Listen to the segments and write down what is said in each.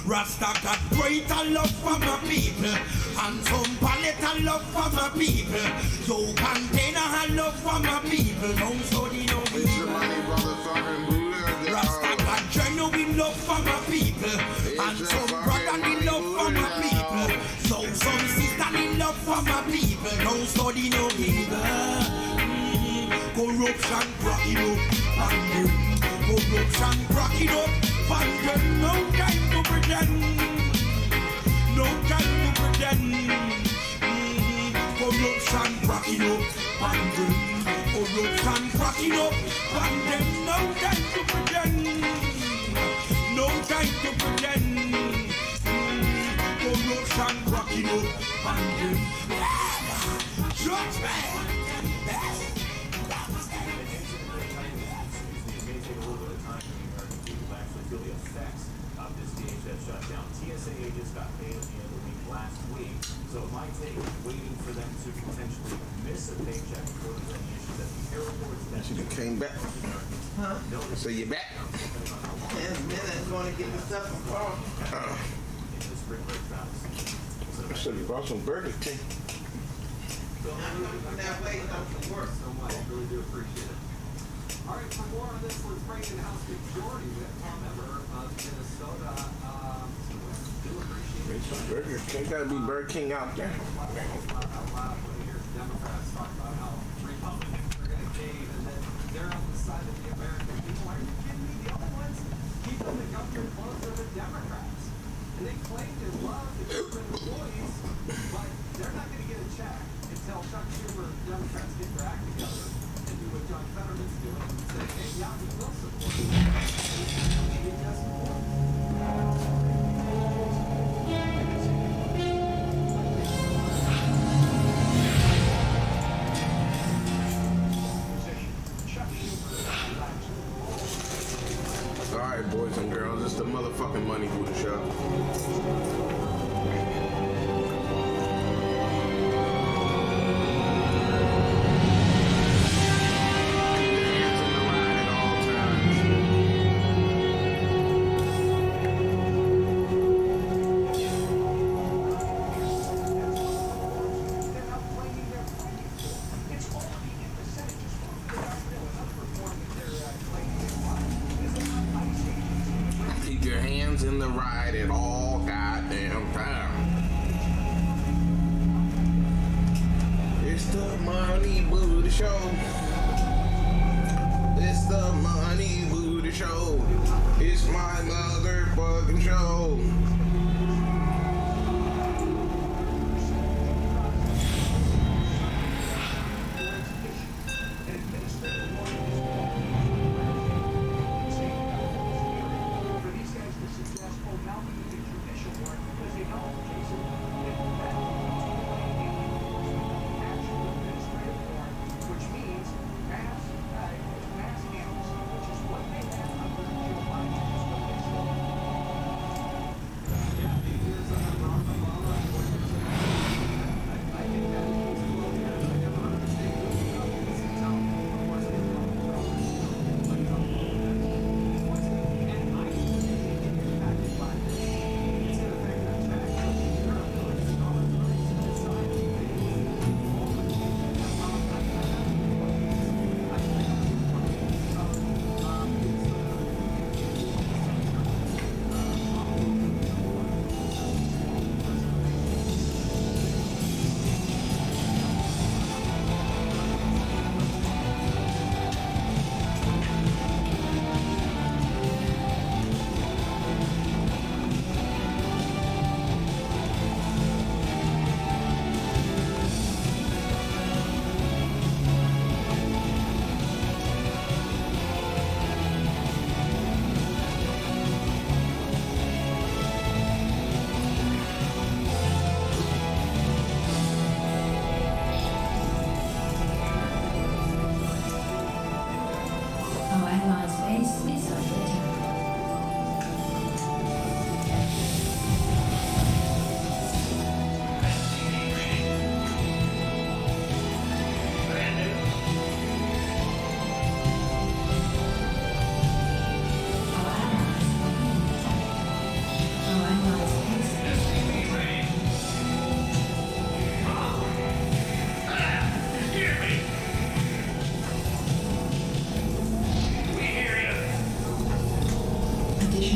Rasta got greater love for my people, and some palette of love for my people. So container of love for my people. Don't study no people. Rasta got genuine love for my people, and some brotherly love for my people. So some sisterly love for my people. Don't study no people. Corruption cracking up, and corruption cracking up, and no time to pretend, no time to pretend. Corruption cracking up, and corruption cracking up, and no time to pretend, no time to pretend. Corruption cracking up, and judgment. TSA agents got paid at the end of the week last week, so it might take waiting for them to potentially miss a paycheck before there's any issues at the airports. That you came back. Huh? So you're back. And then I'm going to get the stuff from Carl. Into spring break travels. So you brought some Burger King. I'm not waiting on some work so much. I really do appreciate it. All right, for more on this, let's bring in House Majority Whip, a member of Minnesota. Do appreciate it. Burger King. Gotta be Burger King out there. Out loud when you hear Democrats talk about how Republicans are going to cave, and then they're on the side of the American people. Are you kidding me? The only ones keeping the government closed are the Democrats. And they claim they love the government employees, but they're not going to get a check until Chuck Schumer and Democrats get their act together and do what John Fetterman's doing and say, hey, yeah, we will support you. Maybe just more. Alright, boys and girls, it's the motherfucking Money Buddha Show. Keep your hands in the ride at all goddamn time. It's the Money Buddha Show. It's the Money Buddha Show. It's my motherfucking show.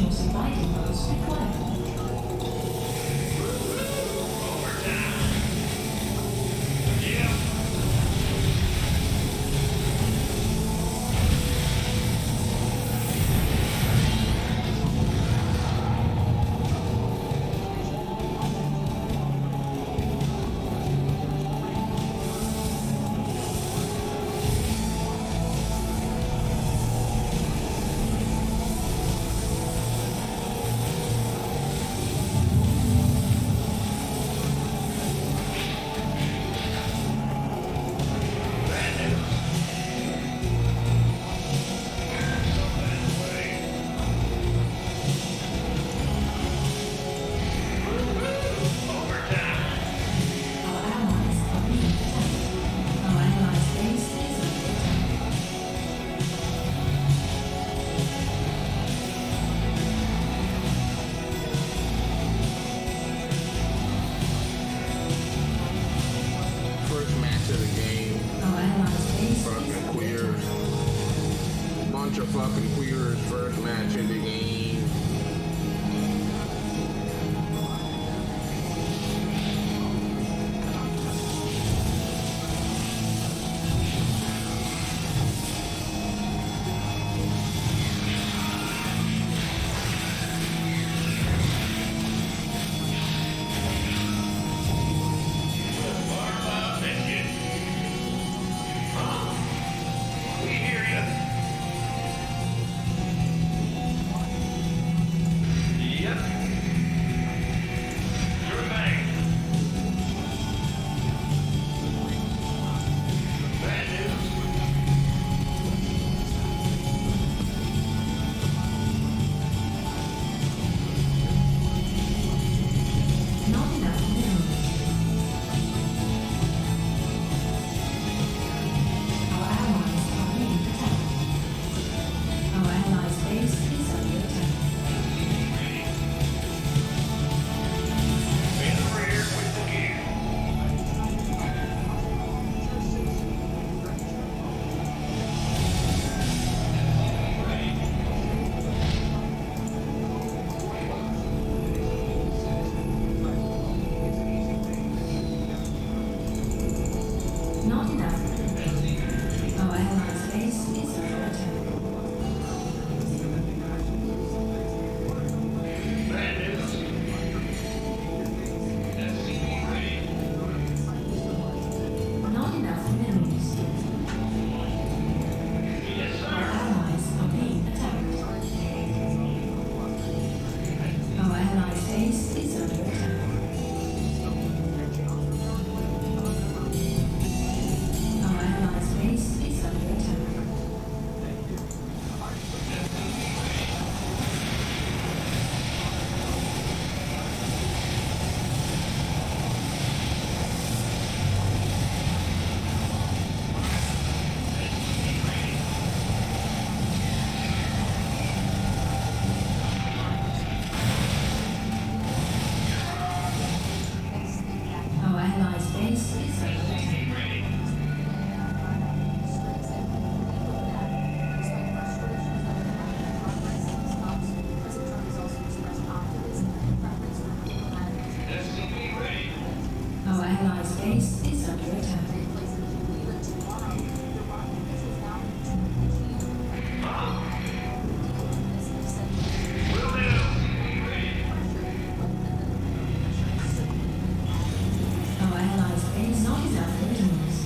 emergency lighting posts required. Our allies are being attacked. Our allies' base is under attack. First match of the game. Our allies' base is Fucking under queers. attack. Bunch of fucking queers. First match of the game. Not enough minerals. Our allies are being attacked. Our allies' base is under attack. Not enough. Our allies' base is under attack. Not enough minerals. Our allies are being attacked. Our allies' base is under attack. Our allies' base is under attack. Our allies' base is under attack. Our allies' base is under attack. Our allies' base not enough minerals.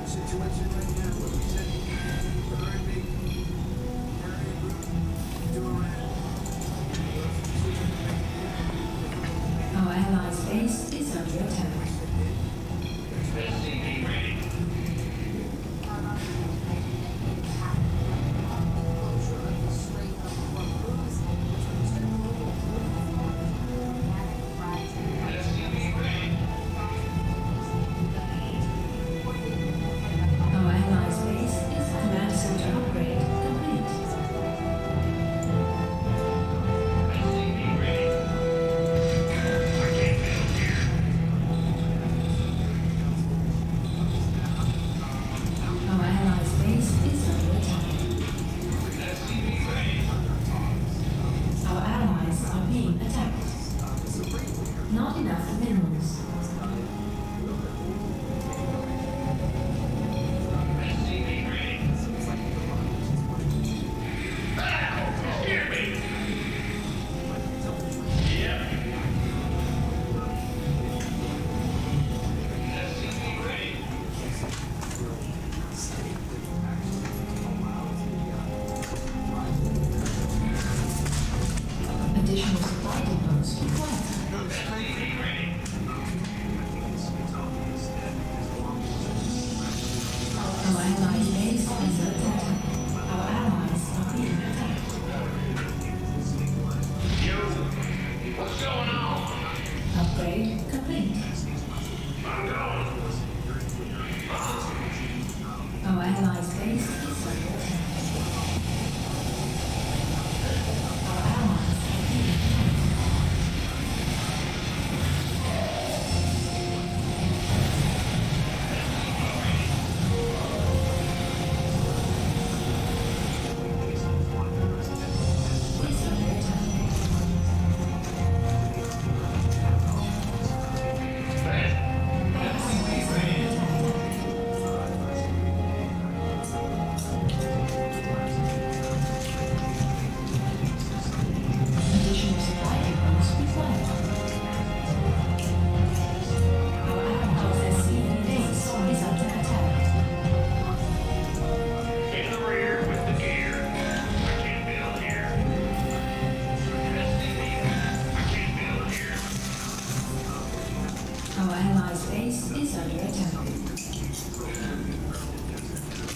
Situation right now, what we said, very big area group to around. Our allies' base is under attack. Our allies' base is command center Our allied base under attack. Our allies are being attacked. Yo, what's going on? Upgrade complete. I'm going. Our allies base is under attack. Our allies are being attacked. Is under attack. Additional supply depots required. Our allies SCV base is under attack. In the rear with the gear. I can't build here. I can't build here. Our allies base is under attack.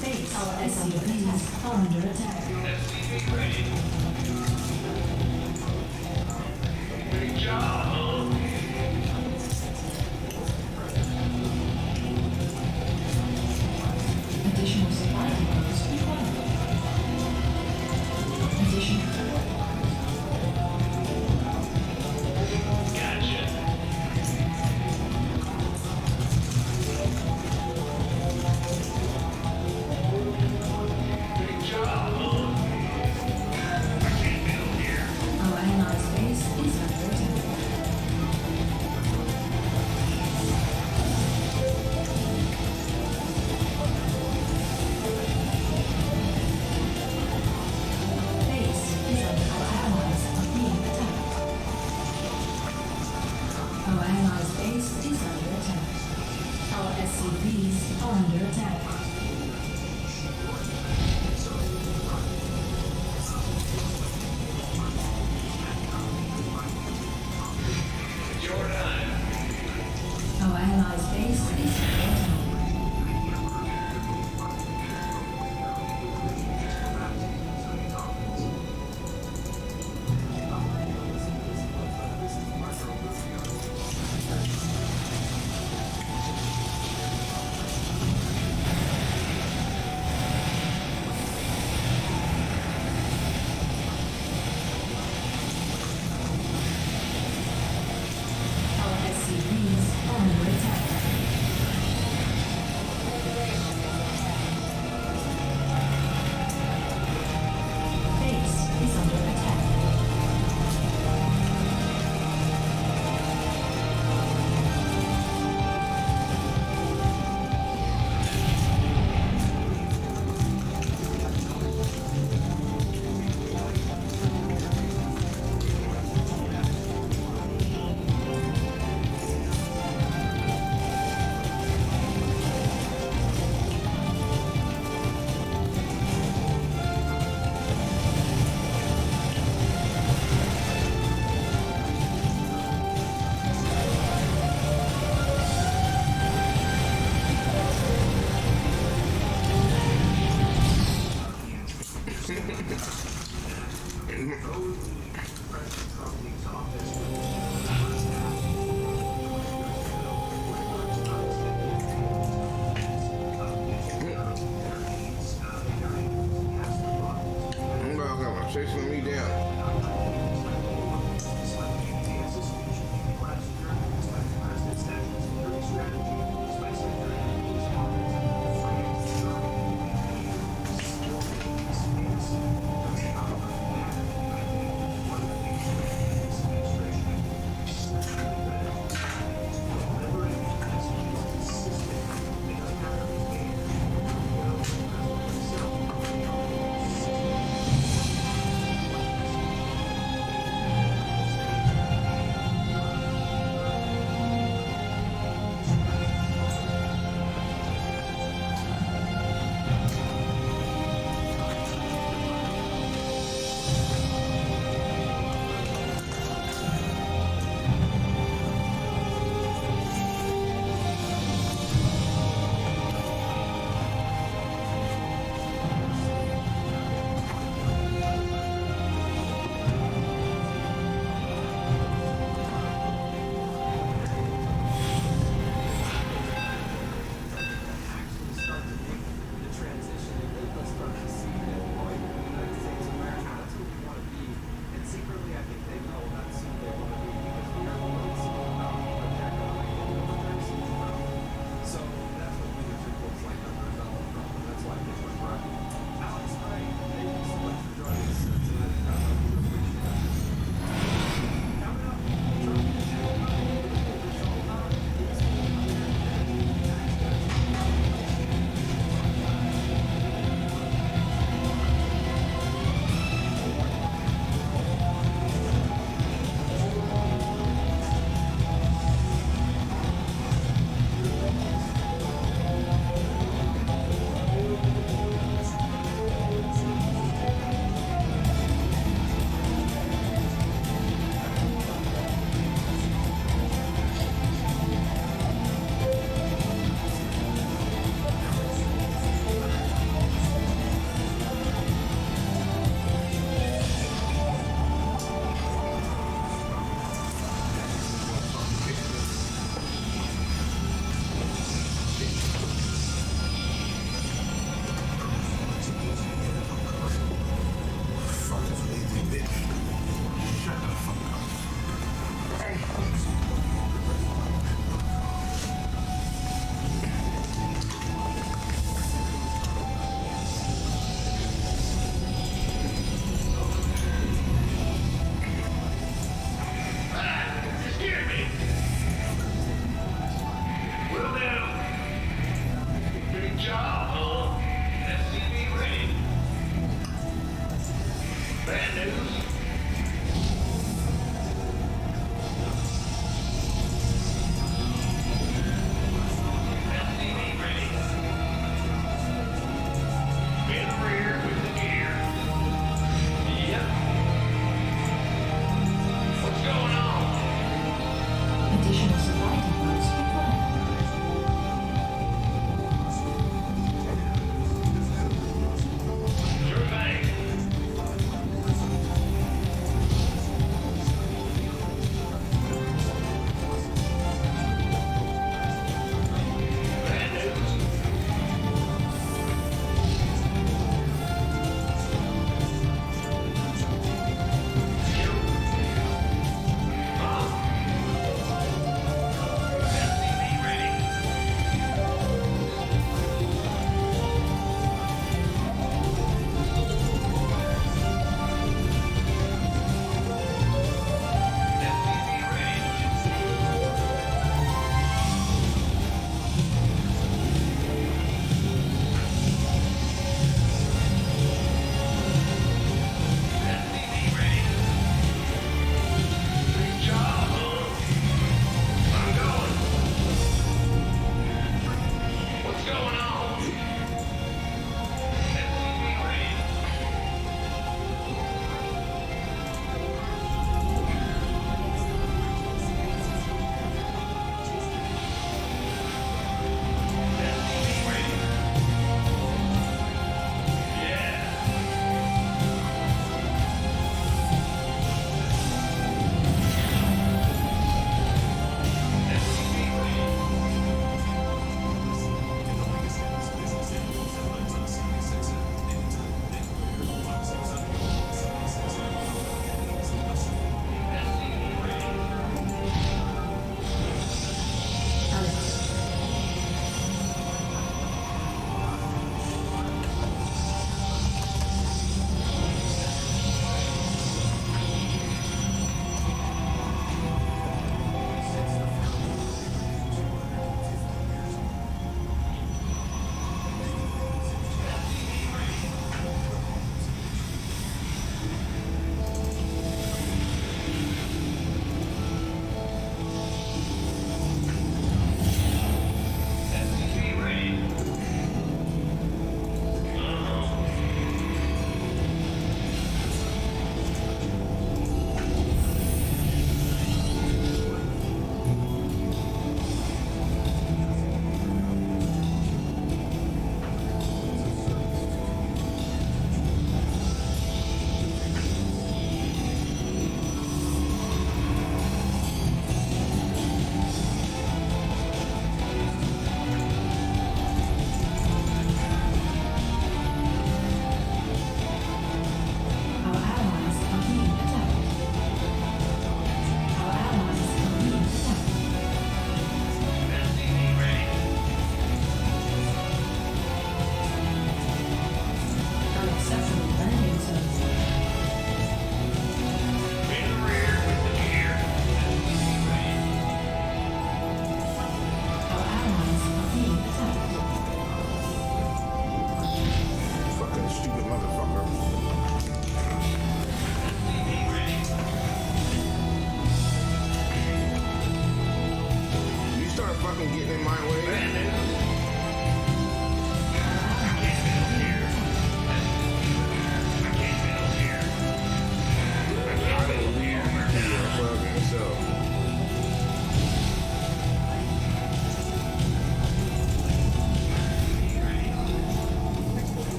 Base, our SCVs are under attack. SCV ready. Big job, huh? Additional supply depots required. Additional Gotcha. Big job, huh? I can't build here. our allies base is under attack. Base is under our allies are being attacked. Our allies base is under attack. Our SCVs are under attack. It's your time. Our allies base is under attack.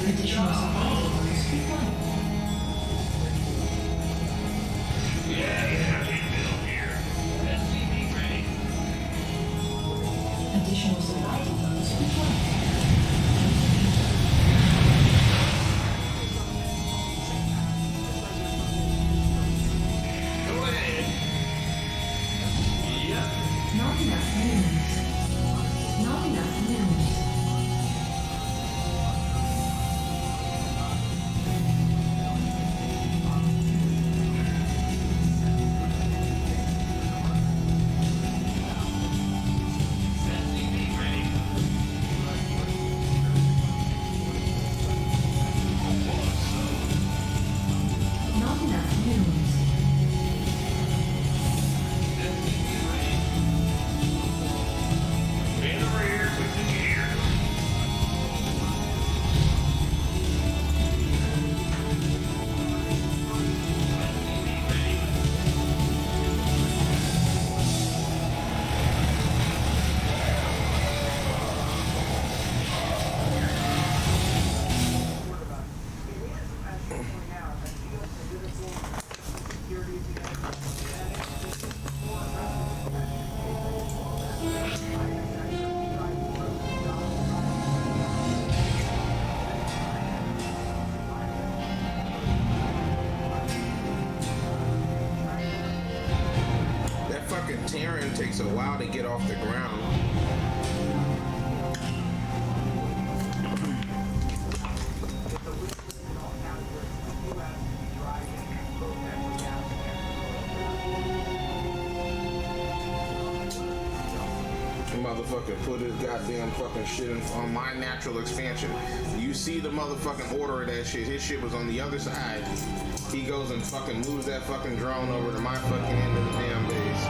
Additional supply depots required. Yeah, Captain Bill here. SCV ready. Additional supply depots required. Go ahead. Yep. Not enough minerals. Not enough minerals. SCV ready. Not enough minerals. Man over here, switching gears. That fucking Terran takes a while to get off the ground. Motherfucker put his goddamn fucking shit on my natural expansion. You see the motherfucking order of that shit. His shit was on the other side. He goes and fucking moves that fucking drone over to my fucking end of the damn base.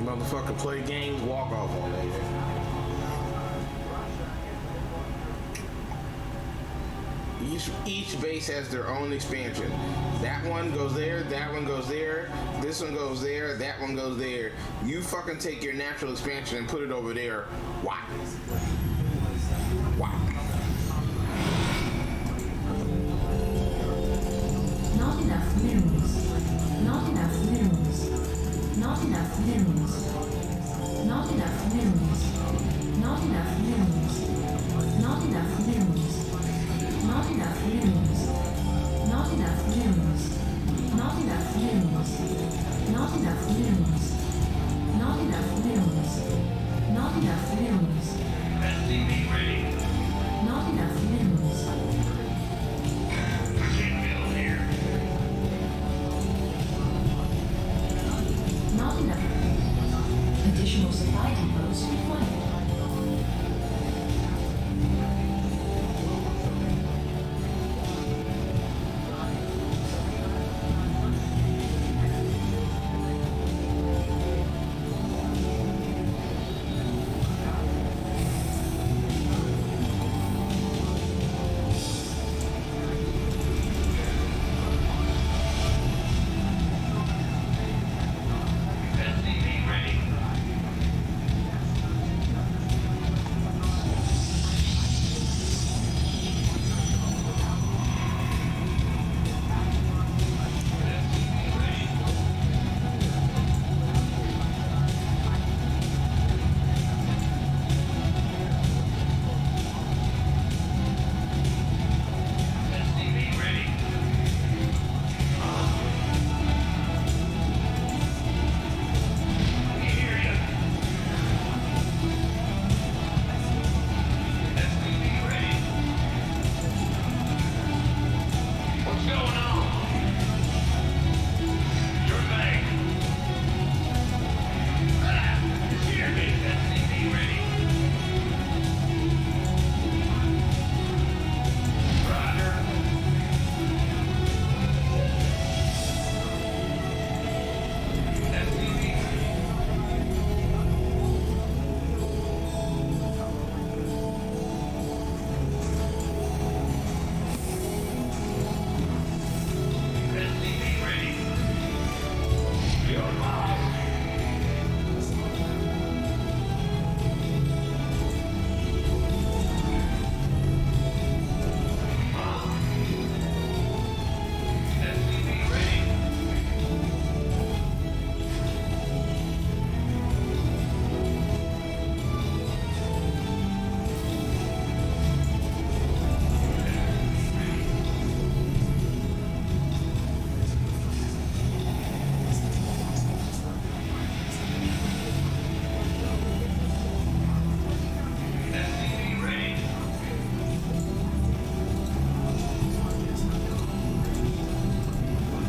Motherfucker play games, walk off on that. Each base has their own expansion. That one goes there, that one goes there, this one goes there, that one goes there. You fucking take your natural expansion and put it over there. Why? Why? Not enough minerals. Not enough minerals. Not enough minerals. Not enough minerals. Not enough minerals. Not enough minerals. Not enough minerals. Not enough minerals. Not enough minerals. Not enough minerals. Not enough minerals. Not enough minerals. SCV ready. Not enough minerals. Captain Bill here. Not enough. Additional supply depots required.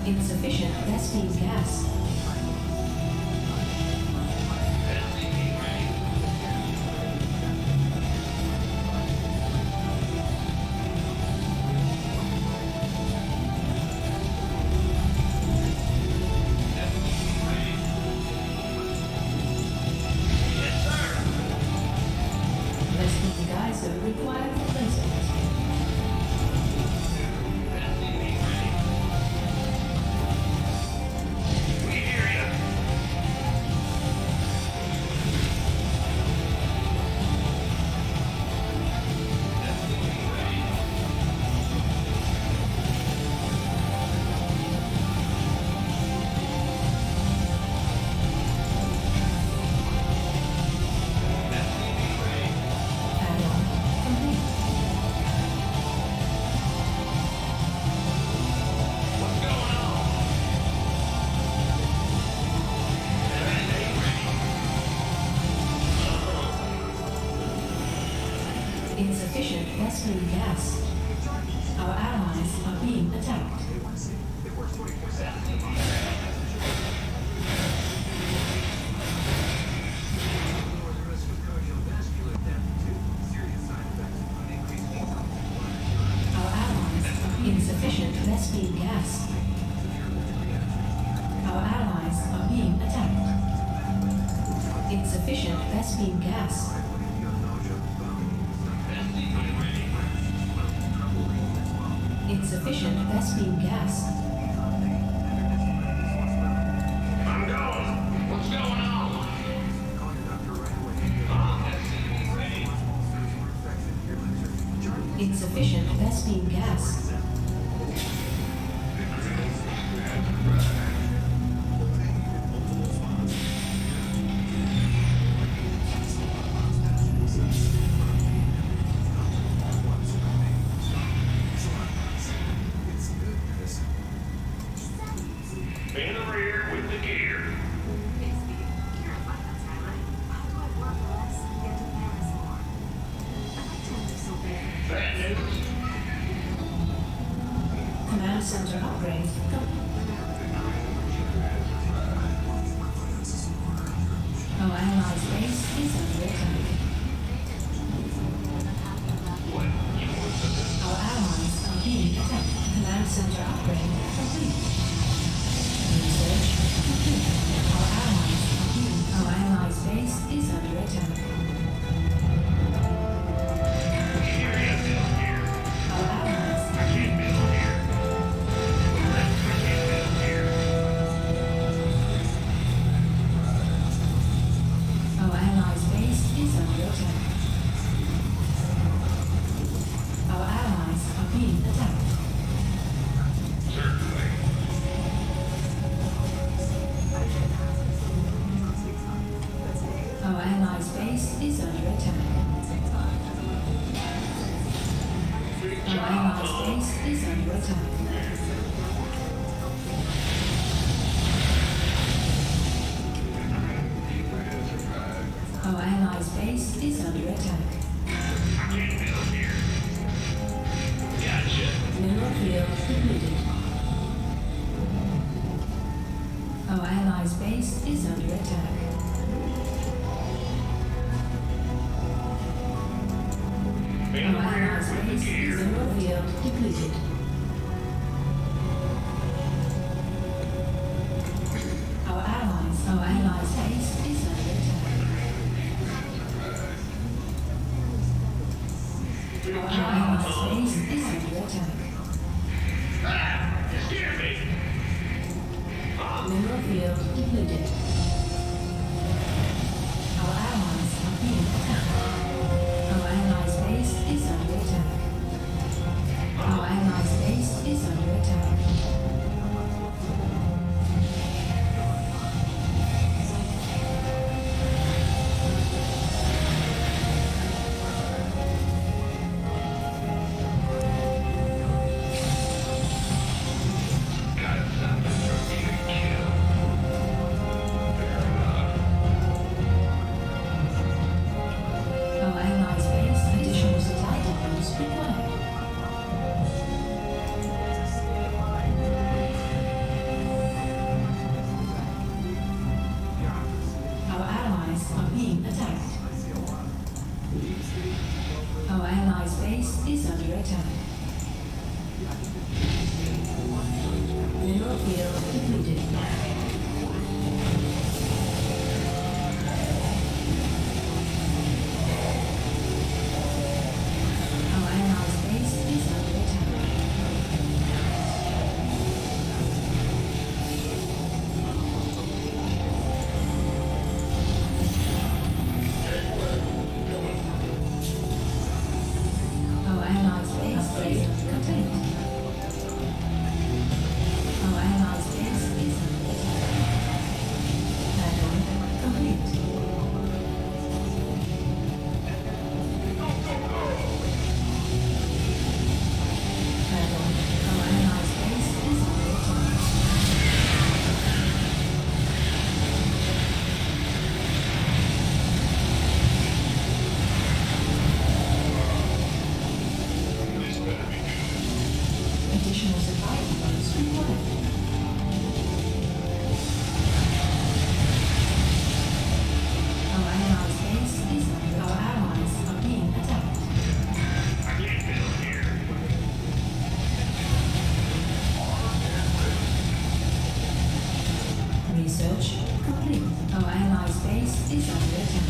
Insufficient Vespine gas. Vespine geyser required replacement. We hear ya. Add-on complete. What's going on? Insufficient Vespine gas. Our allies are being attacked. Our allies insufficient Vespine gas. Our allies are being attacked. Insufficient Vespine gas. Insufficient Vespine gas. I'm going. What's going on? Insufficient Vespine gas. In the rear with the gear. Bad news. Command center upgrade complete. Our allies' base is under attack. Our allies are being attacked. Command center upgrade complete. Research complete. Our allies' base is under attack. Here ya, build here. Our allies I can't build here. I can't build here. Our allies' base is under attack. Our allies are being attacked. Certainly. Our allies' base is under attack. Our allies' base is under attack. Our allies' base is under attack. I can't build here. Gotcha. Mineral field depleted. Our allies' base is under attack. In the Our rear allies' with the base gear. mineral field depleted. Our allies' base is under attack. Our allies' base is under attack. Ah! You scared me. Mineral field depleted. Our allies are being attacked. Our allies' base is under attack. Our allies' base is under attack. Got something for me to kill. Fair enough. Our allies' base additional supply depots required. Field depleted. Our allies' base is under attack. Our allies' base is complete. Our allies' base is under attack. Add-on complete. Add-on. Our allies' base is under attack. This better be good. Additional supply depots required. Our allies' base is under. Our allies are being attacked. I can't build here. Research complete. Our allies' base is under attack.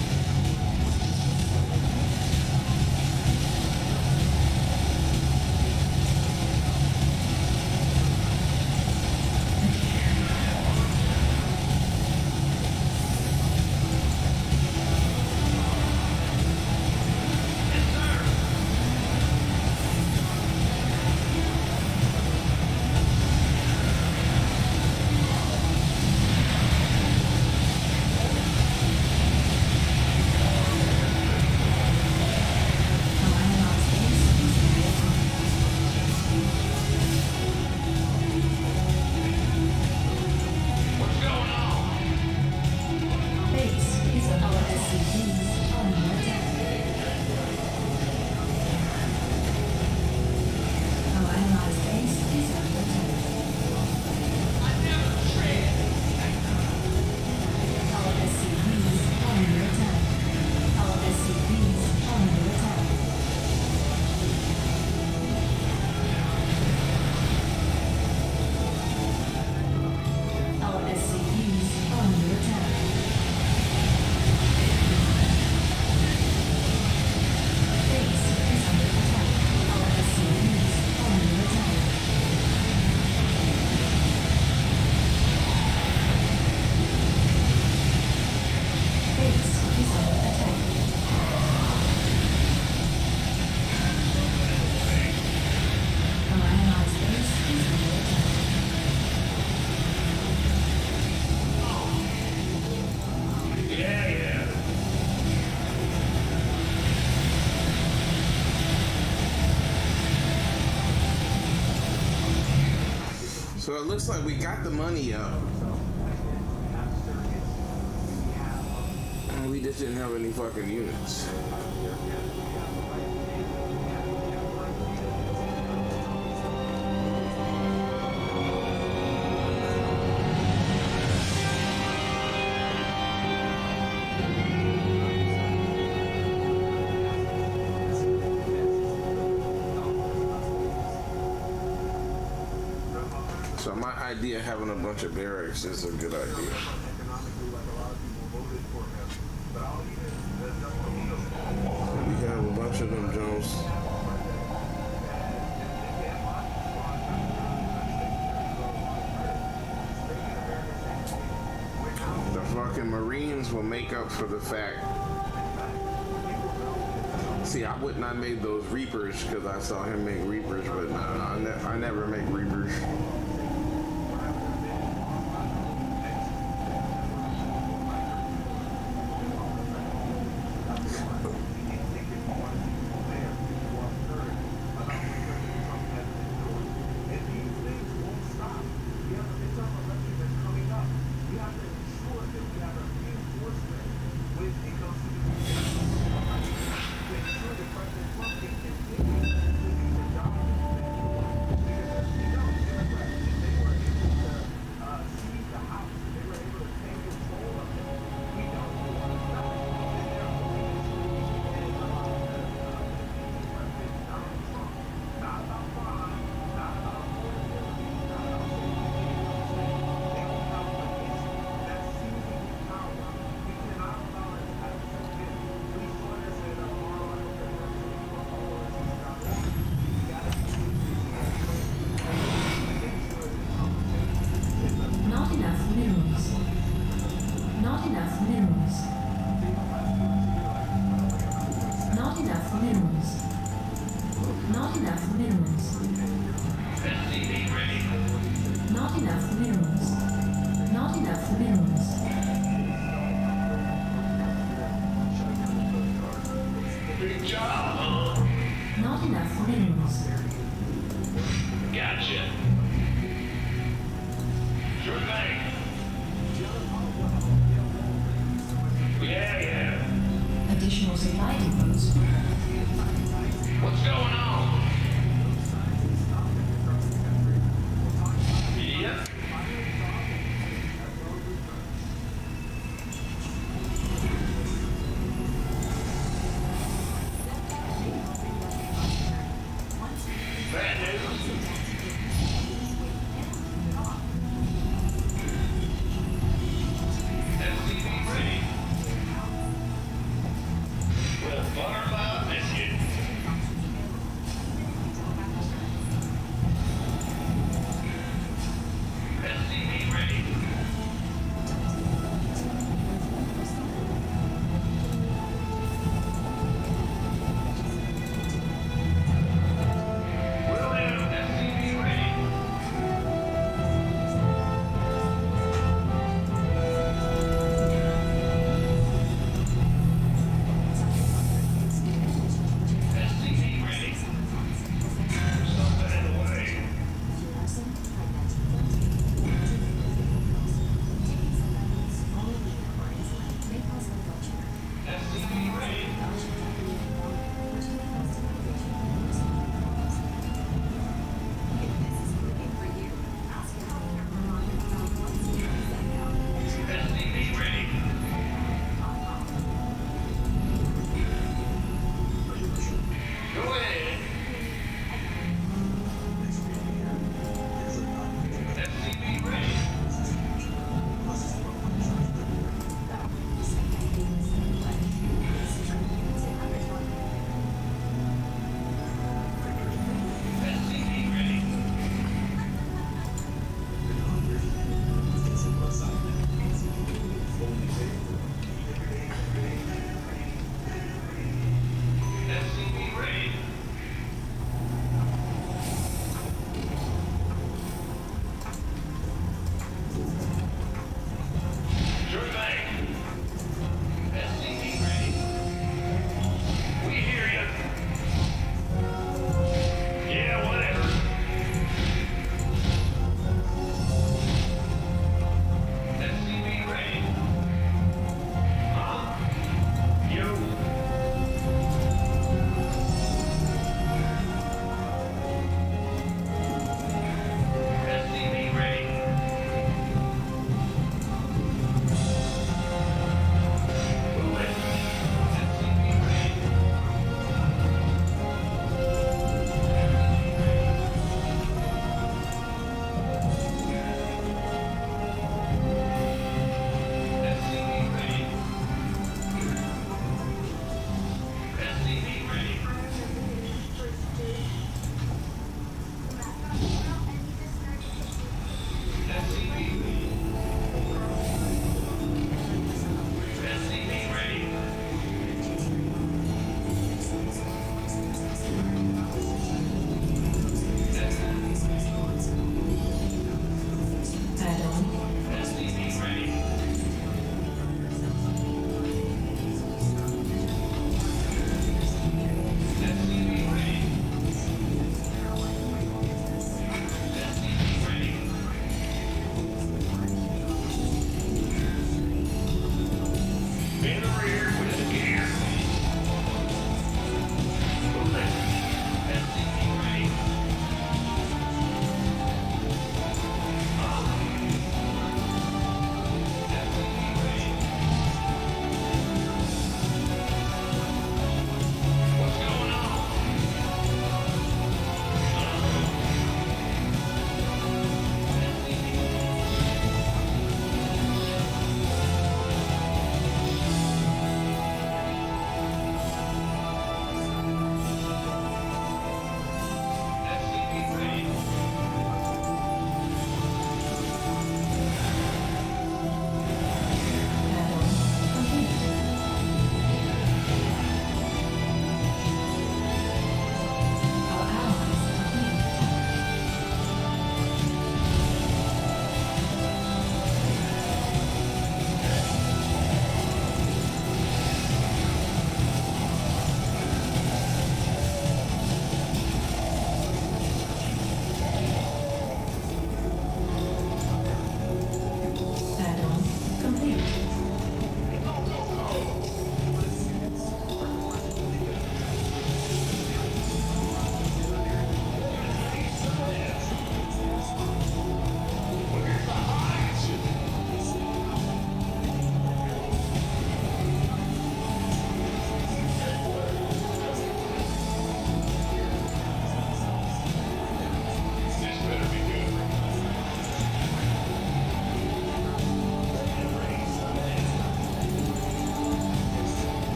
Our allies' base is under attack. What's going on? Base is under our SCVs are under attack. Our allies' base is under attack. Our SCVs are under attack. Our SCVs are under attack. Our SCVs are under attack. Base is under attack. Our SCVs are under attack. Base is under attack. Our allies' base is under attack. Yeah, yeah. So it looks like we got the money up. And we just didn't have any fucking units. So my idea of having a bunch of barracks is a good idea. We have a bunch of them Jones. The fucking Marines will make up for the fact. See, I would not make those Reapers because I saw him make Reapers, but no, I never make Reapers. enough minerals. Not enough minerals. Not enough minerals. SCV ready. Not enough minerals. Not enough minerals. Big job, huh? Not enough minerals. Gotcha. Sure thing. Yeah. Additional supply depots. What's going on? Yep. Bad news. SCV ready. With butterfly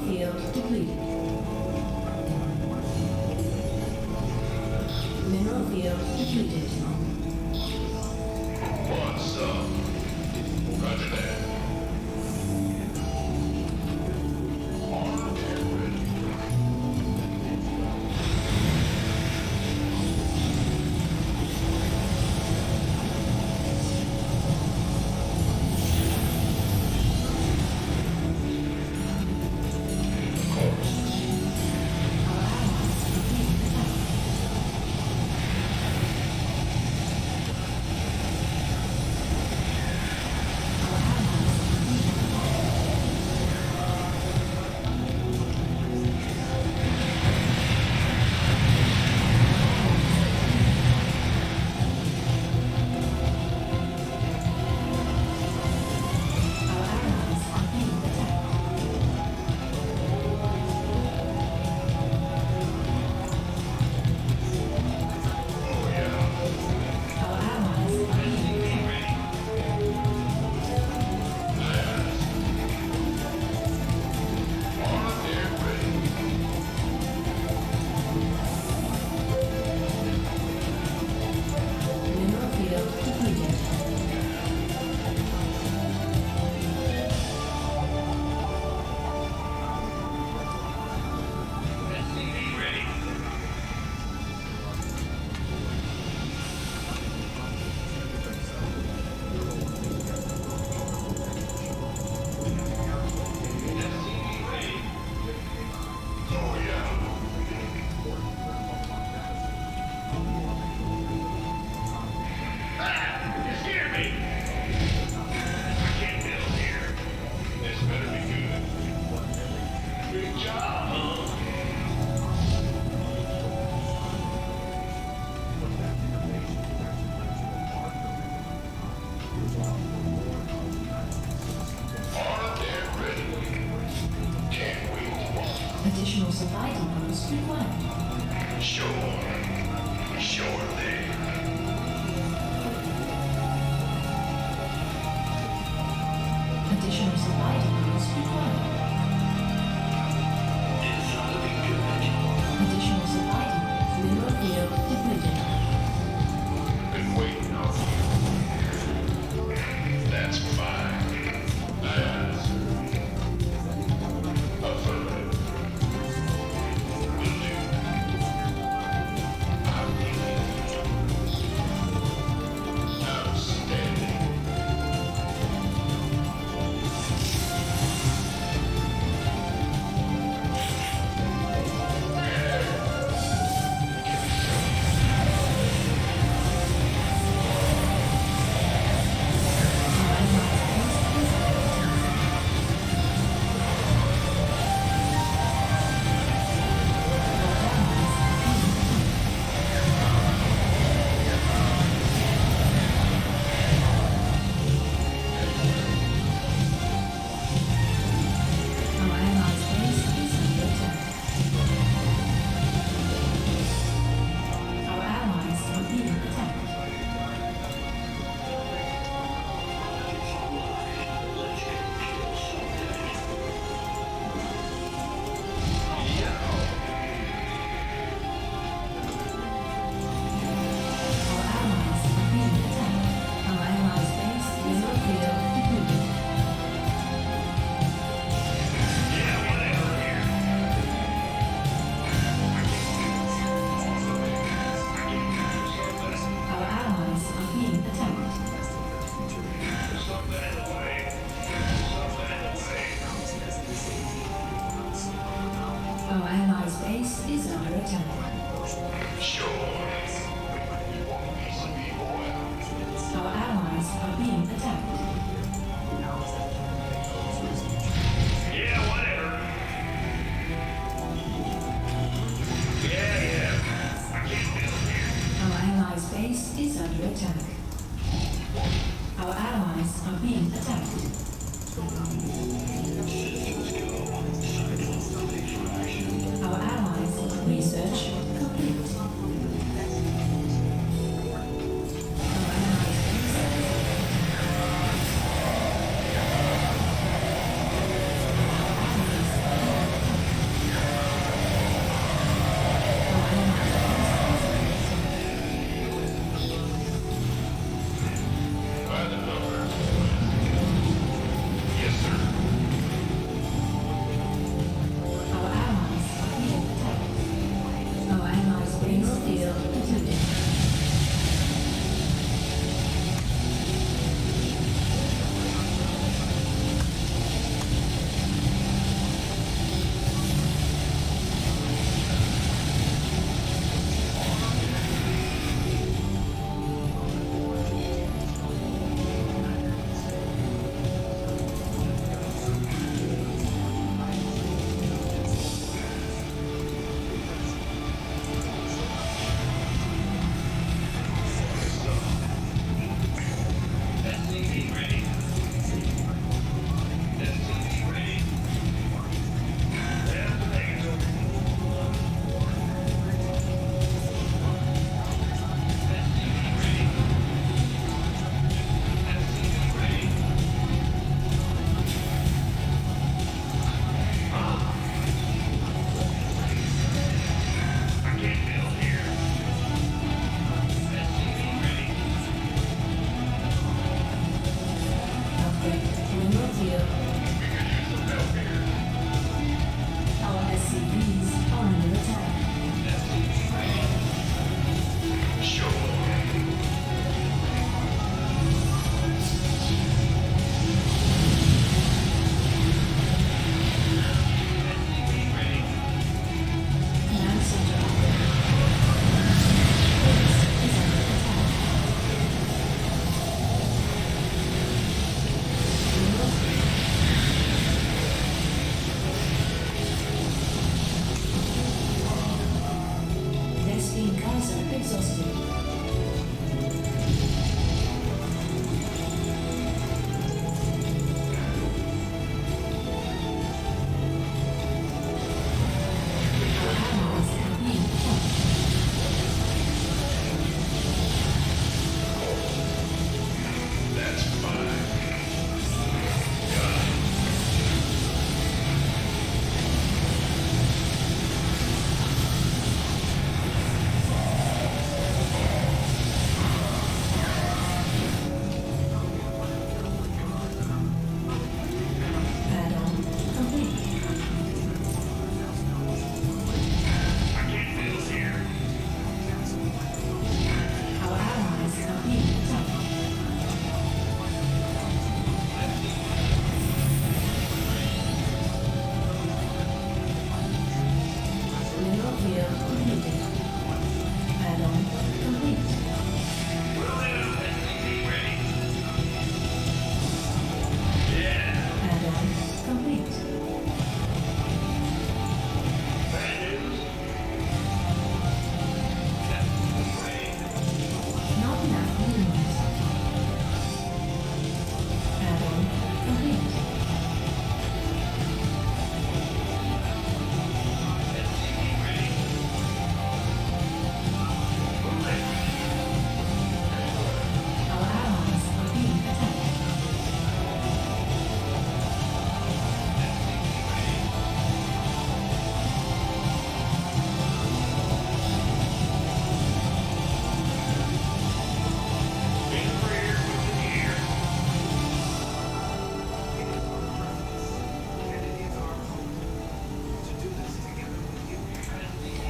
field depleted. Mineral field depleted. What's up? Roger that. Armed and ready. Additional supply depots required. Surely. Additional supply depots required. Additional supply depots. Mineral field depleted. Been waiting on you. That's fine. Yes. Affirmative. Will do. I'm leaving. Outstanding. Our allies' base is under attack. Our allies are being attacked. Our allies are being attacked. Our allies' base is on field depleted. Our allies are being attacked. Our allies' base is under attack. Sure. You want a piece of me, boy? Our allies are being attacked. Yeah, whatever. Yeah. I can't build here. Our allies' base is under attack. Our allies are being attacked. Our allies' research complete. Our allies' base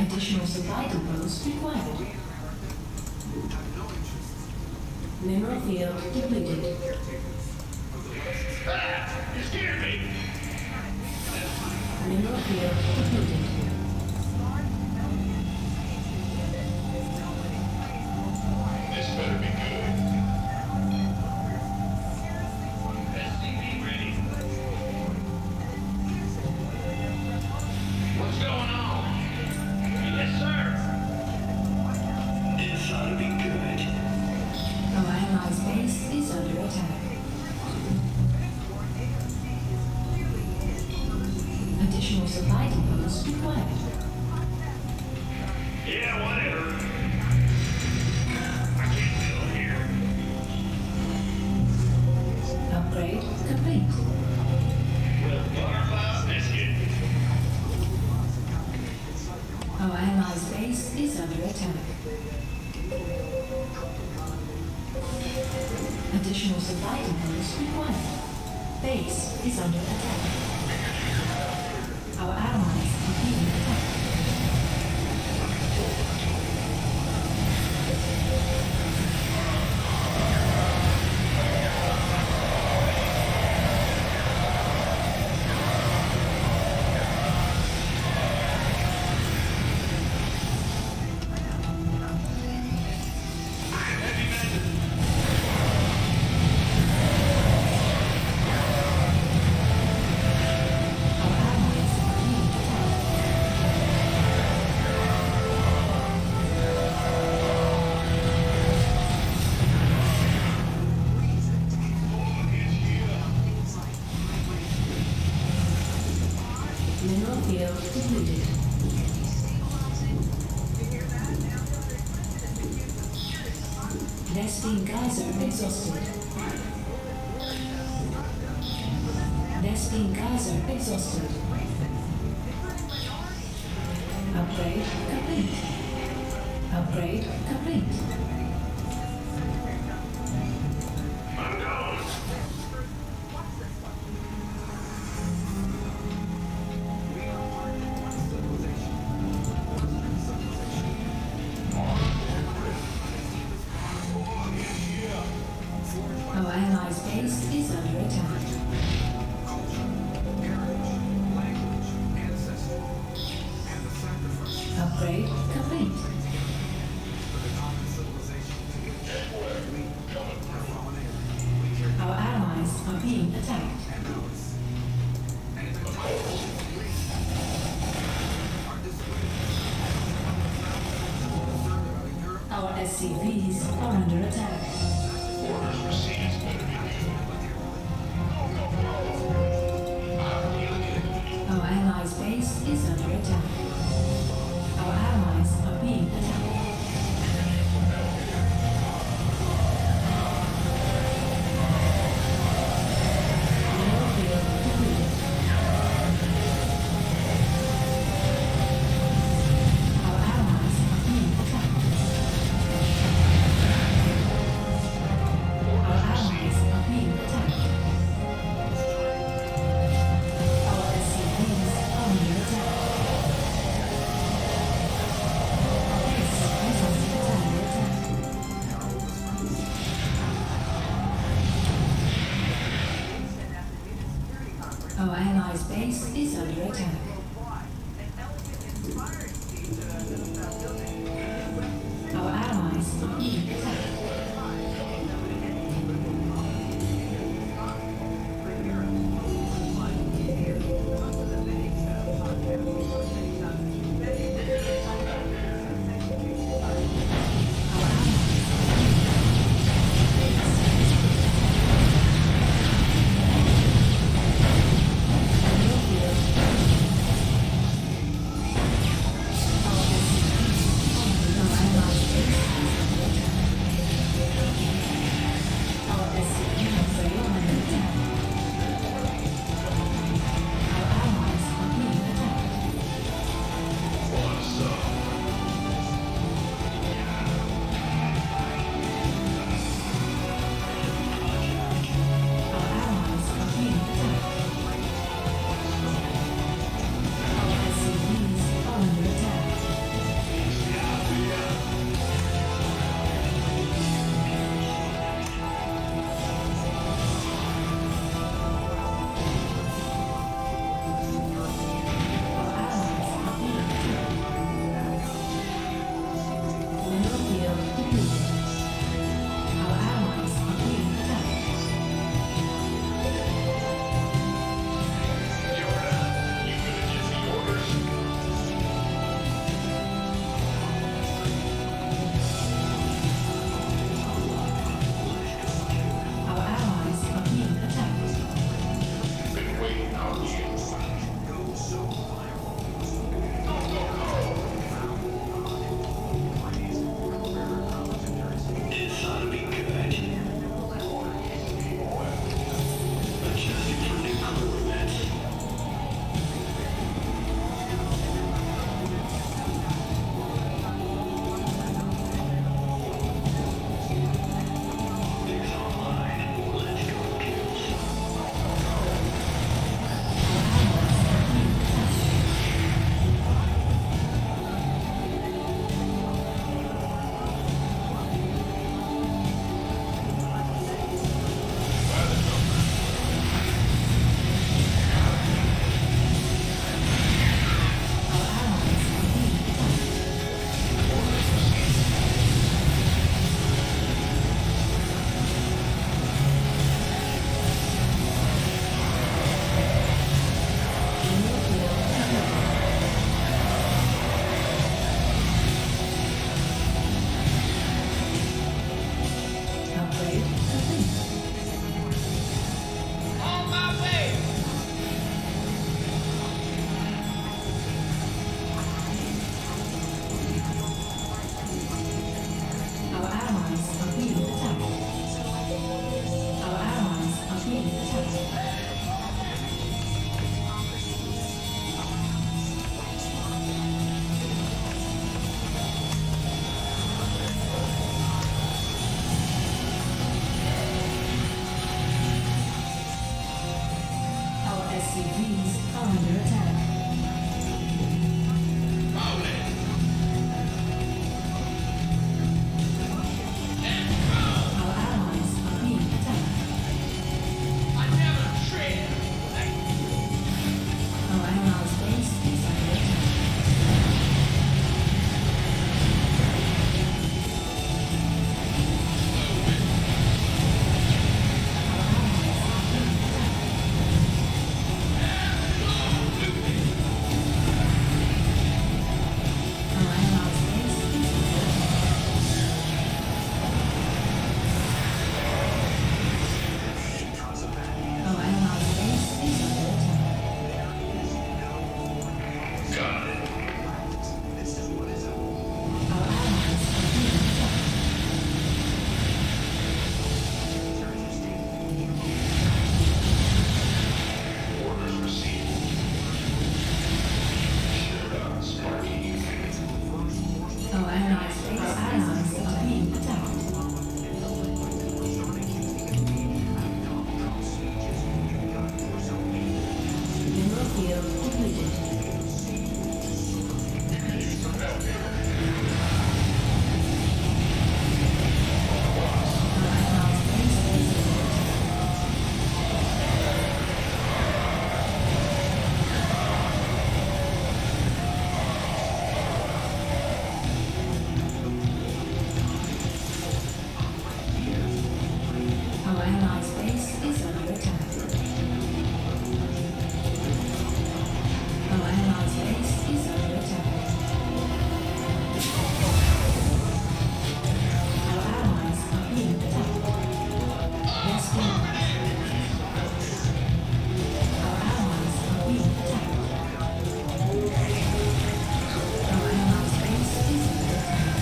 Additional supply depots required. Mineral field depleted. Ah, you scared me. Mineral field depleted. This better be good. SCV ready. What's going on? Yes, sir. This ought to be good. Our allies' base is under attack. Additional supply depots required. Yeah, whatever. I can't build here. Upgrade complete. Well, butterfly biscuit. Our allies' base is under attack. Additional supply depots required. Base is under attack. Our allies are being attacked. Our allies are being attacked. Mineral field depleted. Nesting geyser exhausted. Nesting geyser exhausted. Upgrade complete. Upgrade complete. I'm gone. Our allies' base is under attack. Upgrade complete. Our allies are being attacked. Our SCVs are under attack. Orders received better be good. I'm dealing it. Our allies' base is under attack. Our allies are being attacked. Mineral field depleted. Our allies are being attacked. Our allies are being attacked. Our SCVs are under attack. Our base is under attack. Our allies' base is under attack. Our allies are being attacked. Our allies under attack. Our allies are being attacked. Our allies' base is under attack. Our allies' base is under attack. Our allies' base is under attack. Got it. Our allies are being attacked. Orders received. Sparky. Our allies are being attacked. Mineral field depleted. Our allies' base is under attack. Our allies' base is under attack. Our allies' base is under attack. Our allies are being attacked. Rescue. Our allies are being attacked. Our allies' base is under attack.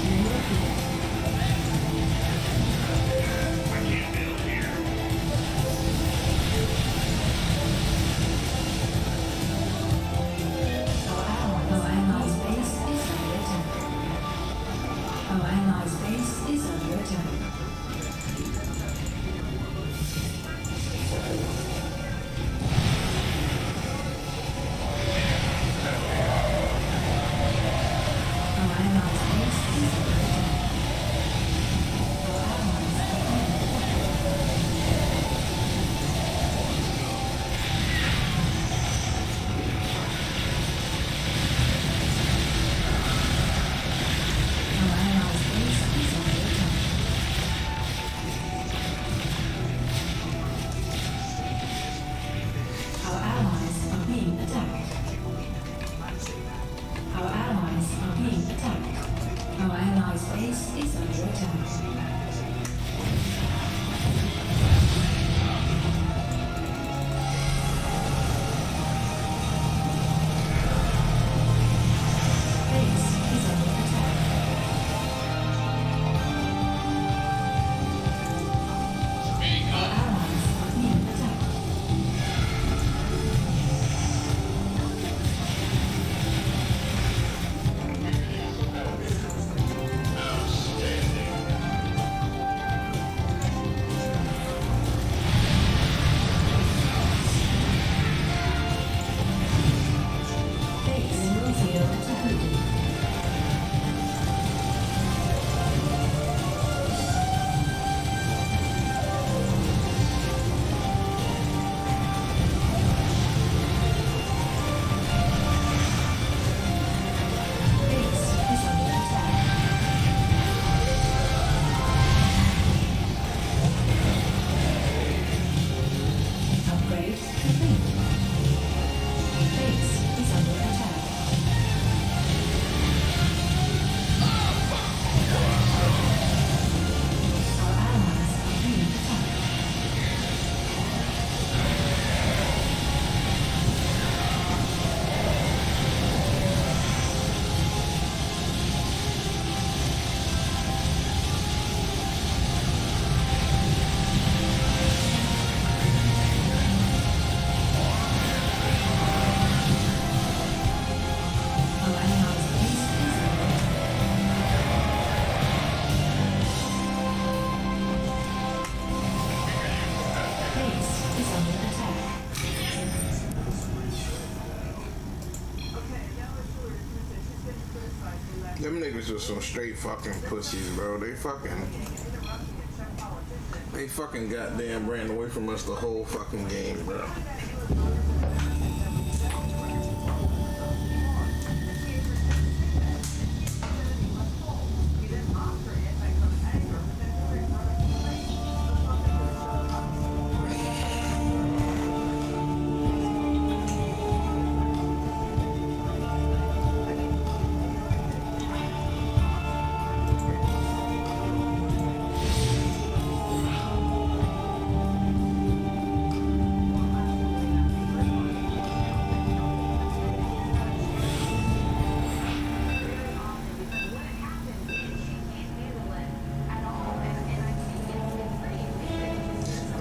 Mineral field. I can't build here. Our allies' base is under attack. Our allies' base is under attack. Our allies' base is under attack. Our allies are being attacked. Our allies' base is just some straight fucking pussies, bro. They fucking goddamn ran away from us the whole fucking game, bro.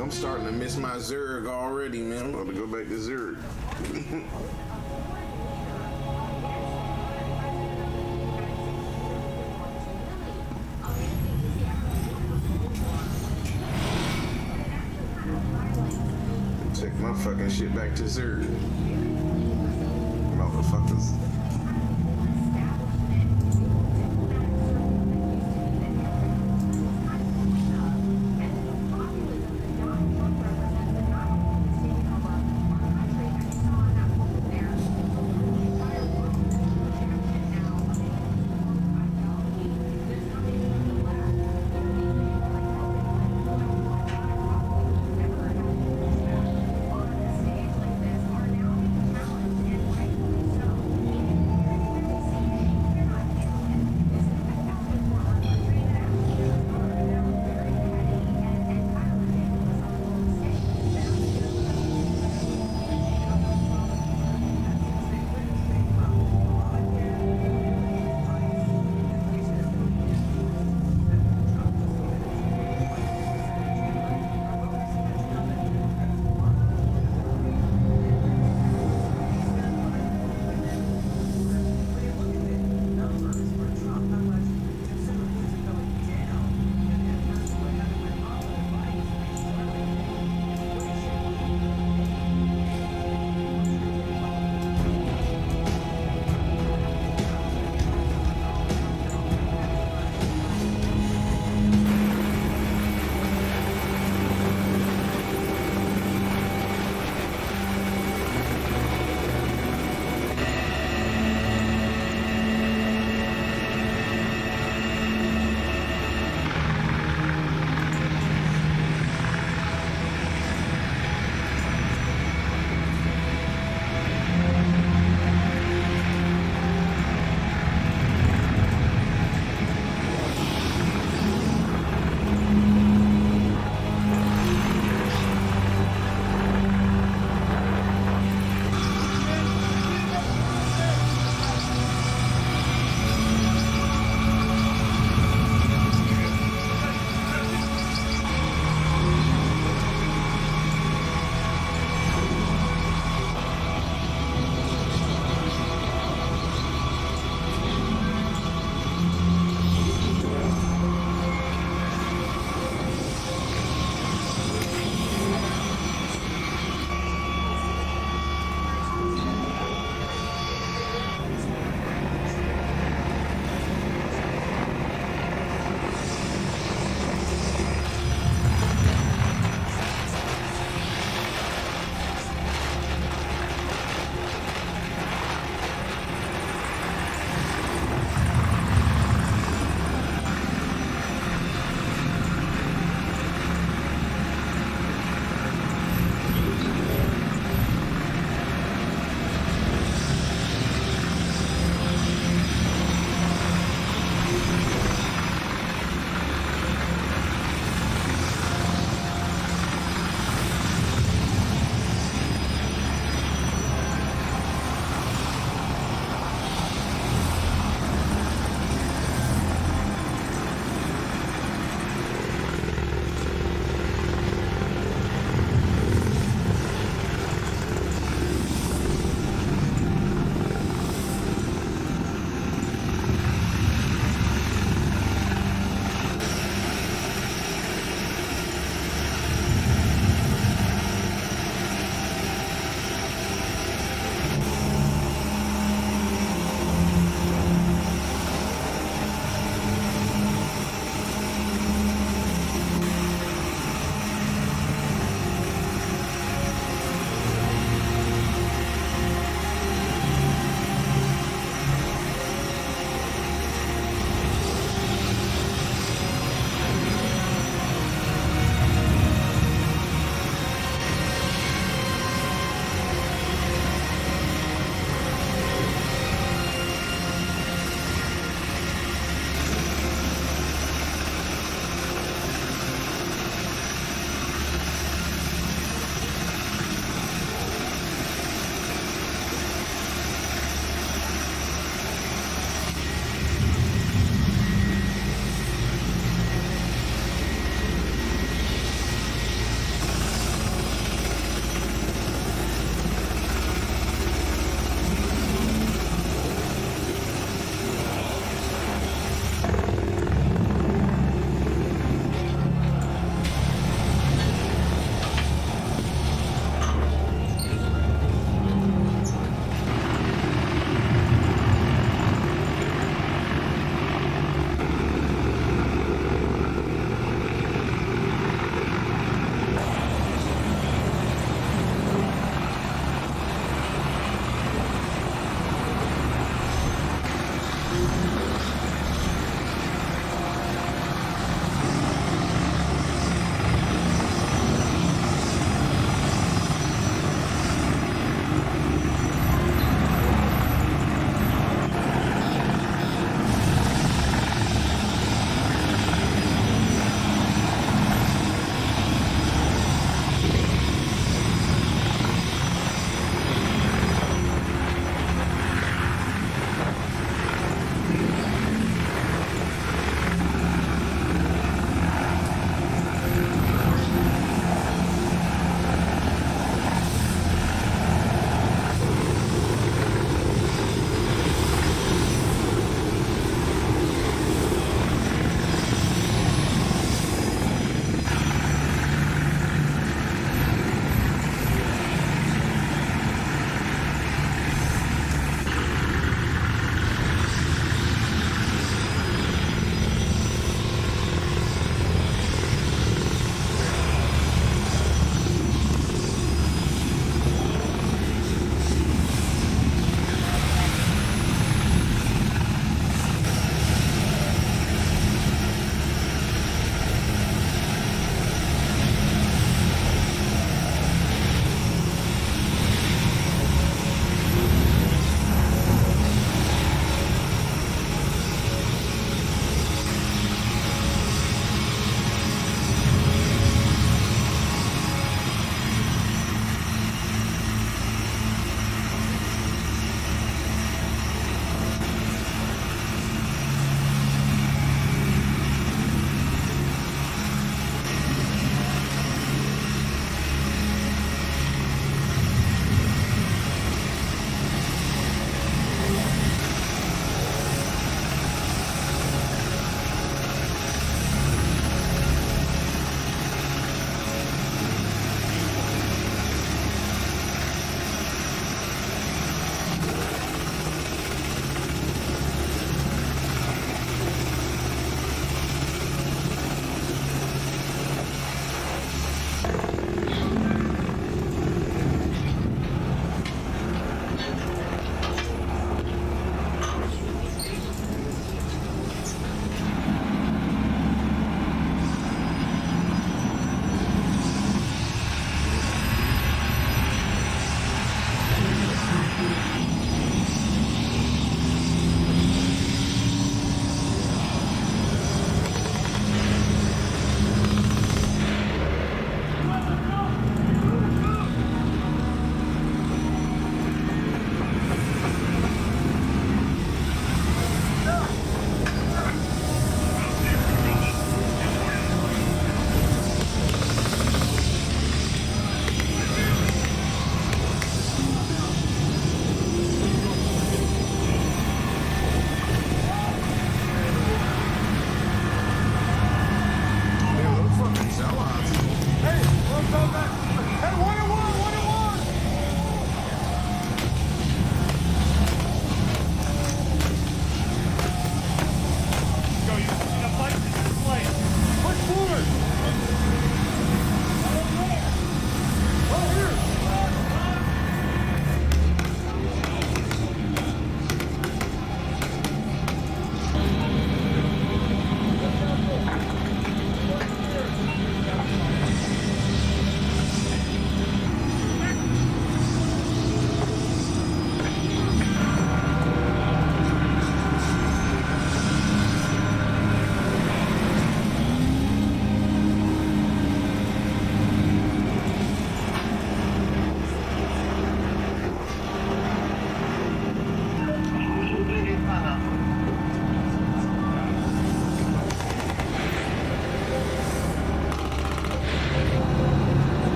I'm starting to miss my Zerg already, man. I'm about to go back to Zerg. Take my fucking shit back to Zerg. Motherfuckers.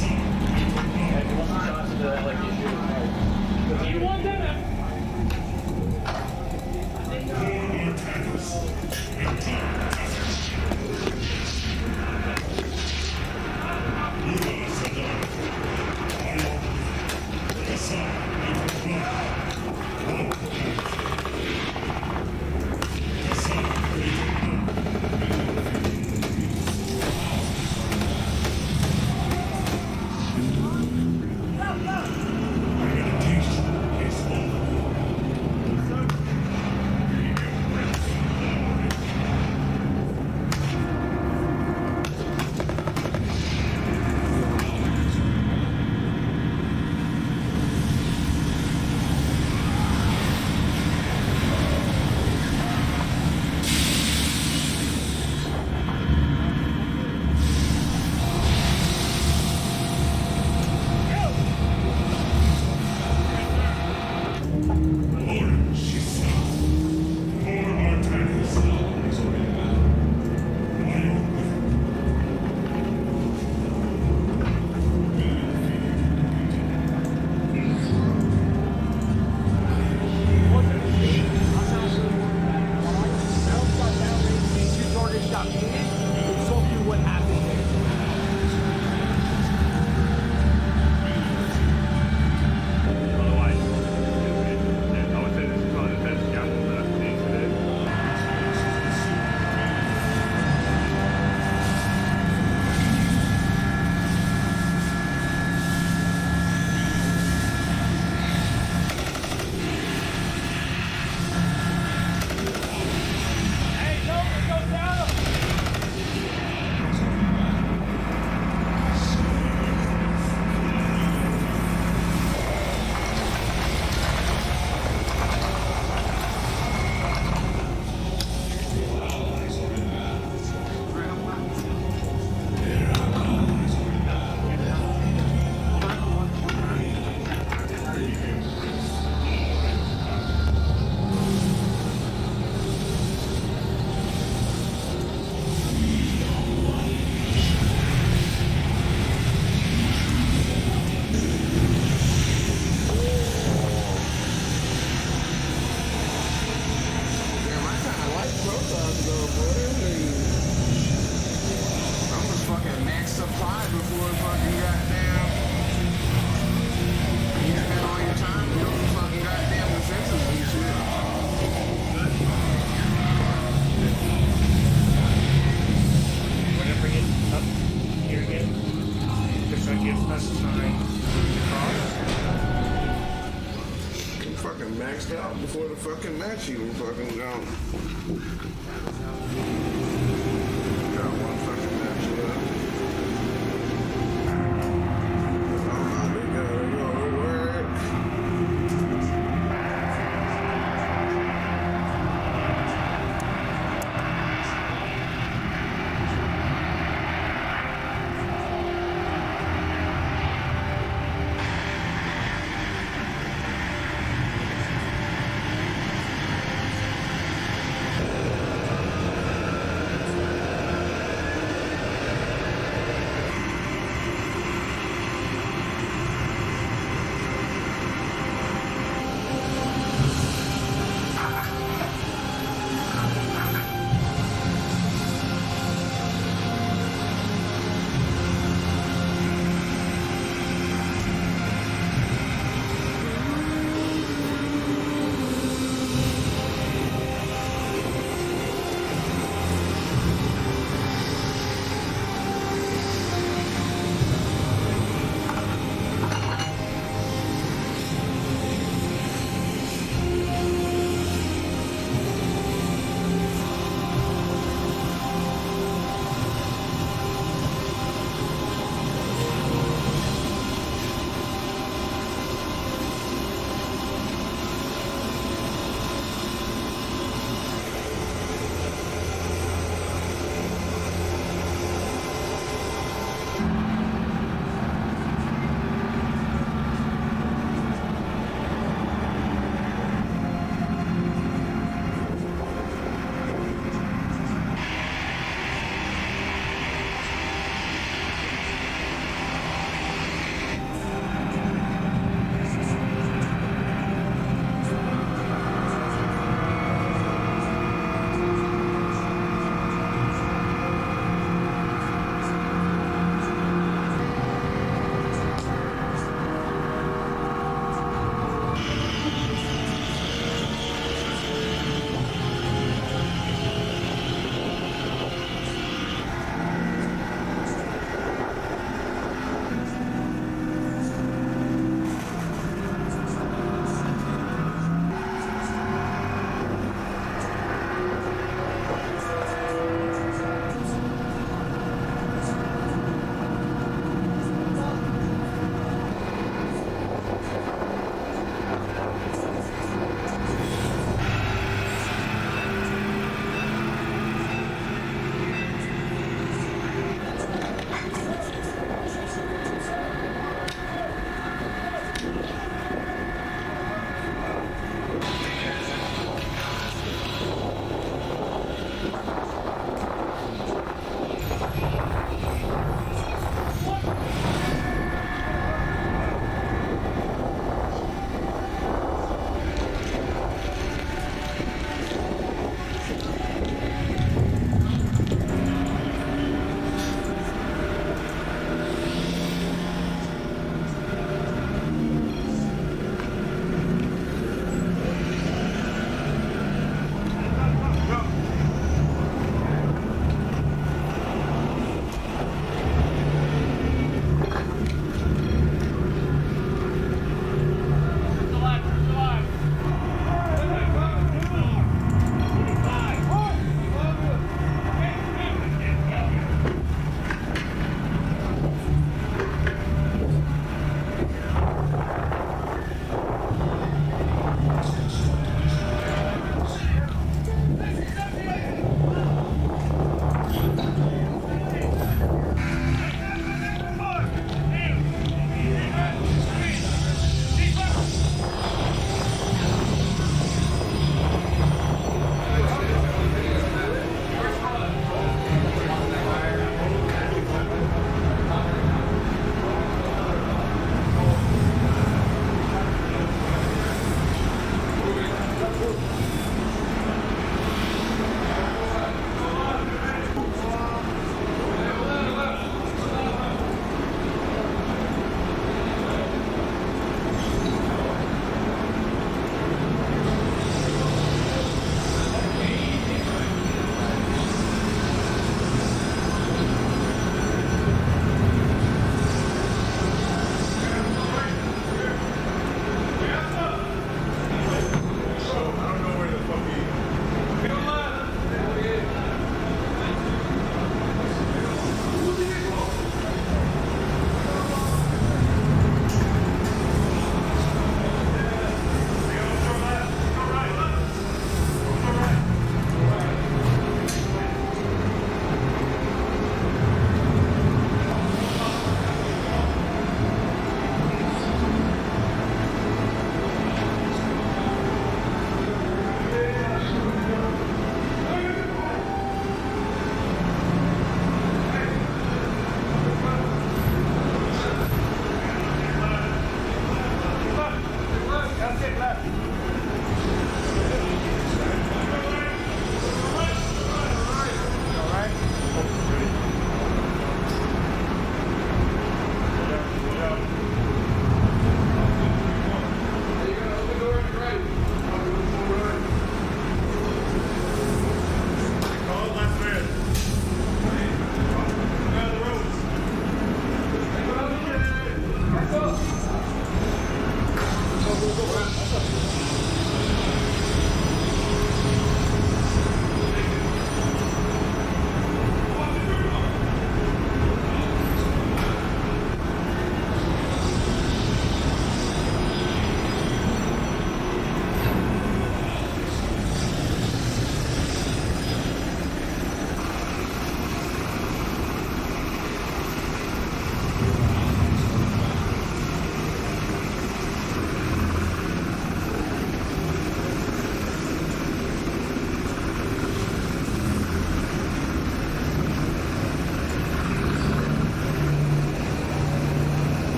And you want some shots into that, like, issue with no. You want that? Maxed out before the fucking match even fucking gone. Got one fucking match left. Oh, they gotta go to work.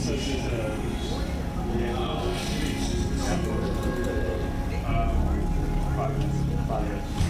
says he's yeah. 5 minutes. 5 minutes.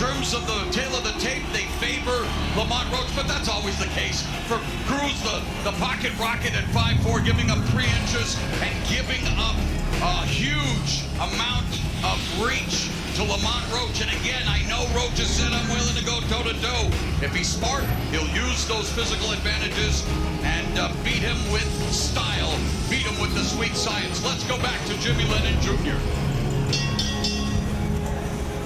terms of the tail of the tape, they favor Lamont Roach, but that's always the case. For Cruz, the pocket rocket at 5'4", giving up 3 inches and giving up a huge amount of reach to Lamont Roach. And again, I know Roach has said, I'm willing to go toe-to-toe. If he's smart, he'll use those physical advantages and beat him with style, beat him with the sweet science. Let's go back to Jimmy Lennon Jr.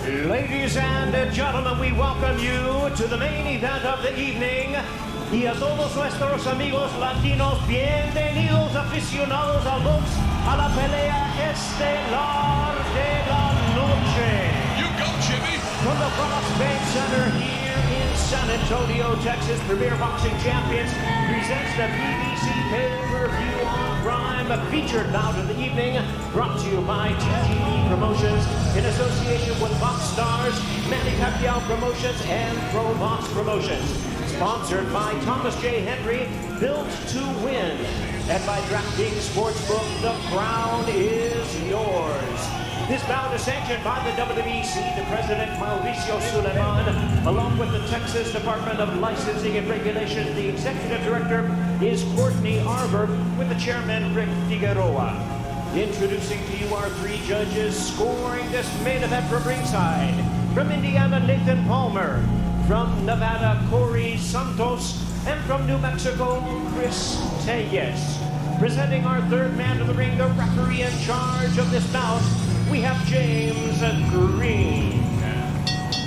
Ladies and gentlemen, we welcome you to the main event of the evening. Y a todos nuestros amigos latinos, bienvenidos aficionados al box, a la pelea estelar de la noche. You go, Jimmy. From the Bronx Bank Center here in San Antonio, Texas, Premier Boxing Champions presents the BBC pay-per-view on Prime, a featured bout of the evening, brought to you by TTE Promotions in association with Box Stars, Manny Pacquiao Promotions, and Pro Box Promotions. Sponsored by Thomas J. Henry, built to win. And by DraftKings Sportsbook, the crown is yours. This bout is sanctioned by the WBC, the President Mauricio Suleiman, along with the Texas Department of Licensing and Regulation. The Executive Director is Courtney Arbor, with the Chairman Rick Figueroa. Introducing to you our 3 judges scoring this main event from ringside. From Indiana, Nathan Palmer. From Nevada, Corey Santos. And from New Mexico, Chris Tellez. Presenting our 3rd man to the ring, the referee in charge of this bout, we have James Green.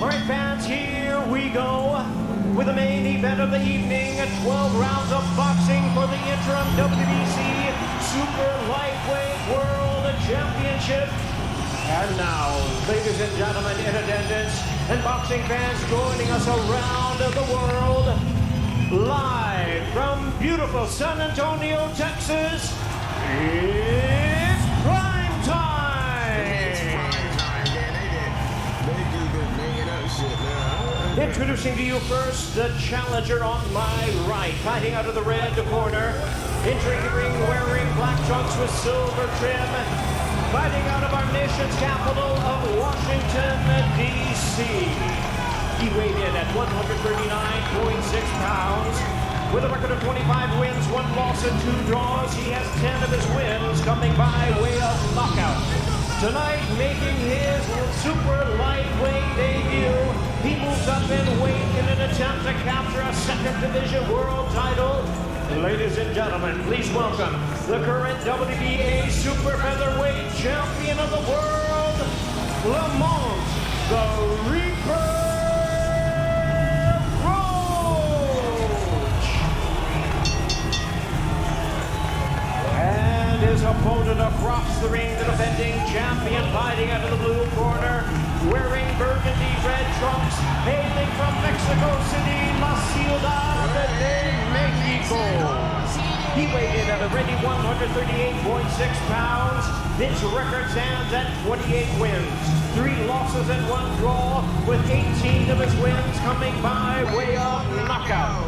All right, fans, here we go with the main event of the evening. 12 rounds of boxing for the interim WBC Super Lightweight World Championship. And now, ladies and gentlemen in attendance and boxing fans joining us around the world, live from beautiful San Antonio, Texas, it's prime time! It's prime time, man. They do this banging up shit now. Introducing to you first, the challenger on my right, fighting out of the red corner, entering the ring wearing black trunks with silver trim, fighting out of our nation's capital of Washington, D.C. He weighed in at 139.6 pounds. With a record of 25 wins, 1 loss, and 2 draws, he has 10 of his wins coming by way of knockout. Tonight, making his super lightweight debut, he moves up in weight in an attempt to capture a 2nd division world title. Ladies and gentlemen, please welcome the current WBA super featherweight champion of the world, Lamont the Reaper Roach. And his opponent across the ring, the defending champion, fighting out of the blue corner, wearing burgundy red trunks, hailing from Mexico City, La Ciudad de Mexico. He weighed in at a ready 138.6 pounds. His record stands at 28 wins, 3 losses and 1 draw, with 18 of his wins coming by way of knockout.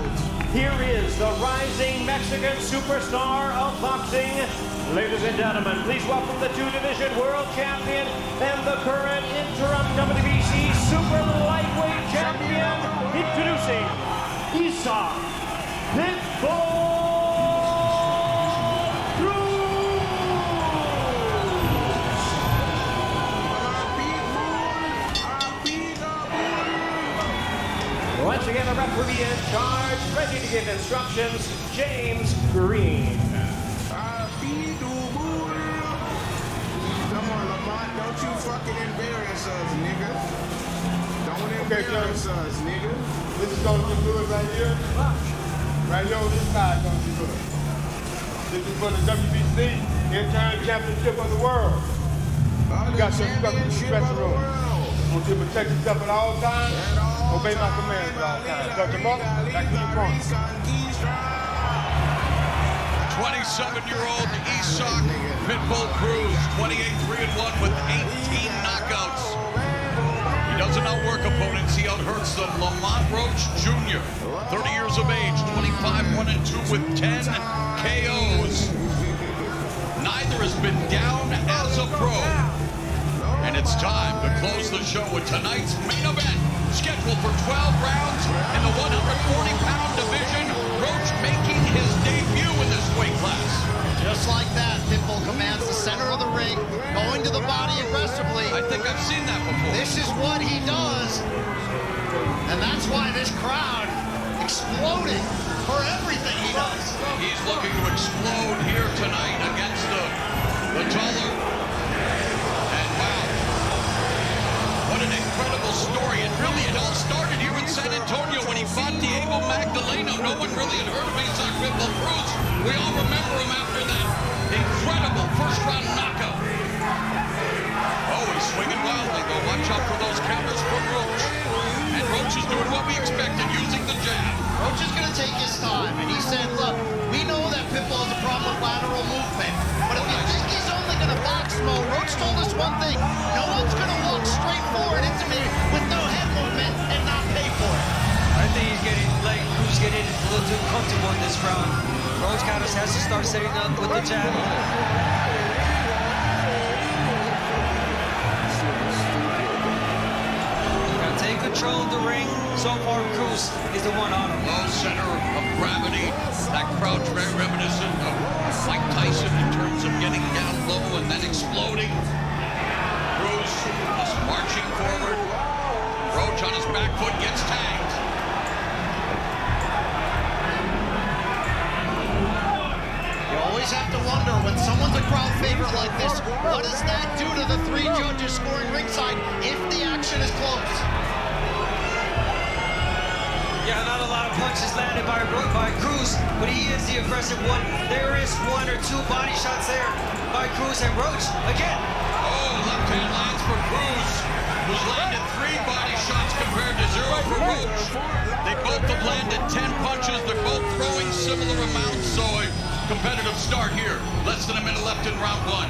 Here is the rising Mexican superstar of boxing. Ladies and gentlemen, please welcome the 2-division world champion and the current interim WBC super lightweight champion, introducing Isa Pitbull Cruz. Once again, the referee in charge, ready to give instructions, James Green. Come on, Lamont, don't you fucking embarrass us, nigga. Don't embarrass us, nigga. This is going to be good right here. Right here on this side going to be good. This is for the WBC interim championship of the world. You got some stuff in the dressing room. I want you to protect yourself at all times. Obey my commands at all times. Touch them up, back to your corner. 27-year-old Isak Pitbull Cruz, 28-3-1 with 18 knockouts. He doesn't outwork opponents, he outhurts the Lamont Roach Jr., 30 years of age, 25-1-2 with 10 KOs. Neither has been down as a pro. And it's time to close the show with tonight's main event, equal for 12 rounds in the 140-pound division. Roach making his debut in this weight class. Just like that, Pitbull commands the center of the ring, going to the body aggressively. I think I've seen that before. This is what he does, and that's why this crowd exploding for everything he does. He's looking to explode here tonight against the taller. And wow, what an incredible story. And really, it all started here in San Antonio when he fought Diego Magdaleno. No one really had heard of Isaac Pitbull Cruz. We all remember him after that incredible first-round knockout. Oh, he's swinging wildly, though. Watch out for those counters from Roach. And Roach is doing what we expected, using the jab. Roach is going to take his time, and he said, look, we know that Pitbull has a problem with lateral movement, but if you think he's only going to box mode, Roach told us one thing, no one's going to walk straight forward into me with no head movement and not pay for it. I think he's getting, like, Cruz getting a little too comfortable in this round. Roach has to start setting up with the jab. Now take control of the ring. So far, Cruz is the one on him. Low center of gravity. That crouch very reminiscent of Mike Tyson in terms of getting down low and then exploding. Cruz just marching forward. Roach on his back foot gets tagged. You always have to wonder, when someone's a crowd favorite like this, what does that do to the three judges scoring ringside if the action is close? Yeah, not a lot of punches landed by Cruz, but he is the aggressive one. There is one or two body shots there by Cruz, and Roach again. Oh, left hand lands for Cruz, who's landed 3 body shots compared to 0 for Roach. They both have landed 10 punches. They're both throwing similar amounts, so a competitive start here. Less than a minute left in round 1.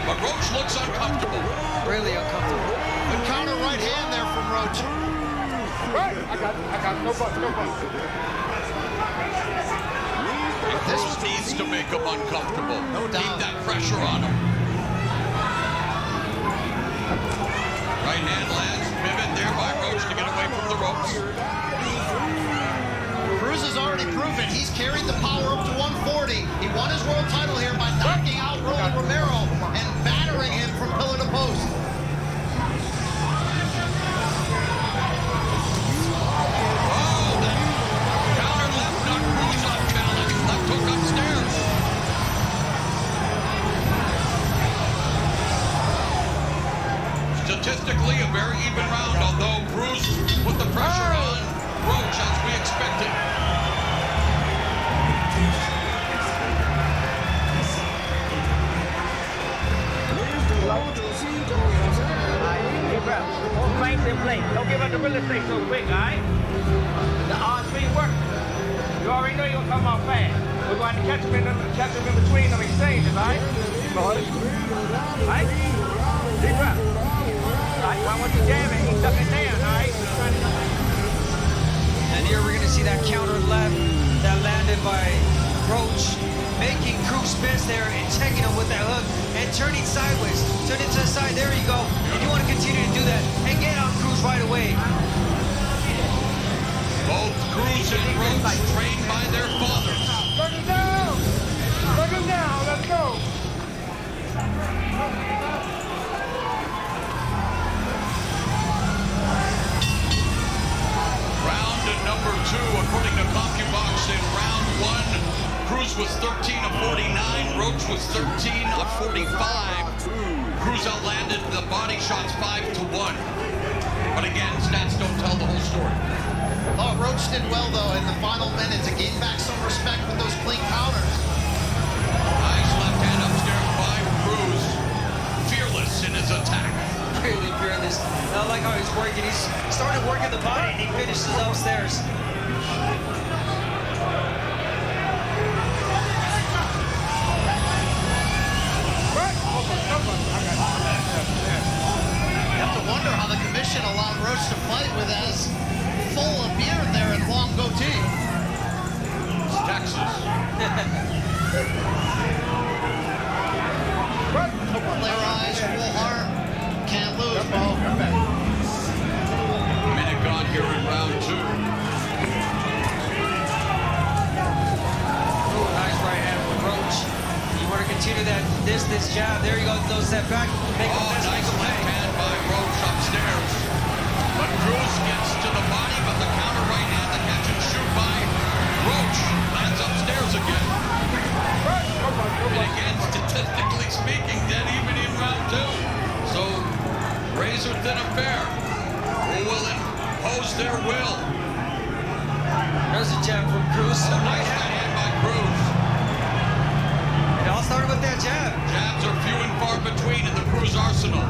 But Roach looks uncomfortable. Really uncomfortable. Good counter right hand there from Roach. Right. I got no bust. Cruz needs to make him uncomfortable. No doubt. Keep that pressure on him. Right hand lands, pivot there by Roach to get away from the ropes. Cruz has already proven he's carried the power up to 140. He won his world title here by knocking out Rolly Romero and battering him from pillar to post. Statistically, a very even round, although Cruz put the pressure on Roach as we expected. Hold flanks in place. Don't give up the real estate so quick, all right? The R3 work. You already know you're going to come out fast. We're going to catch him in between them exchanges, all right? Boys. All right? Deep breath. All right, I want you jamming. He's ducking down, all right? And here we're going to see that counter left that landed by Roach, making Cruz miss there and checking him with that hook and turning sideways. Turn it to the side. There you go. And you want to continue to do that and get on Cruz right away. Both Cruz and Roach trained by their fathers. Look him down. Let's go. Round number 2, according to CompuBox, in round 1, Cruz was 13 of 49, Roach was 13 of 45. Cruz outlanded the body shots 5-1. But again, stats don't tell the whole story. Oh, Roach did well, though, in the final minutes to gain back some respect with those clean counters. Nice left hand upstairs by Cruz. Fearless in his attack. Really fearless. I like how he's working. He's started working the body and he finishes upstairs. You have to wonder how the commission allowed Roach to fight with as full a beard there and long goatee. It's Texas. Clear eyes, full heart. Can't lose, Bo. Minute gone here jab. There you go. No step back. Make Oh, nice left hand by Roach upstairs. But Cruz gets to the body, but the counter right hand, the catch and shoot by Roach lands upstairs again. And again, statistically speaking, dead even in round 2. So, razor thin affair. Who will impose their will? There's a jab from Cruz. Oh, nice right hand by Cruz. It all started with that jab. Jabs are few and far between in the Cruz arsenal.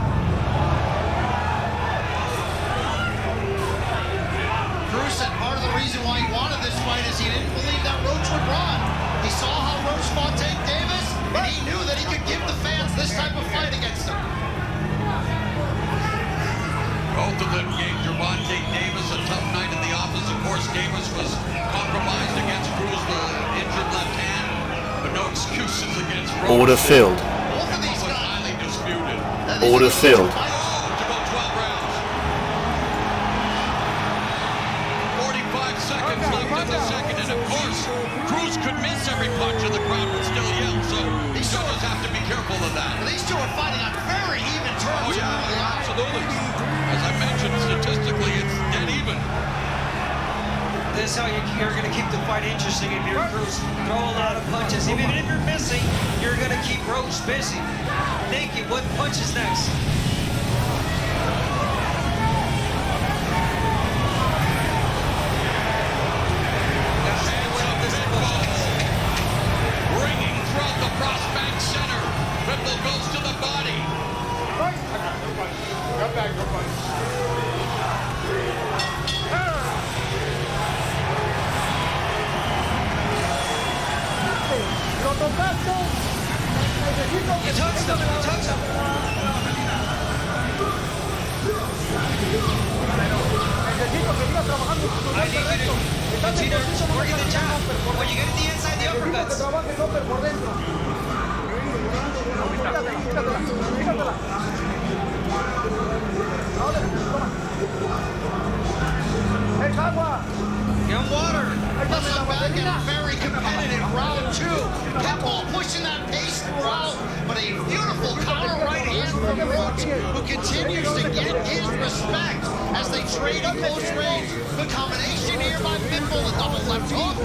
Cruz said part of the reason why he wanted this fight is he didn't believe that Roach would run. He saw how Roach fought Tank Davis, and he knew that he could give the fans this type of fight against him. Both of them gave Gervonta Davis a tough night in the office. Of course, Davis was compromised against Cruz, the injured left hand, but no excuses against Roach. Order filled. Both of these Was guys. highly disputed. Order filled. To go 12 rounds. 45 seconds left in the second, and of course, Cruz could miss every punch and the crowd would still yell, so judges have to be careful of that. These two are fighting on very even terms. Oh yeah, absolutely. As I mentioned, statistically, it's dead even. This is how you're going to keep the fight interesting if you're Cruz. Throw a lot of punches. Even if you're missing, you're going to keep Roach busy. Thinking, what punch is next? Ringing throughout the Prospect Center. Whipple goes to the body. Go back, go back. You touched him. You touched him. I need you to continue working the jab. When you get to the inside, the uppercuts. Get him water. Let's look back at a very competitive round 2. Pitbull pushing that pace throughout, but a beautiful counter right hand from Roach, who continues to get his respect as they trade in close range. The combination here by Pitbull, a double left hook.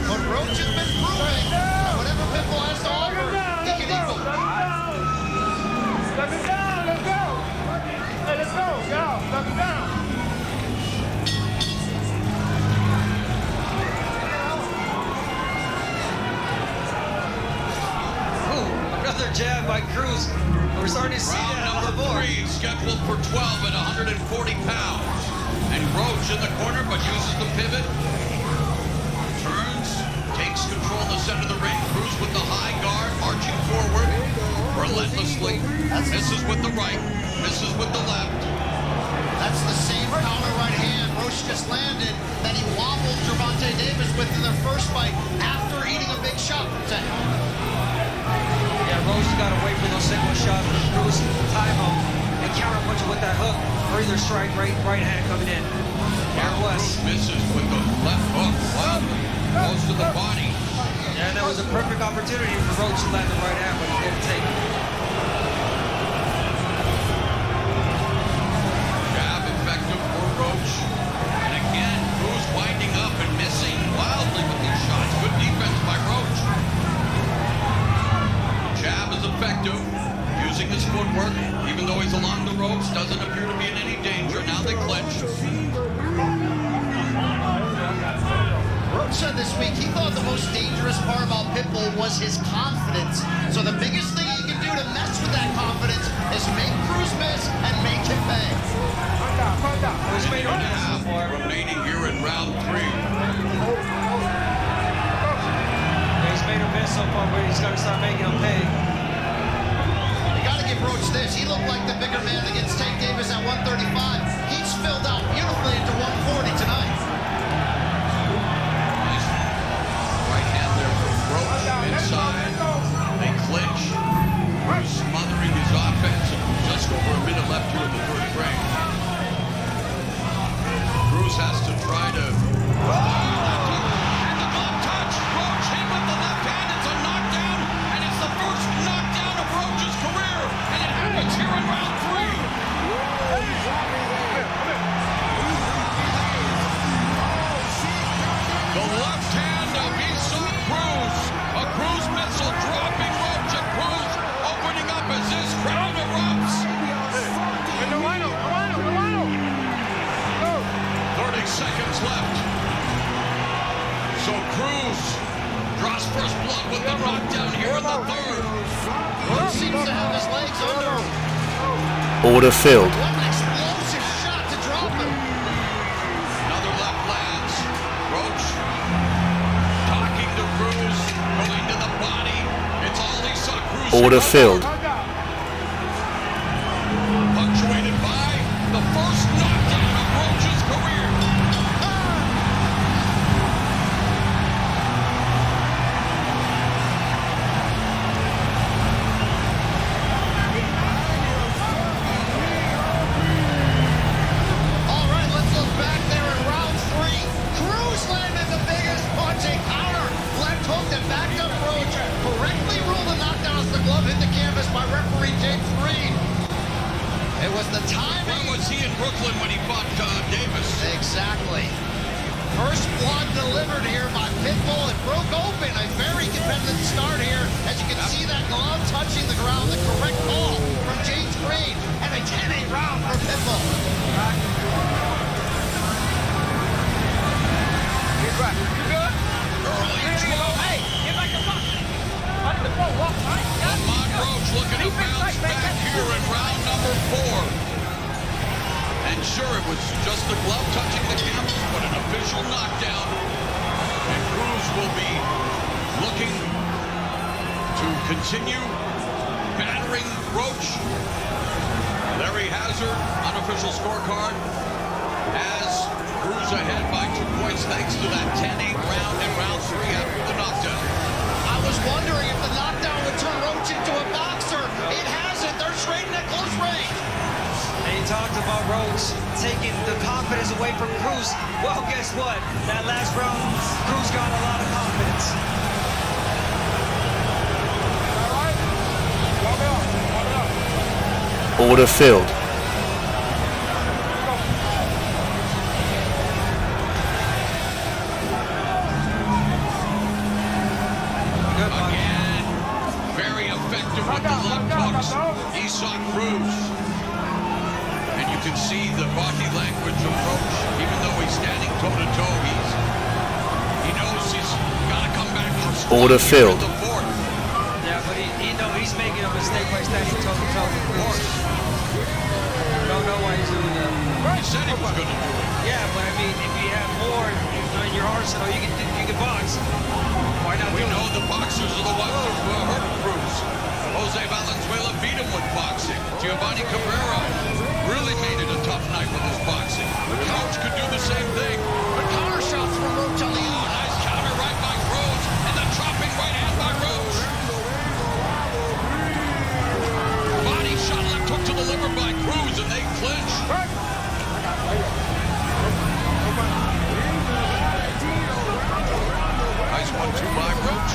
But Roach has been proving that whatever Pitbull has to offer, he can equal. Let me down, let's go. Hey, let's go, y'all, let me down. Another jab by Cruz. We're starting to see Round that on the number board. 3, scheduled for 12 at 140 pounds. And Roach in the corner, but uses the pivot. Turns, takes control in the center of the ring. Cruz with the high guard, marching forward relentlessly. Misses with the right, misses with the left. That's the same counter right hand Roach just landed that he wobbled Gervonta Davis with in their first fight after eating a big shot from Tank. Yeah, Roach got to wait for those single shots. Cruz time him and counter punch with that hook or either strike right hand coming in. There it was. Misses with the left hook. Wow. Goes to the body. Yeah, that was a perfect opportunity for Roach to land the right hand, but he didn't take it. Jab effective for Roach. And again, Cruz winding up and missing wildly with these shots. Good defense by Roach. Jab is effective, using his footwork, even though he's along the ropes, doesn't appear to be in any danger. Now they clinch. Roach said this week he thought the most dangerous part about Pitbull was his confidence. So the biggest thing he can do to mess with that confidence is make Cruz miss and make him pay. Cruz made him miss so far. Remaining here in round 3. He's made him miss so far, but he's got to start making him pay. You got to give Roach this. He looked like the bigger man against Tank Davis at 135. He's filled out beautifully into 140 tonight. Nice right hand there from Roach inside. They clinch. Cruz smothering his offense. Just over a minute left here in the third frame. Cruz has to try to... left hook and the glove touch. Roach hit with the left hand. It's a knockdown, and it's the first knockdown of Roach's seconds left. So Cruz draws first blood with the knockdown here in the third. Roach seems to have his legs under him. Order filled. What an explosive shot to drop him. Another left lands. Roach talking to Cruz, going to the body. It's all he saw. Cruz. Order filled. Punctuated by the first knockdown of Roach's career. All right, let's look back there in round 3. Cruz landed the biggest punch, a counter. Left hook that backed up Roach. Correctly ruled the knockdown as the glove hit the canvas by referee James Green. It was the timing. Where was he in Brooklyn when he fought Davis? Exactly. First blood delivered here by Pitbull. It broke open. A very competitive start here. As you can see that glove touching the ground. The correct call from James Green. And a 10-8 round for Pitbull. Hey, get back the box. Lamont Roach looking to bounce back here in round number 4. And sure, it was just the glove touching the canvas, but an official knockdown. And Cruz will be looking to continue battering Roach. Larry Hazard, unofficial scorecard, has Cruz ahead by 2 points thanks to that 10-8 round in round 3 after the knockdown. I was wondering if the knockdown would turn Roach into a boxer. It hasn't. They're trading at close range. They talked about Roach taking the confidence away from Cruz. Well, guess what? That last round, Cruz got a lot of confidence. Order filled. Again, very effective with the left hooks. He saw Cruz. And you can see the body language of Roach. Even though he's standing toe-to-toe, he knows he's got to come back for squat. Order filled. The fourth. Yeah, but he knows he's making a mistake by standing toe-to-toe with Cruz. Don't know why he's doing that. He said he was going to do it. Yeah, but I mean, if you have more in your arsenal, you can box. Why not We do know it? the boxers are the ones who hurt Cruz. Jose Valenzuela beat him with boxing. Giovanni Cabrera really made it a tough night with his boxing. Roach could do the same thing. The counter shots from Roach on the Oh, nice counter right by Cruz. And the chopping right hand by Roach. Body shot left hook to the liver by Cruz, and they clinch. Nice 1-2 by Roach.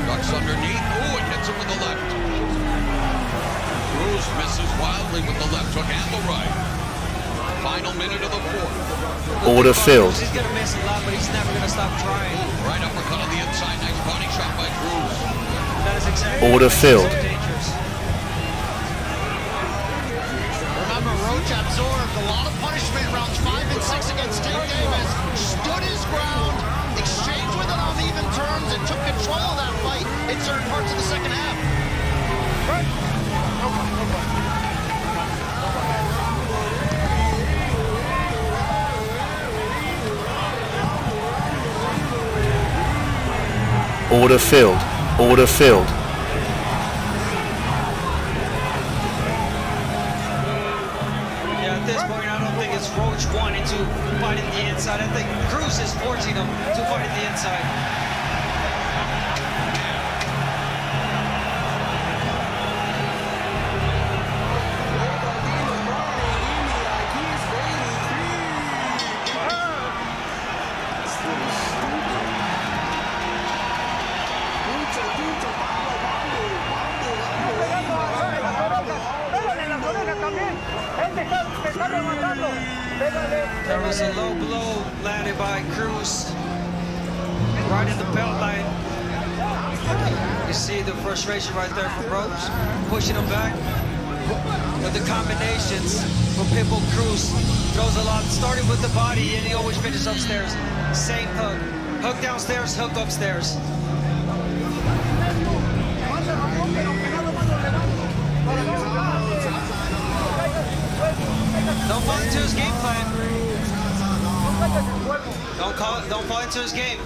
Ducks underneath. Ooh, and hits him with the left. Cruz misses wildly with the left hook and the right. Final minute of the 4th. Order filled. He's gonna miss a lot, but he's never gonna stop trying. Right uppercut on the inside. Nice body shot by Cruz. That is exactly Order filled. so dangerous. Remember, Roach absorbed a lot of punishment in rounds 5 and 6 against Tank Davis. Stood his ground, exchanged with it on even terms, and took control of that fight in certain parts of the second half. Order filled. Order filled. Yeah, at this point, I don't think it's Roach wanting to fight in the inside. I think Cruz is forcing him to fight in the inside. There was a low blow landed by Cruz right in the belt line. You see the frustration right there from Roach, pushing him back. with the combinations where Pitbull Cruz throws a lot, starting with the body and he always finishes upstairs. Same hook. Hook downstairs, hook upstairs. Don't fall into his game plan. Don't fall into his game.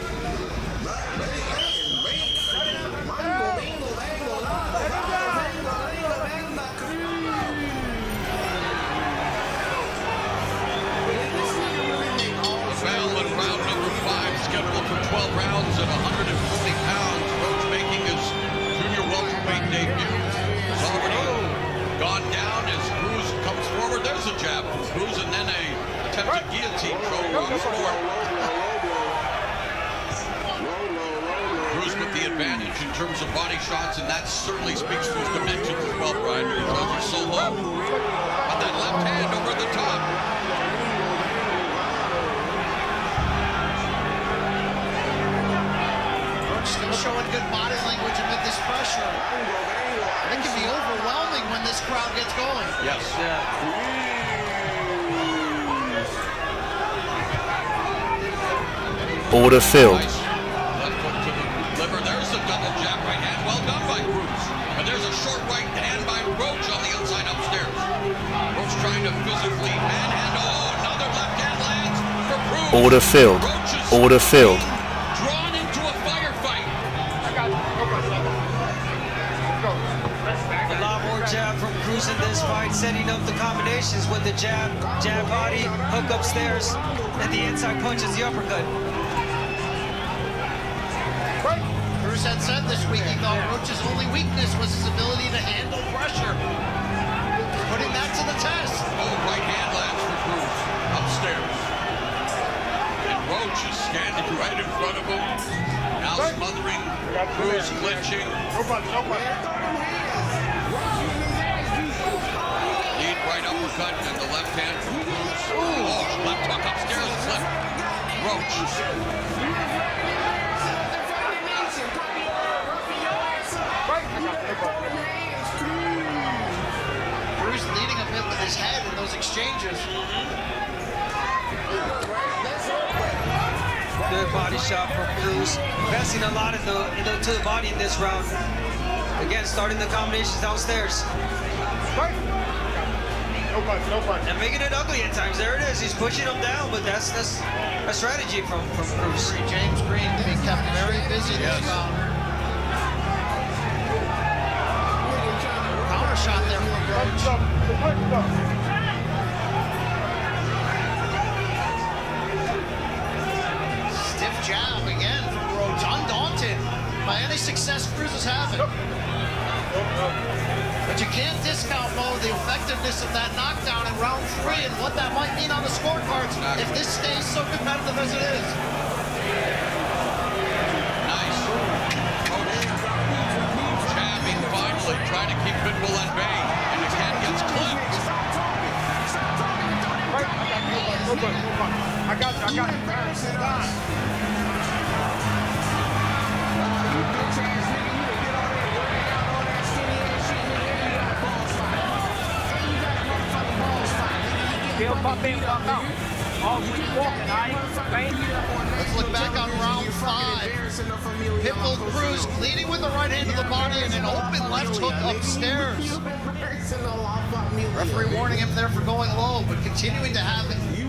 Round number 5, scheduled for 12 rounds at 140 pounds. Roach making his junior welterweight debut. He's already gone down as Cruz comes forward. There's a jab from Cruz and then a attempted guillotine choke on the floor. Cruz with the advantage in terms of body shots, and that certainly speaks to his dimensions as well, Brian, because those are so low. But that left hand over the top. Still showing good body language amid this pressure. It can be overwhelming when this crowd gets going. Yes. Order filled. Nice. Left hook to the liver. There's a double jab right hand. Well done by Cruz. And there's a short right hand by Roach on the outside upstairs. Roach trying to physically manhandle. Oh, another left hand lands for Cruz. Order filled. Order filled. Drawn into a firefight. A lot more jab from Cruz in this fight, setting up the combinations with the jab, jab body, hook upstairs, and the inside punch is the uppercut. Cruz had said this week he thought Roach's only weakness was his ability to handle pressure. Putting that to the test. Oh, right hand lands for Cruz. Upstairs. And Roach is standing right in front of him. Now smothering. Cruz clinching. Lead right uppercut and the left hand from Cruz. Oh, left hook upstairs. Flip. Roach. Cruz leading a bit with his head in those exchanges. Good body shot from Cruz. Investing a lot into the body in this round. Again, starting the combinations downstairs. And making it ugly at times. There it is. He's pushing him down, but that's a strategy from Cruz. James Green being kept very busy this round. Counter shot there from Roach. Stiff jab again from Roach, undaunted by any success Cruz is having. But you can't discount, Mo, the effectiveness of that knockdown in round 3 and what that might mean on the scorecards if this stays so competitive as it is. Nice. Roach jabbing finally, trying to keep Pitbull at bay, and again gets clipped. I got you. Let's look back on round 5. Pitbull Cruz leading with the right hand to the body and an open left hook upstairs. Referee warning him there for going low, but continuing to have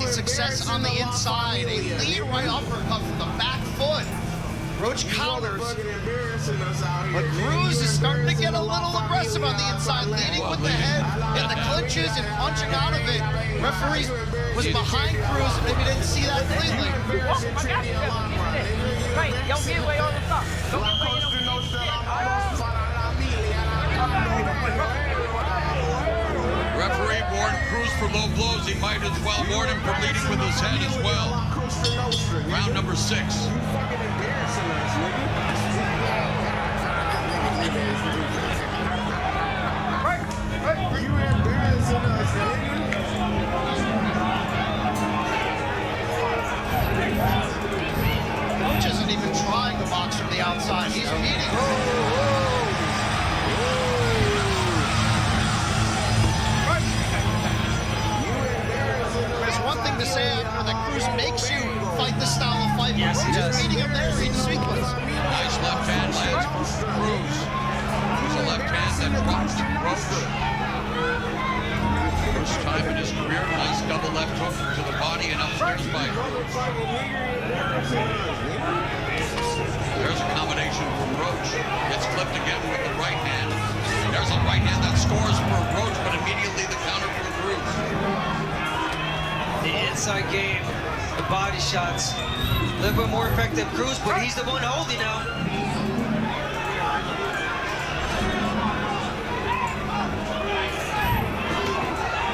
success on the inside. A lead right uppercut from the back foot. Roach counters, but Cruz is starting to get a little aggressive on the inside, leading with the head in the clinches and punching out of it. Referee was behind Cruz and maybe didn't see that cleanly. Referee warned Cruz for low blows. He might as well warn him for leading with his head as well. Round number 6. Roach isn't even trying to box from the outside. He's beating. one thing to say after that Cruz makes you fight the style of fight. Yes, he does. Just beating him there in sequence. Nice left hand lands from Cruz. There's a left hand that drops Roach. First time in his career, nice double left hook to the body and upstairs by Cruz. There's a combination from Roach. Gets clipped again with the right hand. There's a right hand that scores for Roach, but immediately the counter from Cruz. The inside game, the body shots, a little bit more effective Cruz, but he's the one holding now.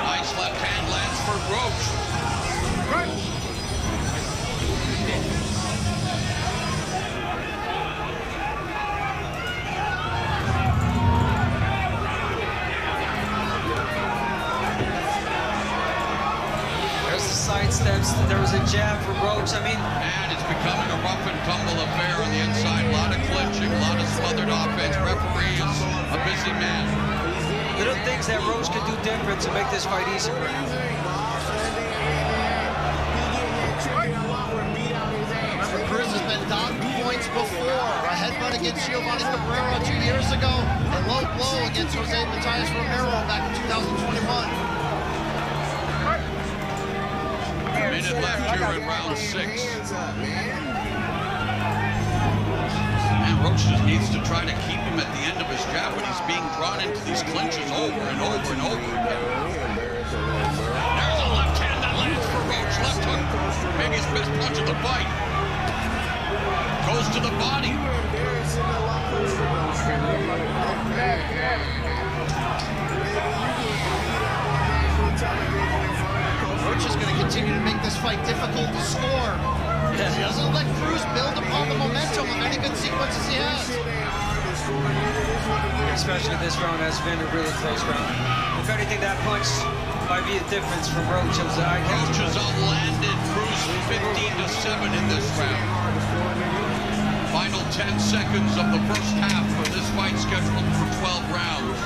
Nice left hand lands for Roach. Side steps. There was a jab for Roach. I mean, and it's becoming a rough and tumble affair on the inside. A lot of clinching, a lot of smothered offense. Referee is a busy man. Little things that Roach could do different to make this fight easier. Remember, Cruz has been docked points before. A headbutt against Giovanni Cabrera 2 years ago, a low blow against Jose Matias Romero back in 2021. Minute left here in round 6. Man, Roach just needs to try to keep him at the end of his jab when he's being drawn into these clinches over and over and over again. There's a left hand that lands for Roach. Left hook. Maybe his best punch of the fight. Goes to the body. Roach is going to continue to make this fight difficult to score. He doesn't let Cruz build upon the momentum of any good sequences he has. Especially this round has been a really close round. If anything, that punch might be a difference from Roach. Roach has outlanded Cruz 15-7 in this round. Final 10 seconds of the first half for this fight scheduled for 12 rounds.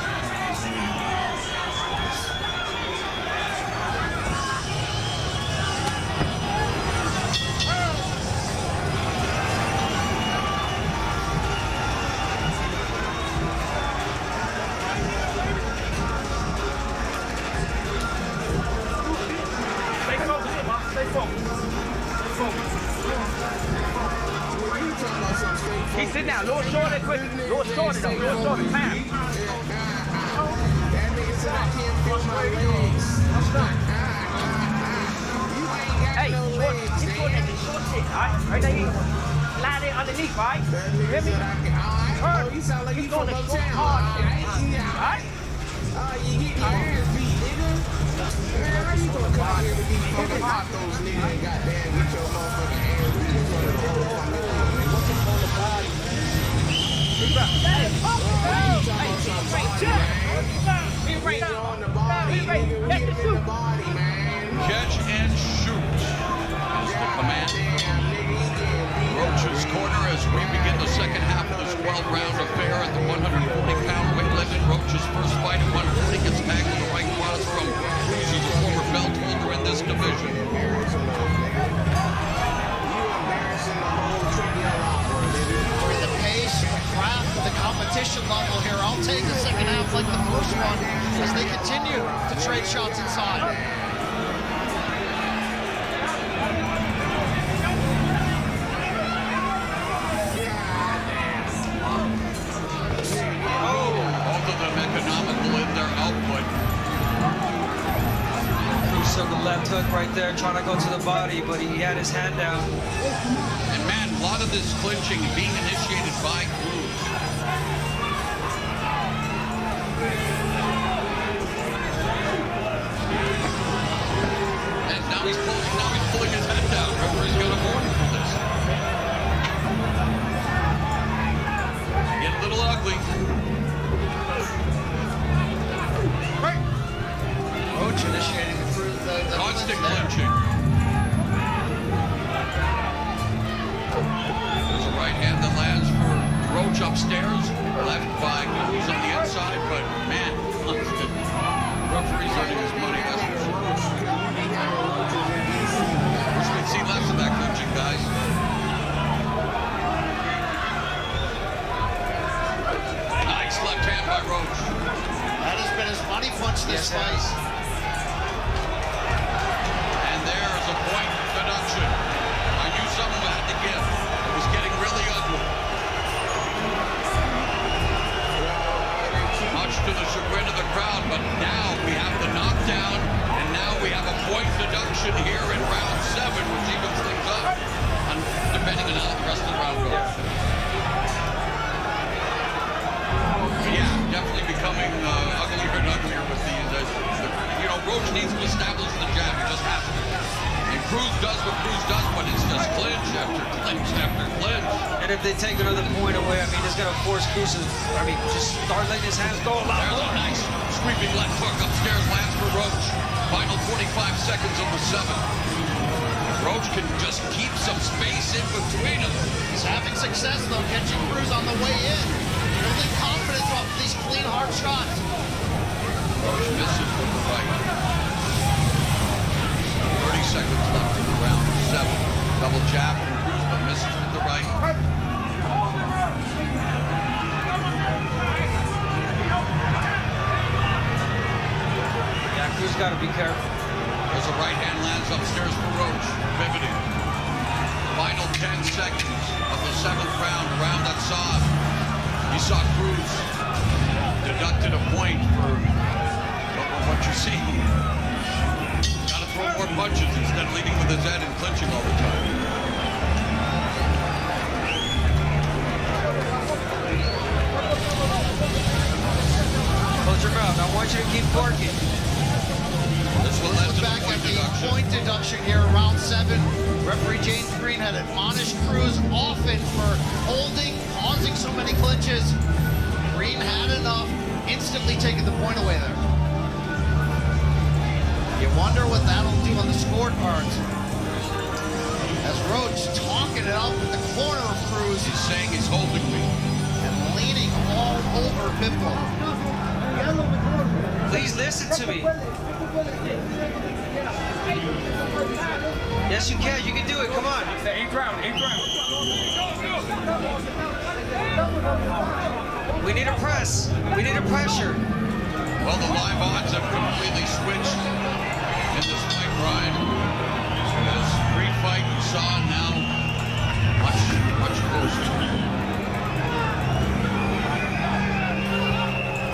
He sit down, little shorty quick, little shorty though, little shorty, pound. That nigga said I can't feel my legs. Hey, short, he's short shit, alright? Right there, lie there underneath, right? Hear me? Alright, you sound like you from uptown. Alright? You get your ass beat, nigga. Man, how you gonna come out here with these fucking hot those niggas and goddamn get your motherfucking ass beat in front of the whole family? What's up on the body? Catch and shoot is the command. Roach's corner as we begin the second half of this 12-round affair at the 140-pound weight limit. Roach's first fight at 140 gets tagged with the right cross from Cruz, who's a former belt holder in this division. The pace, the craft, the competition level here. I'll take the second half like the first one as they continue to trade shots inside. Both of them economical in their output. Cruz took the left hook right there, trying to go to the body, but he had his hand down. And man, a lot of this clinching being initiated by Cruz. And now he's pulling his head down. Referee's got a warning for this. Get a little ugly. Roach initiating the constant clinching. There's a right hand that lands for Roach upstairs, left by Cruz on the inside, but man, constant. Referee's earning his money, that's for sure. this fight. And there's a point deduction. I knew something had to give. It was getting really ugly. Much to the chagrin of the crowd, but now we have the knockdown, and now we have a point deduction here in round 7, which evens things up, and depending on how the rest of the round goes. Yeah, definitely becoming uglier and uglier with these. You know, Roach needs to establish the jab. He just has to. And Cruz does what Cruz does, but it's just clinch after clinch after clinch. And if they take another point away, I mean, it's going to force Cruz to, just start letting his hands go a lot There's more. a nice sweeping left hook upstairs, lands for Roach. Final 45 seconds of the 7. Roach can just keep some space in between them. He's having success, though, catching Cruz on the way in. Building confidence off these clean, hard shots. Roach misses with the right. 30 seconds left in the round 7. Double jab from Cruz, but misses with the right. Yeah, Cruz got to be careful. There's a right hand lands upstairs for Roach, pivoting. Final 10 seconds of the 7th round, a round that saw, you saw Cruz deducted a point for what you see. Gotta throw more punches instead of leading with his head and clinching all the time. Close your mouth. I want you to keep barking. This will lead to the Back at point the deduction. point deduction here, round 7. Referee James Green had admonished Cruz often for causing so many clinches. Green had enough, instantly taking the point away there. You wonder what that'll do on the scorecards. As Roach talking it out with the corner of Cruz. He's saying he's holding me. And leaning all over Pitbull. Please listen to me. Yes, you can. You can do it. Come on. Eighth round. We need a press. We need a pressure. Well, the live odds have completely switched in this fight, Brian. This pre-fight you saw now much closer.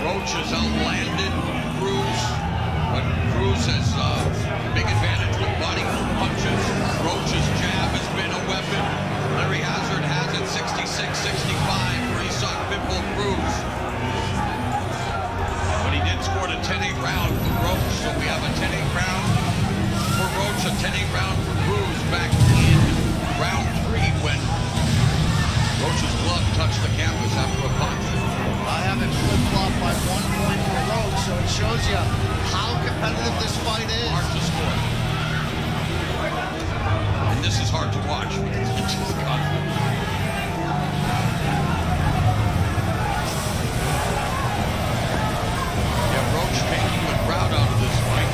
Roach has outlanded Cruz, but Cruz has a big advantage with body punches. Roach's jab has been a weapon. Larry Hazard has it 66-65 where he saw Pitbull Cruz. But he did score a 10-8 round for Roach, so we have a 10-8 round for Roach, a 10-8 round for Cruz back in round 3 when Roach's glove touched the canvas after a punch. I have it flip-flopped by 1 point for Roach, so it shows you how competitive this fight is. Hard to score. And this is hard to watch because it's just constant. Yeah, Roach taking the crowd out of this fight.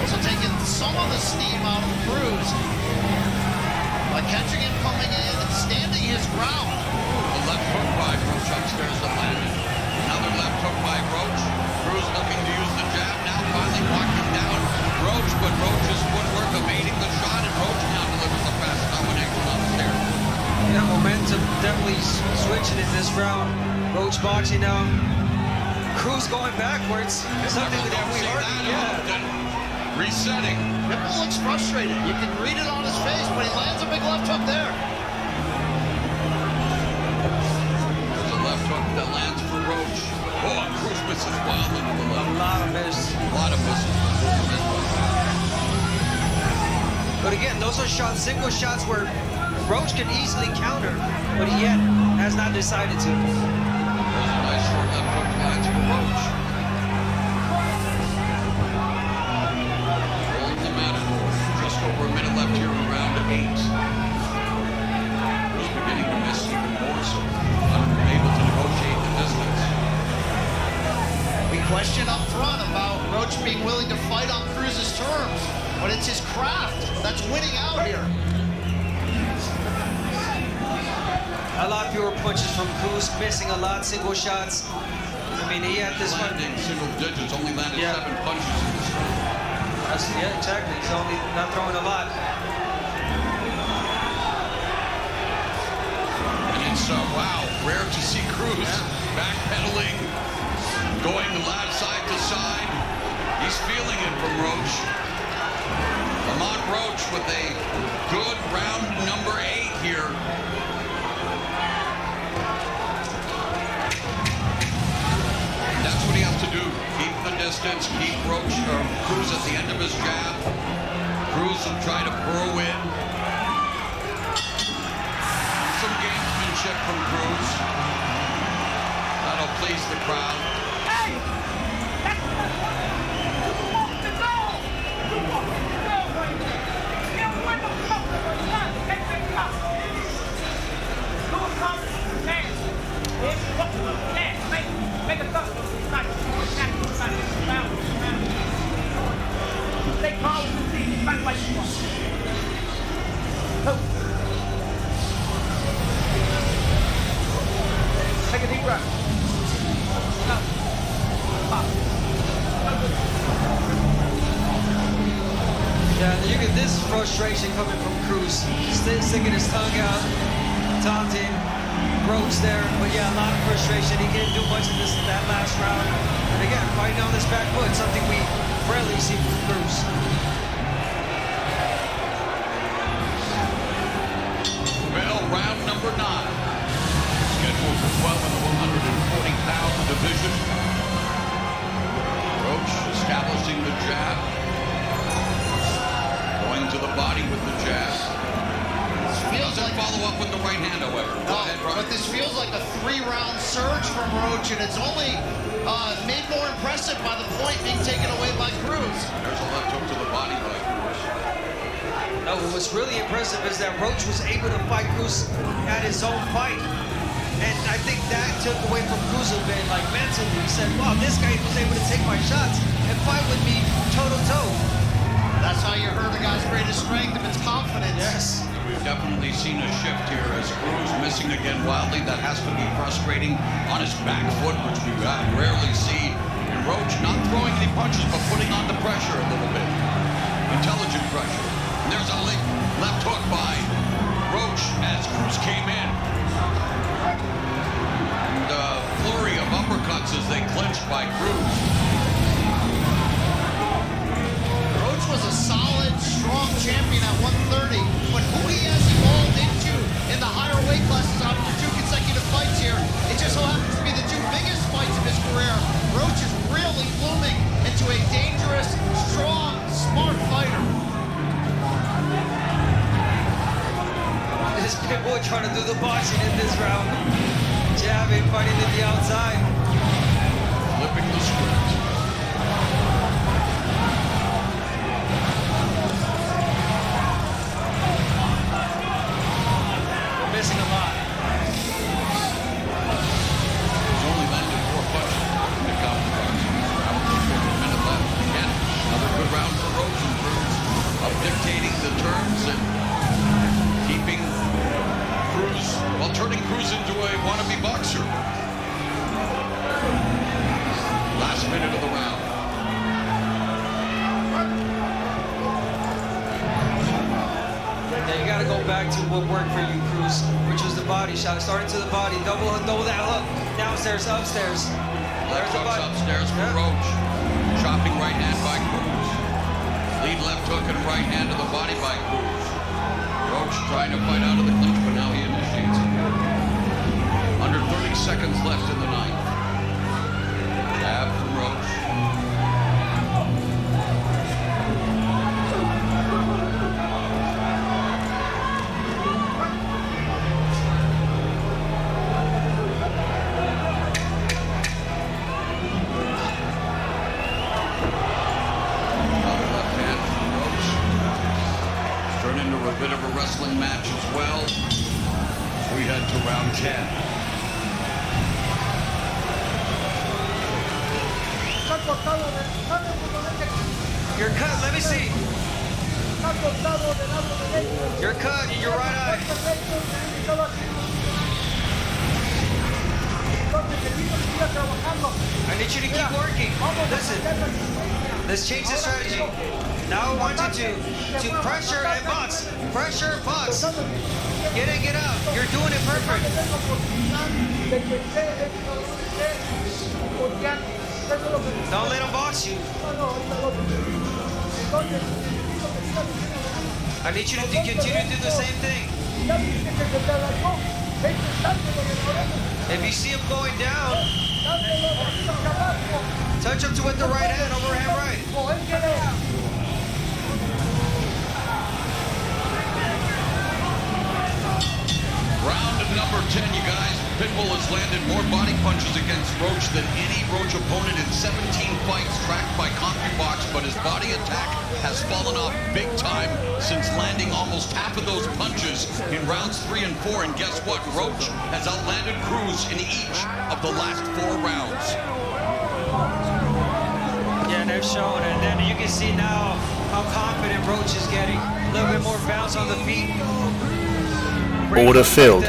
Also taking some of the steam out of Cruz by catching him coming in and standing his ground. The left hook by Roach upstairs that landed. Another left hook by Roach. Cruz looking to use the jab now, finally walking down Roach, but Roach's footwork evading the shot, and Roach now delivers a fast combination upstairs. Yeah, momentum definitely switching in this round. Roach boxing now. Cruz going backwards. Something that we hardly Resetting. Pitbull looks frustrated. You can read it on his face, but he lands a big left hook there. There's a left hook that lands for Roach. Oh, and Cruz misses wildly to the left. A lot of misses. A lot of misses. But again, those are shots, single shots where Roach can easily counter, but he yet has not decided to. There's a nice short left hook lands for Roach. Rolling the Matador. Just over a minute left here in round 8. Cruz beginning to miss even more, so unable to negotiate the distance. We question up front about Roach being willing to fight on Cruz's terms, but it's his craft that's winning out here. A lot fewer punches from Cruz, missing a lot, single shots. mean, he had this one. Landing single digits, only landed 7 punches in this fight. Yeah, exactly. He's only not throwing a lot. And it's, wow, rare to see Cruz backpedaling, going left side to side. He's feeling it from Roach. Lamont Roach with a good round number 8 here. That's what he has to do. Keep the distance, keep Cruz at the end of his jab. Cruz will try to burrow in. Some gamesmanship from Cruz. That'll please the crowd. Hey! That's the goal! You walk the goal right there. You don't win the cup. Take the cup. Lewis Thomas, man. If you walk the man, make a cup. Stay calm with the team. Fight like you want. Take a deep breath. Yeah, you get this frustration coming from Cruz. Sticking his tongue out, taunting Roach there. But yeah, a lot of frustration. He didn't do much of this in that last round. And again, fighting on this back foot, something we rarely see from Cruz. Well, round number 9. Scheduled for 12 in the 140,000 division. Roach establishing the jab. Going to the body with the jab. Doesn't follow up with the right hand, however. No, but this feels like a 3-round surge from Roach, and it's only made more impressive by the point being taken away by Cruz. There's a left hook to the body by Cruz. No, what was really impressive is that Roach was able to fight Cruz at his own fight. And I think that took away from Cruz a bit, like mentally. He said, wow, this guy was able to take my shots and fight with me toe-to-toe. That's how you hurt a guy's greatest strength, if it's confidence. Yes. We've definitely seen a shift here as Cruz missing again wildly. That has to be frustrating on his back foot, which we rarely see. And Roach not throwing any punches, but putting on the pressure a little bit. Intelligent pressure. And there's a left hook by Roach as Cruz came in. And a flurry of uppercuts as they clinched by Cruz. Roach was a solid, strong champion at 130, but who he has evolved into in the higher weight classes after 2 consecutive fights here, it just so happens to be the 2 biggest fights of his career. Roach is really blooming into a dangerous, strong, smart fighter. This big boy trying to do the boxing in this round. Jabbing, fighting to the outside. Flipping the script. Missing a lot. He's only landed 4 punches in the counter. A minute left. Again, another good round for Roach and Cruz. Up dictating the terms and keeping Cruz, well, turning Cruz into a wannabe boxer. Last minute of the round. Yeah, you got to go back to what worked for you, Cruz, which was the body shot. Starting to the body, double that hook, downstairs, upstairs. Left hooks upstairs for Roach. Chopping right hand by Cruz. Lead left hook and right hand to the body by Cruz. Roach trying to fight out of the clinch, but now he initiates it. Under 30 seconds left in the 9th. Jab from Roach. A bit of a wrestling match as well. We head to round 10. You're cut, let me see. You're cut in your right eye. I need you to keep working. Listen, let's change the strategy. Now I want you to pressure and box. Pressure, box. Get in, get out. You're doing it perfect. Don't let him box you. I need you to continue to do the same thing. If you see him going down, touch him with the right hand, overhand right. Round number 10, you guys. Pitbull has landed more body punches against Roach than any Roach opponent in 17 fights tracked by CompuBox, but his body attack has fallen off big time since landing almost half of those punches in rounds 3 and 4. And guess what? Roach has outlanded Cruz in each of the last 4 rounds. Yeah, they're showing it. And then you can see now how confident Roach is getting. A little bit more bounce on the feet. Order filled.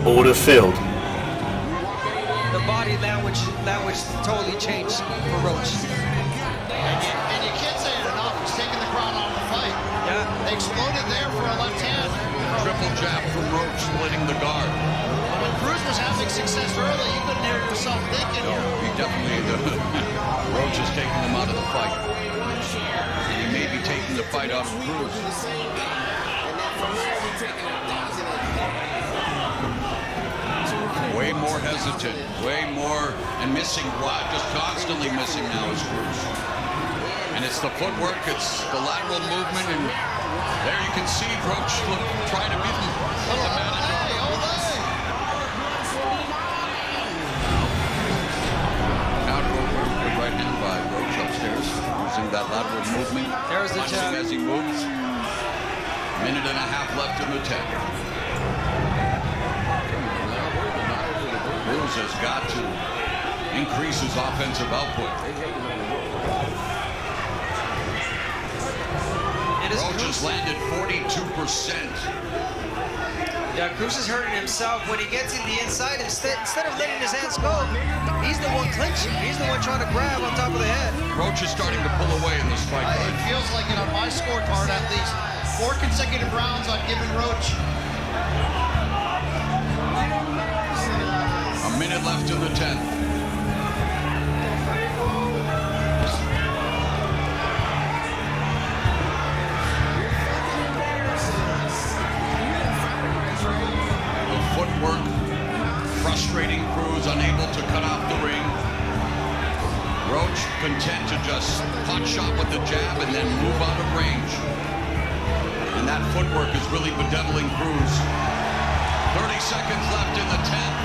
Order filled. The body language totally changed for Roach. And you can't say it enough. He's taking the crown off the fight. Yeah. They exploded there for a left hand. Triple jab from Roach, splitting the guard. When Cruz was having success early, you couldn't hear yourself thinking. No, he definitely, Roach is taking him out of the fight. And he may be taking the fight off of Cruz. Way more hesitant, way more, and missing, just constantly missing now is Cruz. And it's the footwork, it's the lateral movement, and there you can see Roach trying to beat him. Now good right hand by Roach upstairs, using that lateral movement. There's the Watch him as he moves. Minute and a half left in the 10th. Cruz has got to increase his offensive output. Roach has landed 42%. Yeah, Cruz is hurting himself when he gets in the inside. Instead of letting his hands go, he's the one clinching. He's the one trying to grab on top of the head. Roach is starting to pull away in this fight. It feels like it on my scorecard at least. 4 consecutive rounds I've given Roach. A minute left in the 10th. The footwork frustrating Cruz, unable to cut off the ring. Roach content to just hot shot with the jab and then move out of range. And that footwork is really bedeviling Cruz. 30 seconds left in the 10th.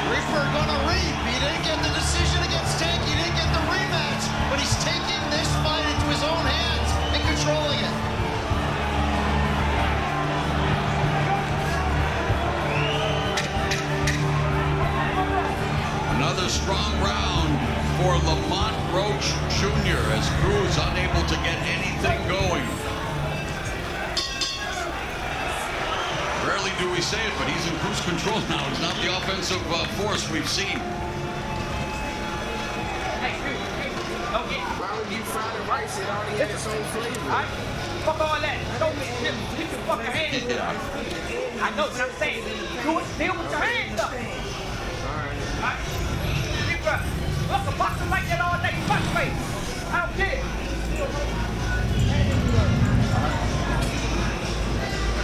Reaper gonna reap. He didn't get the decision against Tank. He didn't get the rematch. But he's taking this fight into his own hands and controlling it. Another strong round for Lamont Roach Jr. as Cruz unable to get anything going. Rarely do we say it, but he's in cruise control now. He's not the offensive force we've seen. Why would you fry the rice? It already had its own flavor. Fuck all that. Don't keep your fucking hands up. I know what I'm saying. Do it still with your hands up. Alright. Keep up. Look, a boxer like that all day. Fuck face. I don't care.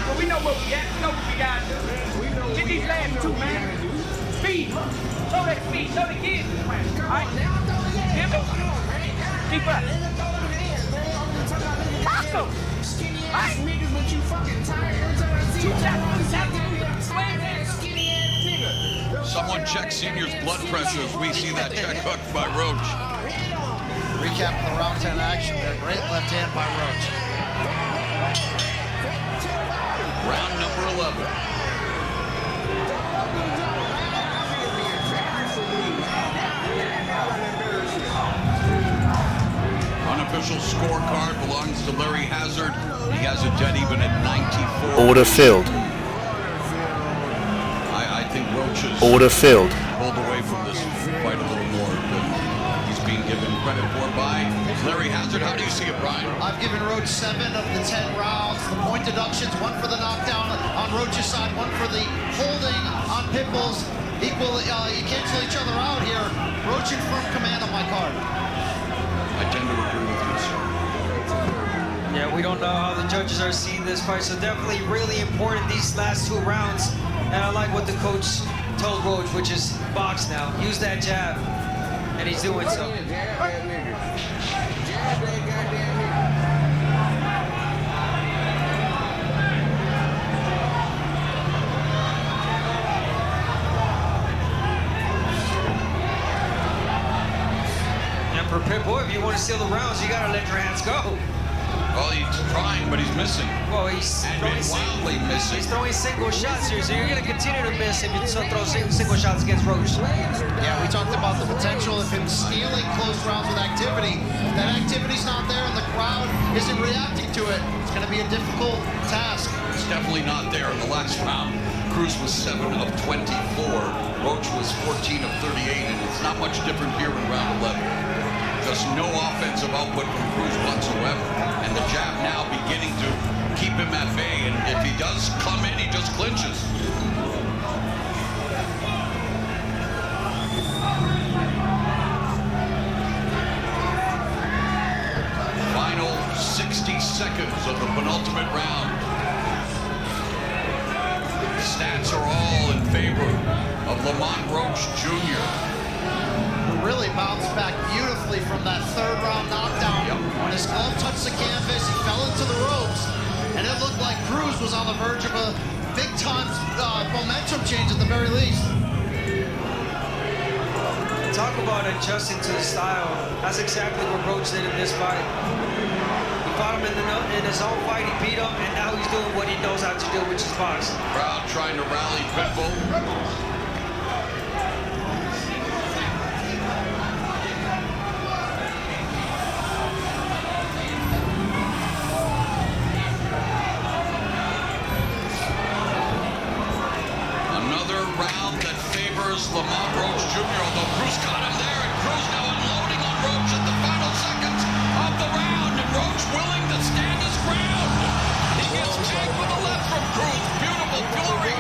Well, we know what we got. We know what we got to do. Get these last 2, man. Speed. Show that speed. Show the kids. Alright. Give it. Keep up. Awesome. Skinny ass niggas, but you fucking tired every time I see you. Someone check Senior's blood pressure as we see that check hook by Roach. Recap the round 10 action there. Great left hand by Roach. Round number 11. Unofficial scorecard belongs to Larry Hazard. He has a dead even at 94. Order filled. Roach is Order filled. pulled away from this fight a little more than he's being given credit for by Larry Hazard. How do you see it, Brian? I've given Roach 7 of the 10 rounds. The point deductions, 1 for the knockdown on Roach's side, 1 for the holding on Pitbull's. Equally, you cancel each other out here. Roach in firm command on my card. I tend to agree with you, sir. Yeah, we don't know how the judges are seeing this fight, so definitely really important these last 2 rounds. And I like what the coach told Roach, which is box now. Use that jab, and he's doing so. And for Pitbull, if you want to steal the rounds, you gotta let your hands go. Well, he's trying, but he's missing. Well, he's wildly missing. He's throwing single shots here, so you're going to continue to miss if you throw single shots against Roach. Yeah, we talked about the potential of him stealing close rounds with activity. If that activity's not there and the crowd isn't reacting to it, it's going to be a difficult task. It's definitely not there. In the last round, Cruz was 7 of 24. Roach was 14 of 38, and it's not much different here in round 11. Just no offensive output from Cruz whatsoever. And the jab now beginning to keep him at bay. And if he does come in, he just clinches. Final 60 seconds of the penultimate round. Stats are all in favor of Lamont Roach Jr. Really bounced back beautifully from that 3rd round knockdown. When his glove touched the canvas, he fell into the ropes, and it looked like Cruz was on the verge of a big-time momentum change at the very least. Talk about adjusting to the style. That's exactly what Roach did in this fight. He fought him in his own fight, he beat him, and now he's doing what he knows how to do, which is box. Crowd trying to rally Pitbull. Round that favors Lamont Roach Jr., although Cruz got him there, and Cruz now unloading on Roach at the final seconds of the round, and Roach willing to stand his ground. He gets tagged with a left from Cruz. Beautiful flurry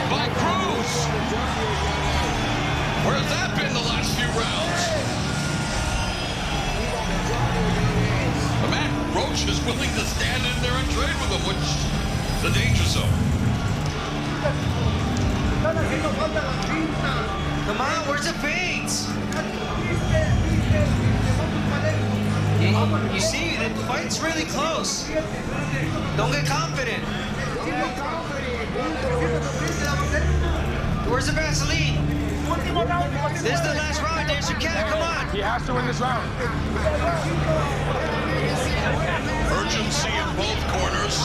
by Cruz. Where's that been the last few rounds? But man, Roach is willing to stand in there and trade with him, which is the danger zone. Come on, where's the feints? You see, the fight's really close. Don't get confident. Where's the Vaseline? This is the last round, there's your cat, come on. He has to win this round. Urgency in both corners.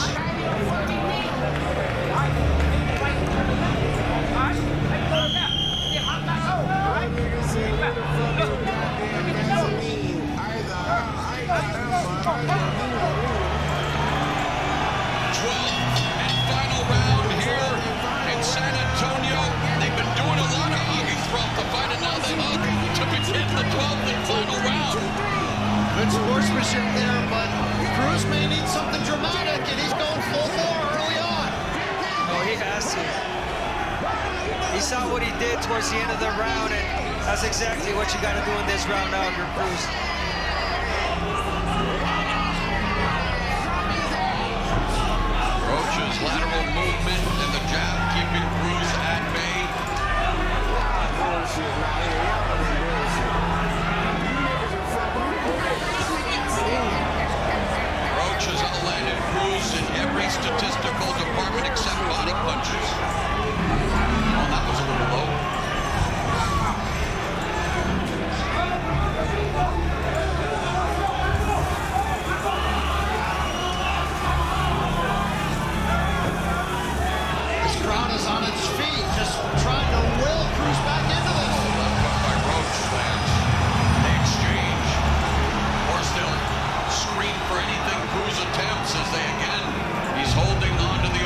Good sportsmanship there, but Cruz may need something dramatic, and he's going full bore early on. Oh, he has to. He saw what he did towards the end of the round, and that's exactly what you got to do in this round now if you're Cruz. Roach's lateral movement and the jab keeping Cruz at bay. Roach has outlanded Cruz in every statistical department except body punches. Oh, that was a little low. This crowd is on its feet, just trying to will Cruz back into this. Left hook by Roach lands. They exchange. Or still scream for anything Cruz attempts as they again, he's holding on to the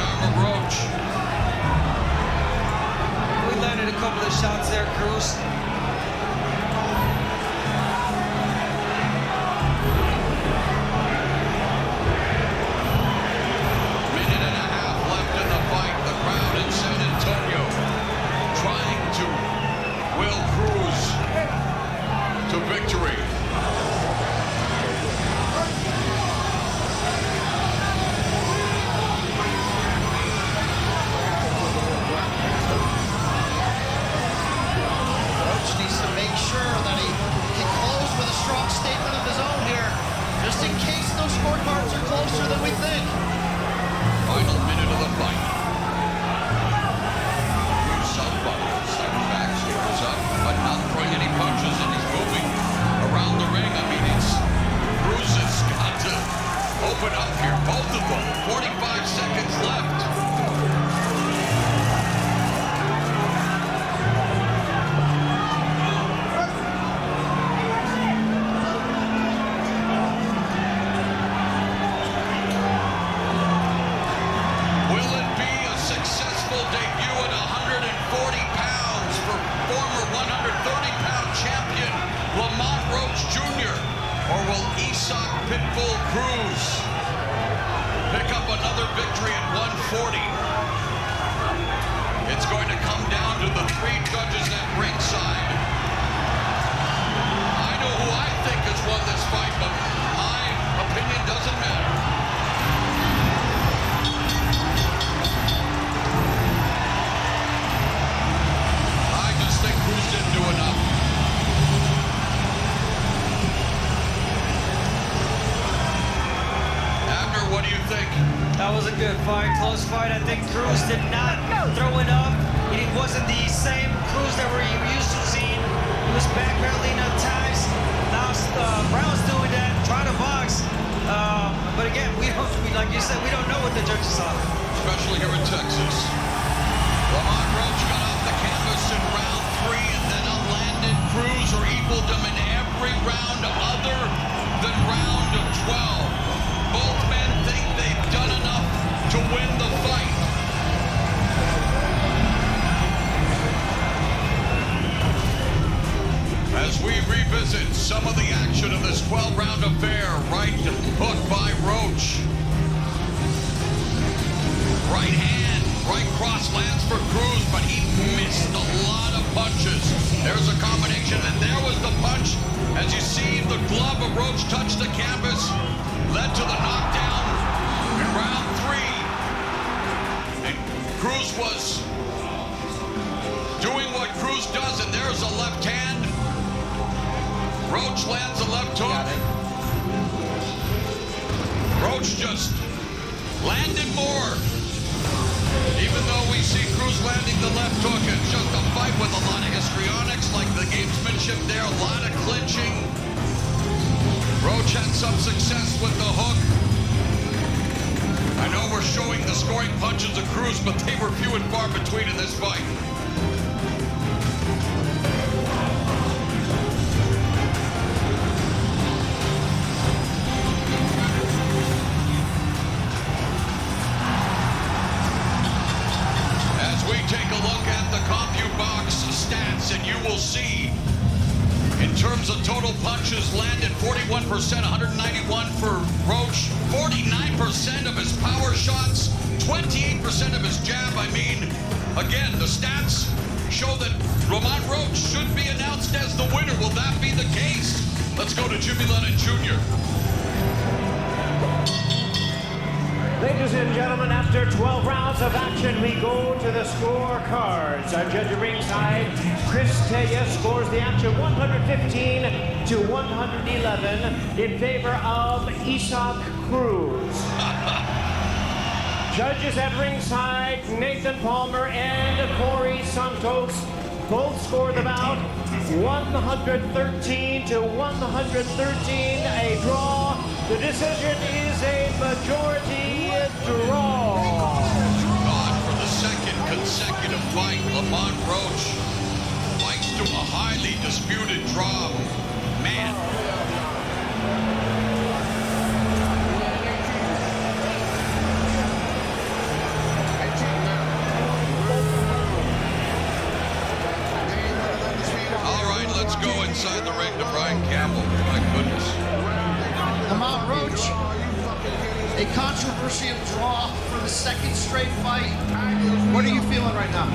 Isak Pitbull Cruz pick up another victory at 140. It's going to come down to the three judges at ringside. I know who I think has won this fight, but my opinion doesn't matter. I just think Cruz didn't do enough. Abner, what do you think? That was a good fight, close fight. I think Cruz did not throw enough. It wasn't the same Cruz that we're used to seeing. He was backpedaling at times. Now Brown's doing that, trying to box. But again, like you said, we don't know what the judges saw. Especially here in Texas. Lamont Roach got off the canvas in round 3 and then landed Cruz or equaled him in every round other than round 12. Both men think they've done enough to win the fight. As we revisit some of the action of this 12-round affair, right hook by Roach. Right hand, right cross lands for Cruz, but he missed a lot of punches. There's a combination, and there was the punch. As you see, the glove of Roach touched the canvas, led to the knockdown in round 3. And Cruz was doing what Cruz does, and there's a left hand. Roach lands a left hook. Roach just landed more. Even though we see Cruz landing the left hook, it's just a fight with a lot of histrionics, like the gamesmanship there, a lot of clinching. Roach had some success with the hook. I know we're showing the scoring punches of Cruz, but they were few and far between in this fight. Take a look at the CompuBox stats, and you will see, in terms of total punches landed, 41%, 191 for Roach, 49% of his power shots, 28% of his jab. I mean, again, the stats show that Lamont Roach should be announced as the winner. Will that be the case? Let's go to Jimmy Lennon Jr. Ladies and gentlemen, after 12 rounds of action, we go to the scorecards. Our judge at ringside, Chris Taya, scores the action 115 to 111 in favor of Isak Cruz. Judges at ringside, Nathan Palmer and Corey Santos, both score the bout 113 to 113, a draw. The decision is a majority draw. God, for the second consecutive fight, Lamont Roach fights to a highly disputed draw. Man. All right, let's go inside the ring to Brian Campbell. My goodness. Lamont Roach, a controversial draw for the second straight fight. What are you feeling right now?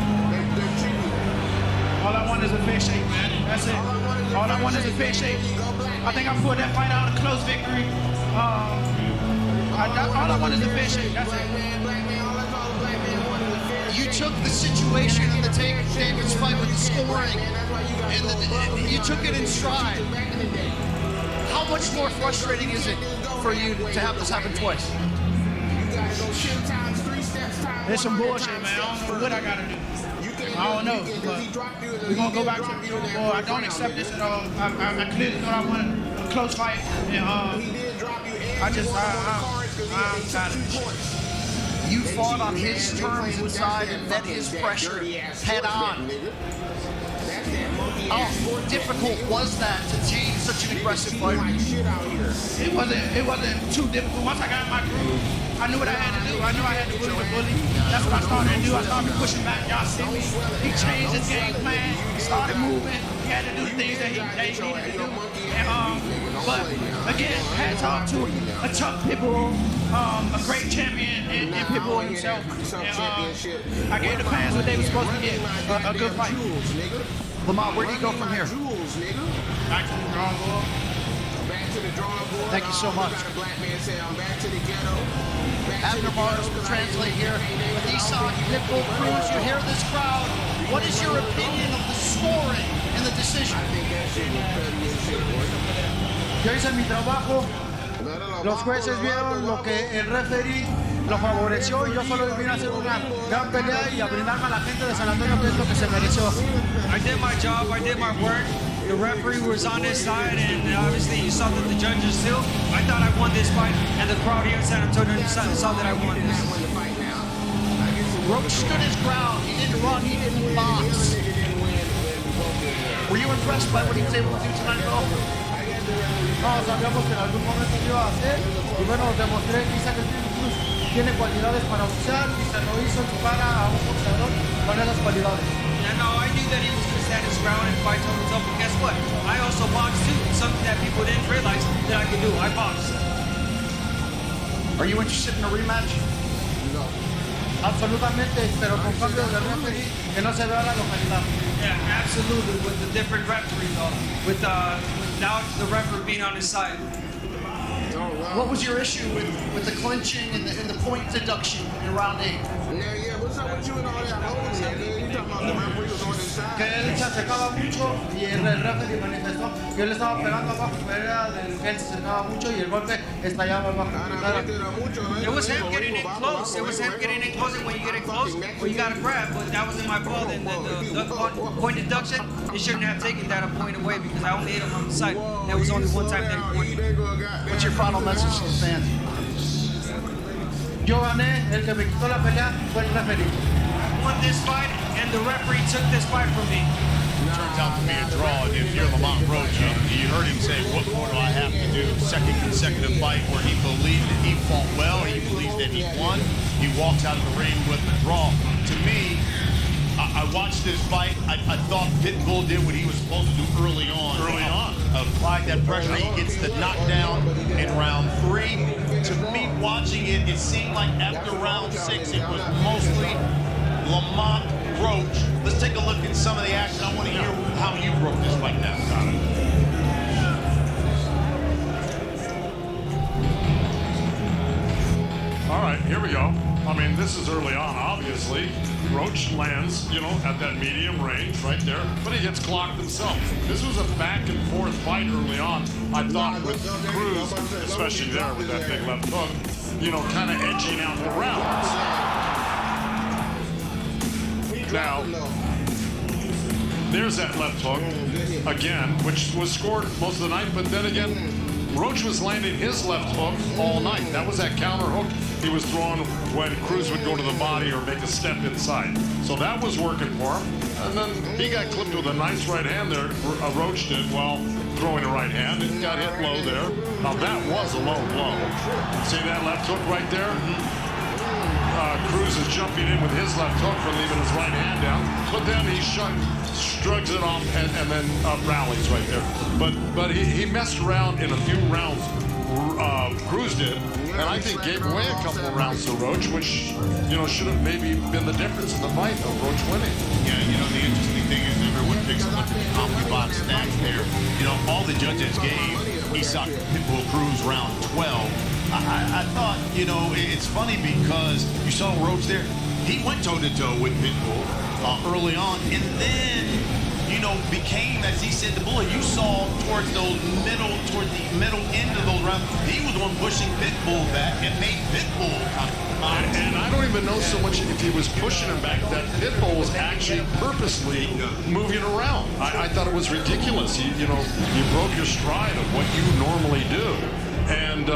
All I want is a fair shake, man. That's it. All I want is a fair shake. I think I pulled that fight out a close victory. All I want is a fair shake. That's it. You took the situation in the Davis fight with the scoring, and you took it in stride. How much more frustrating is it for you to have this happen twice? There's some bullshit, man. I don't know what I gotta do. I don't know, but we're gonna go back to the drawing board. I don't accept this at all. I clearly thought I wanted a close fight, and I'm tired of this shit. You fought on his terms inside and met his pressure head on. How difficult was that to change such an aggressive fight? It wasn't too difficult. Once I got in my groove, I knew what I had to do. I knew I had to bully the bully. That's what I started to do. I started pushing back. Y'all see me. He changed his game plan. Started moving. He had to do the things that he needed to do. And But again, hats off to a tough Pitbull, a great champion in Pitbull himself. And, I gave the fans what they were supposed to get, a good fight. Lamont, where do you go from here? Back to the drawing board. Thank you so much. Abner Mars will translate here. With Isak, Pitbull, Cruz, you hear this crowd. What is your opinion of the scoring and the decision? Yo hice mi trabajo. Los jueces vieron lo que el referee lo favoreció y yo solo vine a hacer una gran pelea y a brindarme a la gente de San Antonio que es lo que se mereció. I did my job, I did my work. The referee was on his side, and obviously you saw that the judges too. I thought I won this fight, and the crowd here in San Antonio saw that I won this. Roach stood his ground. He didn't run, he didn't box. Were you impressed by what he was able to do tonight at all? No, sabíamos que en algún momento lo iba a hacer y bueno, demostré que Isaac Cruz tiene cualidades para boxear y se lo hizo en su cara a un boxeador con esas cualidades. Yeah, no, I knew that he was going to stand his ground and fight toe to toe, but guess what? I also boxed too, something that people didn't realize that I could do. I boxed. Are you interested in a rematch? No. Absolutamente, pero con cambios de referee que no se vea la localidad. Yeah, absolutely, with the different referees though. With now the referee being on his side. What was your issue with the clinching and the point deduction in round 8? Yeah, what's up with you and all that holding there, man? You talking about the referee was on his side? Que él se acercaba mucho y el referee manifestó que él estaba pegando abajo, pero era del que él se acercaba mucho y el golpe estallaba abajo. It was him getting in close. It was him getting in close, and when you get in close, well, you got to grab. But that wasn't my fault. And the point deduction, it shouldn't have taken that a point away because I only hit him on the side. That was only one time that he won. What's your final message to the fans? Yo gané, el que me quitó la pelea fue el referee. I won this fight, and the referee took this fight from me. Turns out to be a draw, and if you're Lamont Roach, you heard him say, what more do I have to do? Second consecutive fight where he believed that he fought well, he believes that he won. He walks out of the ring with the draw. To me, I watched this fight. I thought Pitbull did what he was supposed to do early on. Applied that pressure. He gets the knockdown in round 3. To me, watching it, it seemed like after round 6, it was mostly Lamont Roach. Let's take a look at some of the action. I want to hear how you broke this fight down. All right, here we go. I mean, this is early on, obviously. Roach lands, at that medium range right there, but he gets clocked himself. This was a back and forth fight early on. I thought with Cruz, especially there with that big left hook, kind of edging out the rounds. Now, there's that left hook again, which was scored most of the night, but then again, Roach was landing his left hook all night. That was that counter hook he was throwing when Cruz would go to the body or make a step inside. So that was working for him. And then he got clipped with a nice right hand there. Roach did while throwing a right hand. It got hit low there. Now that was a low blow. See that left hook right there? Cruz is jumping in with his left hook for leaving his right hand down. But then he shrugs it off and then rallies right there. But he messed around in a few rounds. Cruz did, and I think gave away a couple of rounds to Roach, which should have maybe been the difference in the fight of Roach winning. Yeah, the interesting thing is everyone takes a look at the CompuBox stats there. All the judges gave Isak Pitbull Cruz round 12. I thought, it's funny because you saw Roach there. He went toe-to-toe with Pitbull early on, and then, became, as he said, the bully. You saw towards the middle end of those rounds, he was the one pushing Pitbull back and made Pitbull and I don't even know so much if he was pushing him back, that Pitbull was actually purposely moving around. I thought it was ridiculous. You broke your stride of what you normally do. And,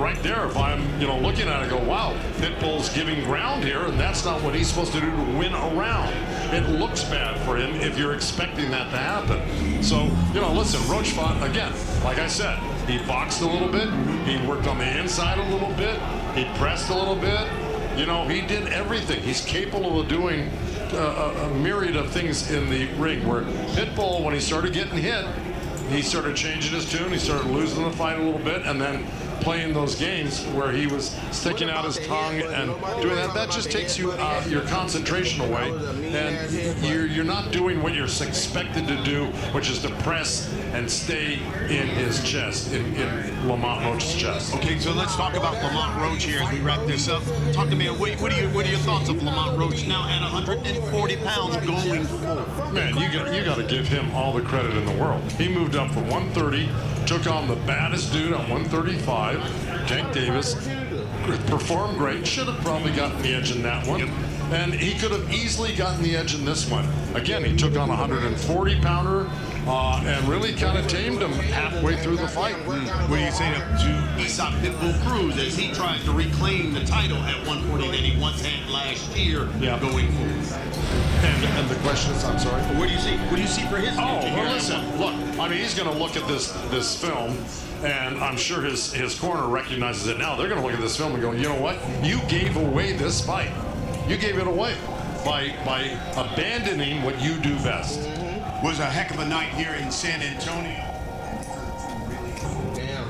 right there, if I'm, looking at it, I go, wow, Pitbull's giving ground here, and that's not what he's supposed to do to win a round. It looks bad for him if you're expecting that to happen. So, listen, Roach fought, again, like I said, he boxed a little bit, he worked on the inside a little bit, he pressed a little bit, he did everything. He's capable of doing a myriad of things in the ring, where Pitbull, when he started getting hit, he started changing his tune. He started losing the fight a little bit, and then playing those games where he was sticking out his tongue and doing that. That just takes you your concentration away, and you're not doing what you're expected to do, which is to press and stay in his chest, in Lamont Roach's chest. Okay, so let's talk about Lamont Roach here as we wrap this up. Talk to me. What are your thoughts of Lamont Roach now at 140 pounds going forward? Man, you got to give him all the credit in the world. He moved up from 130, took on the baddest dude at 135, Tank Davis, performed great, should have probably gotten the edge in that one, and he could have easily gotten the edge in this one. Again, he took on a 140-pounder and really kind of tamed him halfway through the fight. What do you say to Aesop Pitbull Cruz as he tries to reclaim the title at 140 that he once had last year going forward? And the question is, I'm sorry? What do you see? What do you see for his future here? Well, listen, look, I mean, he's going to look at this film, and I'm sure his corner recognizes it now. They're going to look at this film and go, you know what? You gave away this fight. You gave it away by abandoning what you do best. Was a heck of a night here in San Antonio. Damn.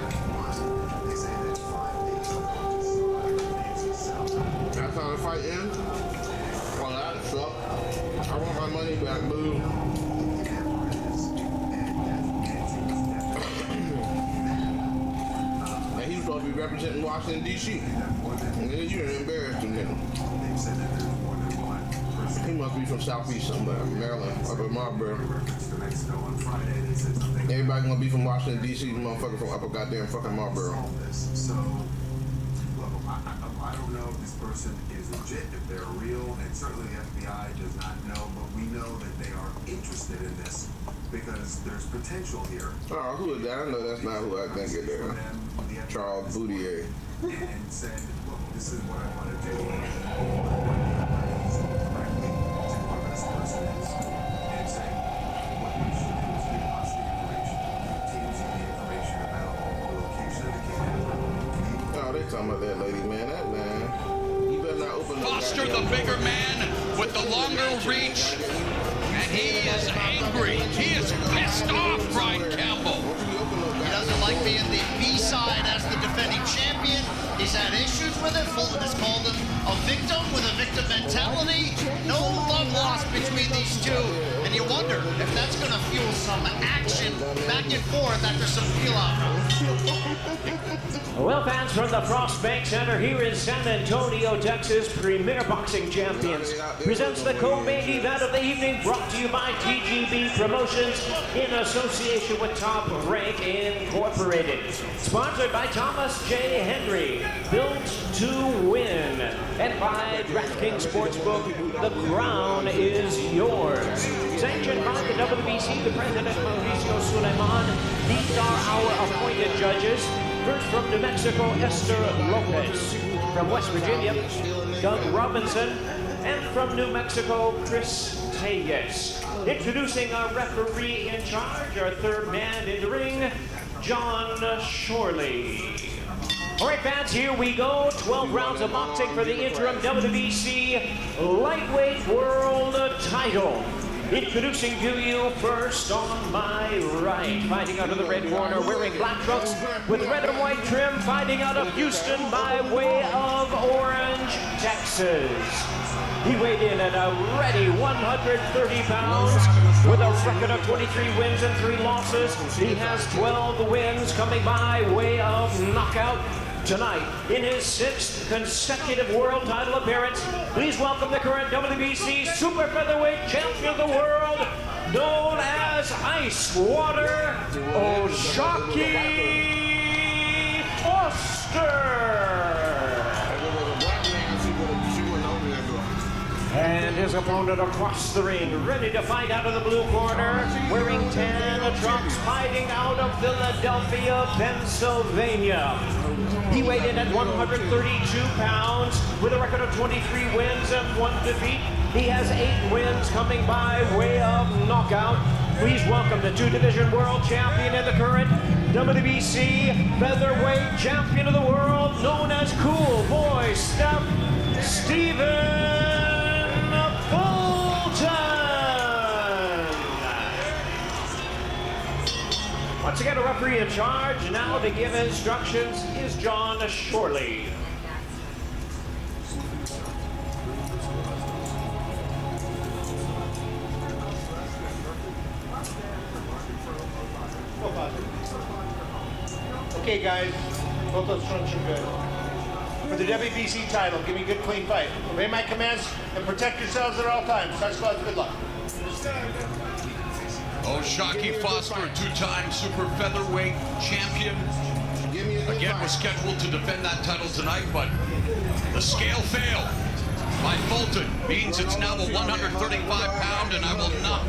That's how the fight ends? Well, that sucked. I want my money back, boo. And he was supposed to be representing Washington, D.C. And then you done embarrassed him, nigga. He must be from Southeast somewhere, Maryland, up in Marlboro. Everybody gonna be from Washington, D.C., motherfucker from up a goddamn fucking Marlboro. So, look, I don't know if this person is legit, if they're real, and certainly the FBI does not know, but we know that they are interested in this because there's potential here. Oh, who is that? I know that's not who I think it is. Charles Boudier. And said, look, this is what I want to do. Talking about that lady, man. That man, you better not open Foster, the bigger man with the longer reach, and he is angry. He is pissed off, Brian Campbell. He doesn't like being the B-side as the defending champion. He's had issues with it. Fulton has called him a victim with a victim mentality. No love lost between these two. And you wonder if that's going to fuel some action back and forth after some peel-off. Well, fans from the Frost Bank Center here in San Antonio, Texas, Premier Boxing Champions presents the co-main event of the evening, brought to you by TGB Promotions in association with Top Rank Incorporated. Sponsored by Thomas J. Henry, built to win. And by DraftKings Sportsbook, the crown is yours. Sanctioned by the WBC, the President Mauricio Suleiman. These are our appointed judges. First from New Mexico, Esther Lopez. From West Virginia, Doug Robinson. And from New Mexico, Chris Tejas. Introducing our referee in charge, our third man in the ring, John Shorley. All right, fans, here we go. 12 rounds of boxing for the interim WBC lightweight world title. Introducing to you first on my right, fighting out of the red corner, wearing black trunks with red and white trim, fighting out of Houston by way of Orange, Texas. He weighed in at a ready 130 pounds with a record of 23 wins and 3 losses. He has 12 wins coming by way of knockout. Tonight, in his 6th consecutive world title appearance, please welcome the current WBC super featherweight champion of the world, known as Ice Water, O'Shaquie Foster. And his opponent across the ring, ready to fight out of the blue corner, wearing tan trunks, fighting out of Philadelphia, Pennsylvania. He weighed in at 132 pounds with a record of 23 wins and 1 defeat. He has 8 wins coming by way of knockout. Please welcome the 2-division world champion and the current WBC featherweight champion of the world, known as Cool Boy Steph Stephen Fulton. Once again, a referee in charge. Now to give instructions is John Shorley. Okay, guys, both those fronts are good. For the WBC title, give me a good, clean fight. Obey my commands and protect yourselves at all times. Touch gloves, good luck. Shocky Foster, two-time super featherweight champion. Again, was scheduled to defend that title tonight, but the scale failed by Fulton. Means it's now a 135-pound, and I will not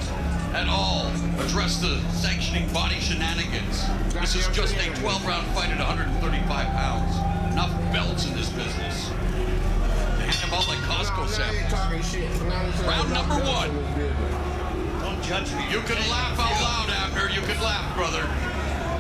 at all address the sanctioning body shenanigans. This is just a 12-round fight at 135 pounds. Enough belts in this business. They hand them out like Costco samples. Round number one. Don't judge me. You can laugh out loud, Abner. You can laugh, brother.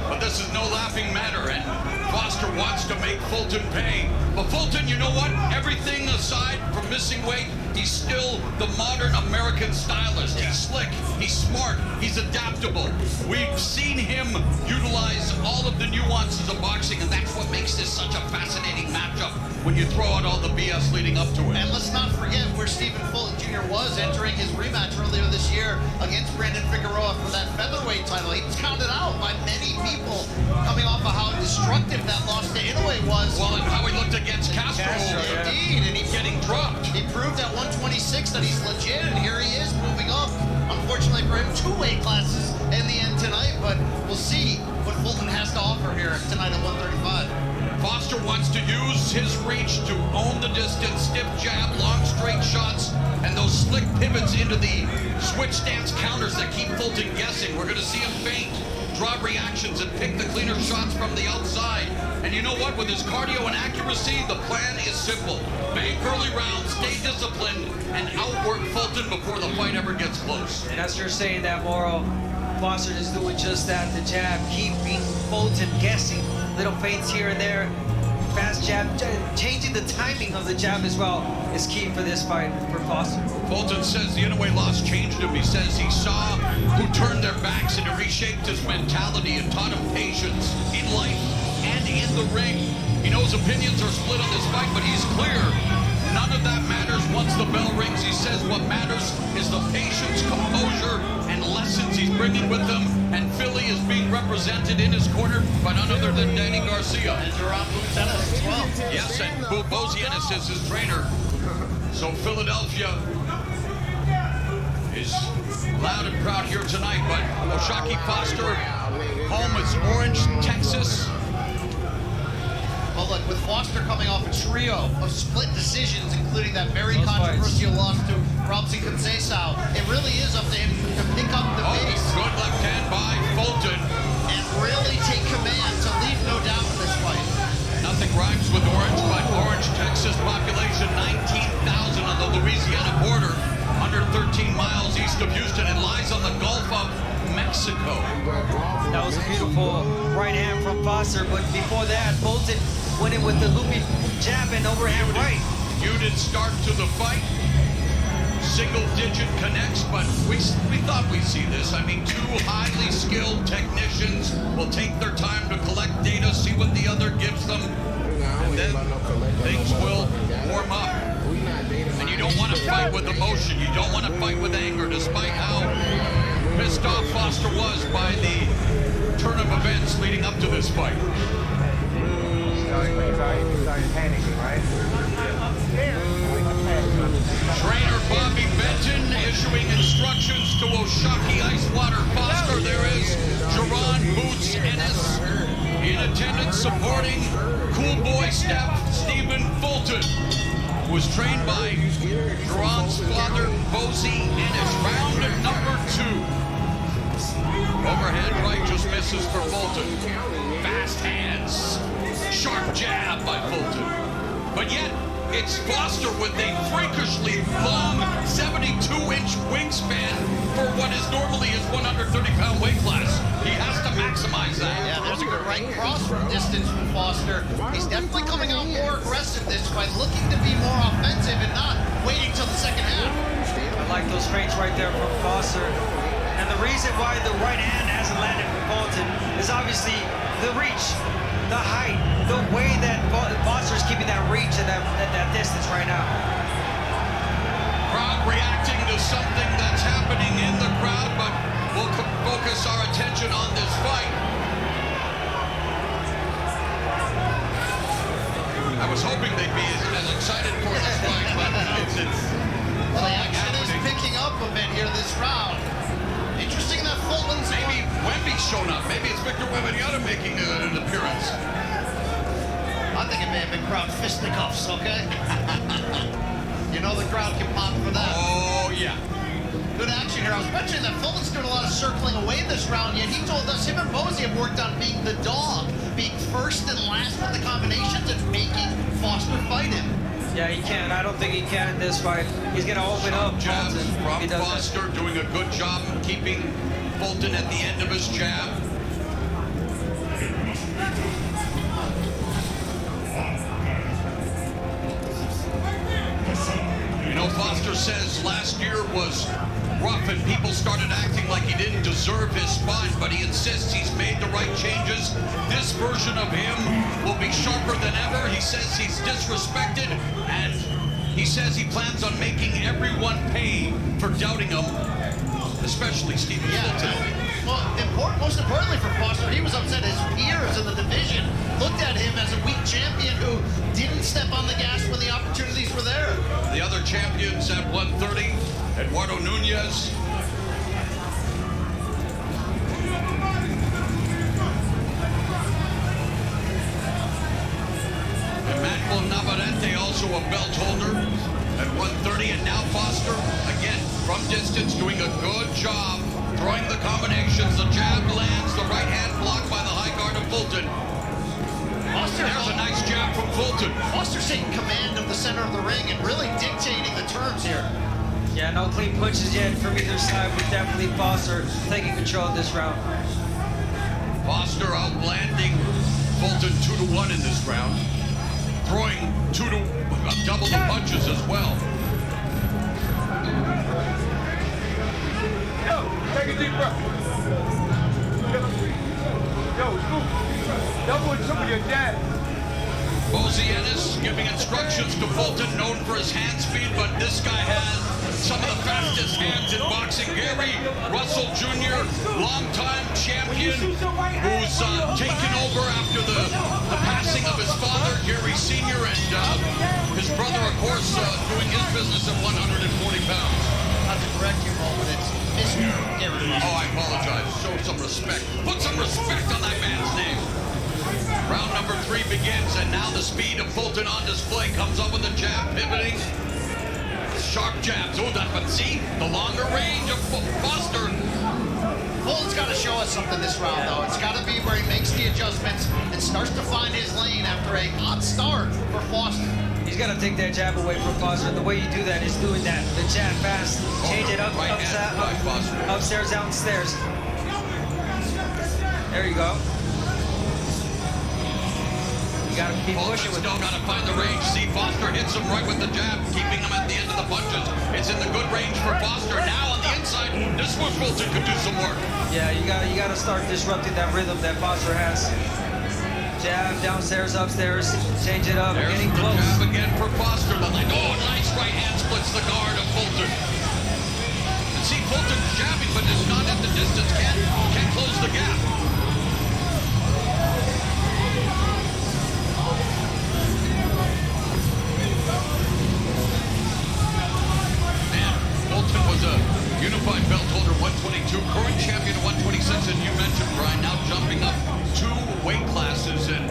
But this is no laughing matter, and Foster wants to make Fulton pay. But Fulton, you know what? Everything aside from missing weight, he's still the modern American stylist. He's slick, he's smart, he's adaptable. We've seen him utilize all of the nuances of boxing, and that's what makes this such a fascinating matchup when you throw out all the BS leading up to it. And let's not forget where Stephen Fulton Jr. was entering his rematch earlier this year against Brandon Figueroa for that featherweight title. He was counted out by many people coming off of how destructive that loss to Inoue was. Well, and how he looked against Castro. Indeed, and he's getting dropped. He proved at 126 that he's legit, and here he is moving up. Unfortunately for him, 2 weight classes in the end tonight, but we'll see what Fulton has to offer here tonight at 135. Foster wants to use his reach to own the distance, stiff jab, long straight shots, and those slick pivots into the switch stance counters that keep Fulton guessing. We're going to see him feint, draw reactions, and pick the cleaner shots from the outside. And you know what? With his cardio and accuracy, the plan is simple. Bank early rounds, stay disciplined, and outwork Fulton before the fight ever gets close. And as you're saying that, Moro, Foster is doing just that, the jab, keeping Fulton guessing. Little feints here and there, fast jab, changing the timing of the jab as well is key for this fight for Foster. Fulton says the Inoue loss changed him. He says he saw who turned their backs and it reshaped his mentality and taught him patience in life and in the ring. He knows opinions are split on this fight, but he's clear. None of that matters once the bell rings. He says what matters is the patience, composure, and lessons he's bringing with him. And Philly is being represented in his corner by none other than Danny Garcia. And Duran Bouzenis as well. Yes, and Bouzenis is his trainer. So Philadelphia is loud and proud here tonight, but Shocky Foster, home is Orange, Texas. Well, look, with Foster coming off a trio of split decisions, including that very controversial loss to Robson Conceição, it really is up to him to pick up the pace. Good left hand by Fulton. And really take command to leave no doubt in this fight. Nothing rhymes with Orange, but Orange, Texas, population 19,000 on the Louisiana border, 113 miles east of Houston. It lies on the Gulf of Mexico. That was a beautiful right hand from Foster, but before that, Fulton went in with the loopy jab and overhand right. Muted start to the fight. Single-digit connects, but we thought we'd see this. I mean, two highly skilled technicians will take their time to collect data, see what the other gives them, and then things will warm up. And you don't want to fight with emotion. You don't want to fight with anger, despite how pissed off Foster was by the turn of events leading up to this fight. Started panicking, right? Trainer Bobby Benton issuing instructions to Oshaki Icewater Foster. There is Duran Bouzenis in attendance supporting cool boy Steph Stephen Fulton, who was trained by Duran's father, Bouzenis. Round number 2. Overhead right just misses for Fulton. Fast hands. Sharp jab by Fulton. But yet, it's Foster with a freakishly long 72-inch wingspan for what is normally his 130-pound weight class. He has to maximize that. Yeah, there's a good right cross from distance from Foster. He's definitely coming out more aggressive this fight, looking to be more offensive and not waiting till the second half. I like those feints right there from Foster. And the reason why the right hand hasn't landed for Fulton is obviously the reach, the height, the way that Foster's keeping that reach and that distance right now. Crowd reacting to something that's happening in the crowd, but we'll focus our attention on this fight. I was hoping they'd be as excited for this fight, but well, the action is picking up a bit here this round. Interesting that Fulton's... Maybe Wemby's shown up. Maybe it's Victor Wembanyama making an appearance. I think it may have been crowd fisticuffs, okay? You know the crowd can pop for that. Oh, yeah. Good action here. I was mentioning that Fulton's doing a lot of circling away this round, yet he told us him and Mosey have worked on being the dog, being first and last with the combinations and making Foster fight him. Yeah, he can. I don't think he can in this fight. He's going to open up. Jabs from Foster, doing a good job of keeping Fulton at the end of his jab. You know, Foster says last year was rough and people started acting like he didn't deserve his spot, but he insists he's made the right changes. This version of him will be sharper than ever. He says he's disrespected, and he says he plans on making everyone pay for doubting him, especially Stephen Fulton. Well, most importantly for Foster, he was upset his peers in the division looked at him as a weak champion who didn't step on the gas when the opportunities were there. The other champions at 130, Eduardo Nunez. Emmanuel Navarrete, also a belt holder at 130, and now Foster, again, from distance, doing a good job throwing the combinations. The jab lands, the right hand blocked by the high guard of Fulton. There's a nice jab from Fulton. Foster's taking command of the center of the ring and really dictating the terms here. Yeah, no clean punches yet from either side, but definitely Foster taking control of this round. Foster outlanding Fulton 2-1 in this round, throwing double the punches as well. Yo, take a deep breath. Yo, scoop. Double and triple your jab. Mosey Ennis giving instructions to Fulton, known for his hand speed, but this guy has some of the fastest hands in boxing. Gary Russell Jr., longtime champion, who's taken over after the passing of his father, Gary Sr., and his brother, of course, doing his business at 140 pounds. Not to correct you, Mo, but it's Mr. Gary. Oh, I apologize. Show some respect. Put some respect on that man's name. Round number 3 begins, and now the speed of Fulton on display. Comes up with a jab, pivoting. Sharp jabs. Oh, but see, the longer range of Foster. Fulton's got to show us something this round, though. It's got to be where he makes the adjustments and starts to find his lane after a hot start for Foster. He's got to take that jab away from Foster. The way you do that is doing that. The jab fast, change it up, upstairs, downstairs. There you go. You got to keep pushing with still got to find the range. See, Foster hits him right with the jab, keeping him at the end of the punches. It's in the good range for Foster. Now on the inside, this is where Fulton could do some work. Yeah, you got to start disrupting that rhythm that Foster has. Jab, downstairs, upstairs, change it up, There's getting the close. jab again for Foster. Oh, nice right hand splits the guard of Fulton. And see, Fulton jabbing, but is not at the distance. Can't close the gap. Man, Fulton was a unified belt holder, 122, current champion at 126, and you mentioned, Brian, now jumping up 2 weight classes. And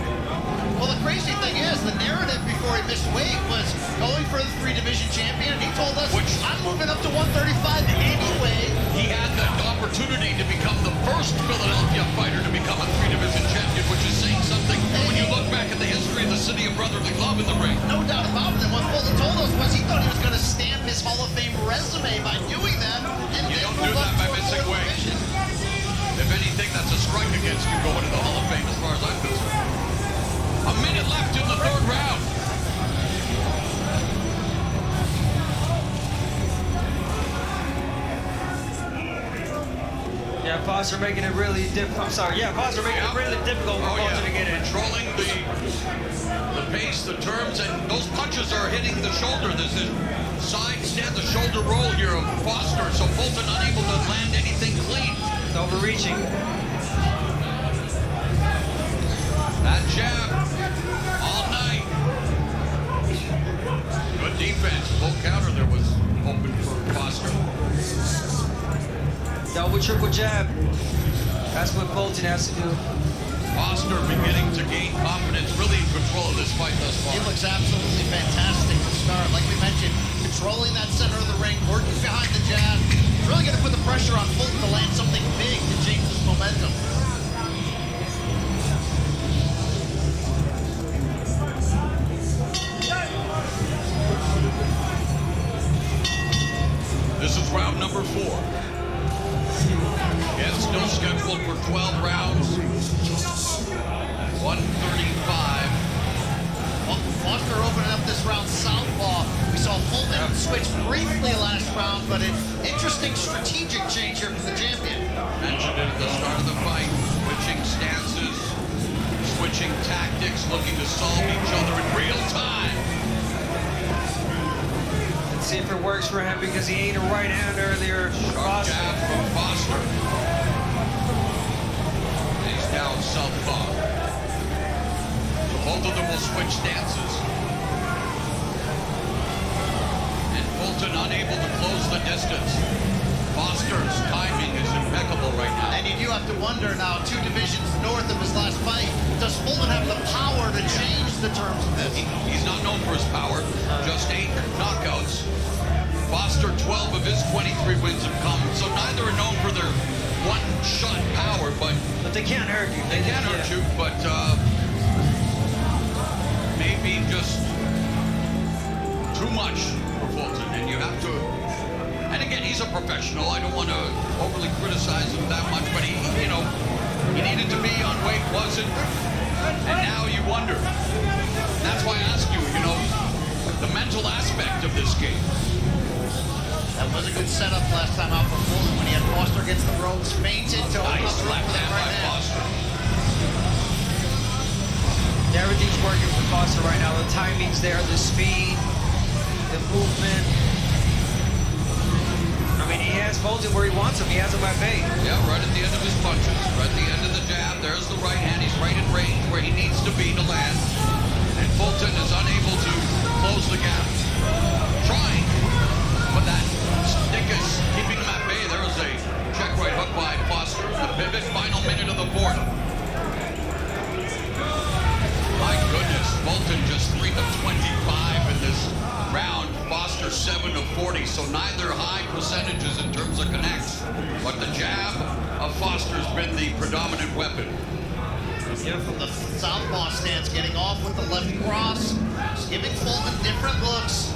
well, the crazy thing is, the narrative before he missed weight was going for the 3-division champion, and he told us, I'm moving up to 135 anyway. He had the opportunity to become the first Philadelphia fighter to become a 3-division champion, which is saying something when you look back at the history of the city of brotherly love in the ring. No doubt about it. And what Fulton told us was he thought he was going to stamp his Hall of Fame resume by doing that. And you don't do that by missing weight. If anything, that's a strike against you going to the Hall of Fame, as far as I'm concerned. A minute left in the 3rd round. Foster making it really difficult. I'm sorry, yeah, Foster making it really difficult for Fulton to get in. Controlling the pace, the terms, and those punches are hitting the shoulder. There's a side stand, the shoulder roll here of Foster, so Fulton unable to land anything clean. It's overreaching. That jab all night. Good defense. Full counter there was open for Foster. Double, triple jab. That's what Fulton has to do. Foster beginning to gain confidence, really in control of this fight thus far. He looks absolutely fantastic to start. Like we mentioned, controlling that center of the ring, working behind the jab. Really going to put the pressure on Fulton to land something big to change this momentum. This is round number 4. It's still scheduled for 12 rounds. 135. Foster opening up this round southpaw. We saw Fulton switch briefly last round, but an interesting strategic change here for the champion. Mentioned it at the start of the fight. Switching stances, switching tactics, looking to solve each other in real time. Let's see if it works for him because he ain't a right-hander there. Sharp jab from Foster. He's down southpaw. So both of them will switch stances. And Fulton unable to close the distance. Foster's timing is impeccable right now. And you do have to wonder now, 2 divisions north of his last fight, does Fulton have the power to change the terms of this? He's not known for his power, just 8 knockouts. Foster, 12 of his 23 wins have come, so neither are known for their one-shot power, but they can't hurt you. They can't hurt you, but maybe just too much for Fulton, and you have to. And again, he's a professional. I don't want to overly criticize him that much, but he needed to be on weight, wasn't, and now you wonder. And that's why I ask you, the mental aspect of this game. That was a good setup last time out for Fulton when he had Foster against the ropes, feinted to open up the room for that right hand. Yeah, everything's working for Foster right now. The timing's there, the speed, the movement. I mean, he has Fulton where he wants him. He has him at bay. Yeah, right at the end of his punches, right at the end of the jab. There's the right hand. He's right in range where he needs to be to land. And Fulton is unable to close the gap. Trying, but that stick is keeping him at bay. There is a check right hook by Foster. The pivot, final minute of the 4th. My goodness, Fulton just 3 of 25 in this round. Foster 7 of 40, so neither high percentages in terms of connects. But the jab of Foster's been the predominant weapon. Yeah, from the southpaw stance, getting off with the left cross, giving Fulton different looks.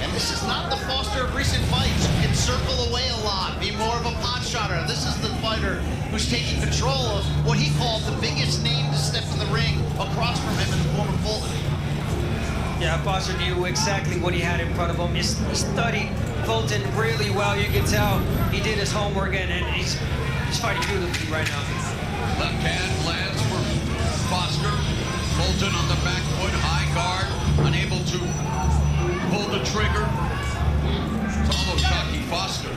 And this is not the Foster of recent fights who can circle away a lot, be more of a pot shotter. This is the fighter who's taking control of what he called the biggest name to step in the ring across from him in the form of Fulton. Yeah, Foster knew exactly what he had in front of him. He studied Fulton really well. You can tell he did his homework, and he's fighting beautifully right now. Left hand lands for Foster. Fulton on the back foot, high guard, unable to pull the trigger. It's almost Shocky Foster.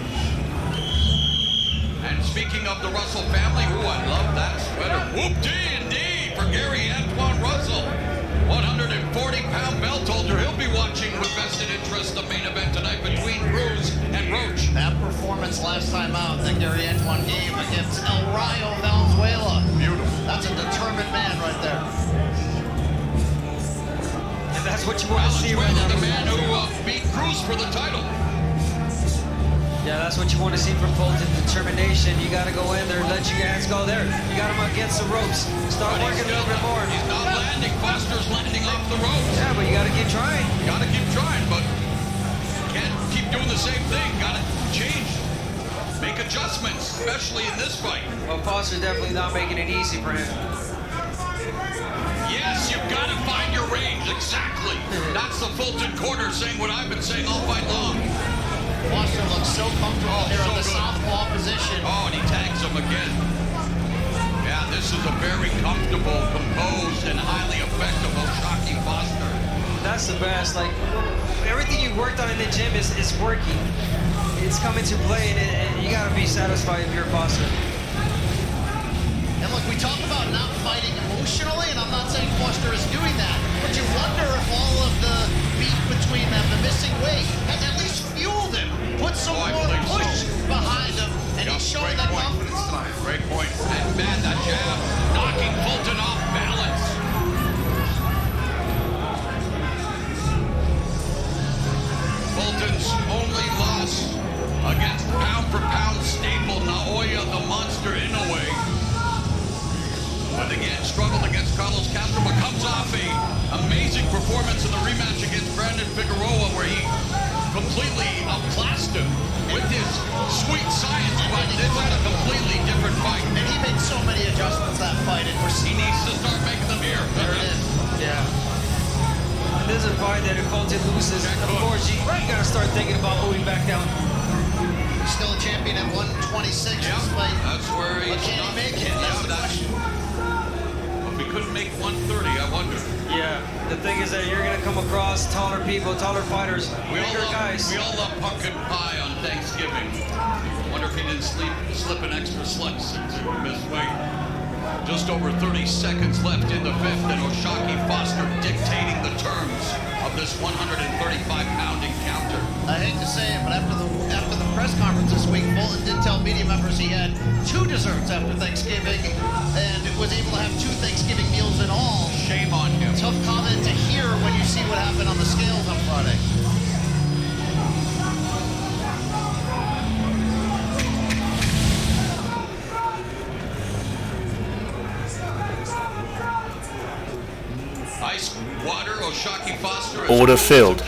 And speaking of the Russell family, I love that sweater. Whoop-dee-indeed for Gary Antoine Russell. 140-pound belt holder. He'll be watching with vested interest the main event tonight between Cruz and Roach. That performance last time out that Gary Antoine gave against El Rayo Valenzuela. Beautiful. That's a determined man right there. And that's what you want to see right now. The man who beat Cruz for the title. Yeah, that's what you want to see from Fulton. Determination. You got to go in there, let your hands go there. You got him against the ropes. Start working a little bit more. He's not landing. Foster's landing off the ropes. Yeah, but you got to keep trying. You got to keep trying, but can't keep doing the same thing. Got to change. Make adjustments, especially in this fight. Well, Foster's definitely not making it easy for him. Yes, you've got to find your range. Exactly. That's the Fulton corner saying what I've been saying all fight long. Foster looks so comfortable here on the southpaw position. Oh, and he tags him again. Yeah, this is a very comfortable, composed, and highly effective Oshaki Foster. That's the best. Like, everything you worked on in the gym is working. It's coming to play, and you gotta be satisfied if you're Foster. And look, we talk about not fighting emotionally, and I'm not saying Foster is doing that, but you wonder if all of the beef between them, the missing weight, has at least fueled him, put some more push behind him, and he's showing that confidence tonight. Great point. And man, that jab knocking Fulton off balance. Fulton's only loss against pound-for-pound staple Naoya the Monster Inoue. But again, struggled against Carlos Castro, but comes off a amazing performance in the rematch against Brandon Figueroa, where he completely outclassed him with his sweet science, but this was a completely different fight. And he made so many adjustments that fight, and he needs to start making them here. There it is. Yeah. This is a fight that if Fulton loses, of course, you gotta start thinking about moving back down. He's still a champion at 126 despite. That's where he's But can he make it? That's the question. If he couldn't make 130, I wonder. Yeah, the thing is that you're gonna come across taller people, taller fighters, bigger guys. We all love pumpkin pie on Thanksgiving. Wonder if he didn't slip an extra slice into his weight. Just over 30 seconds left in the fifth, and Oshaki Foster dictating the terms of this 135-pound encounter. I hate to say it, but after the press conference this week, Fulton did tell media members he had 2 desserts after Thanksgiving and was able to have 2 Thanksgiving meals in all. Shame on him. Tough comment to hear when you see what happened on the scales on Friday. Ice water, Oshaki Foster. Order filled.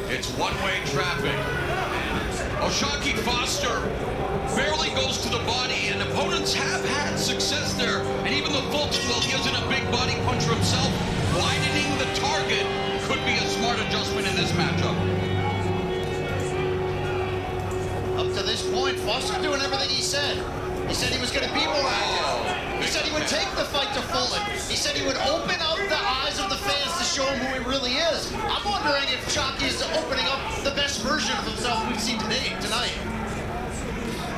It's one-way traffic. Oshaki Foster barely goes to the body, and opponents have had success there. And even though Fulton, well, he isn't a big body puncher himself, widening the target could be a smart adjustment in this matchup. Up to this point, Foster doing everything he said. He said he was going to be more active. He said he would take the fight to Fulton. He said he would open up the eyes of the fans to show him who he really is. I'm wondering if Shockey is opening up the best version of himself we've seen tonight.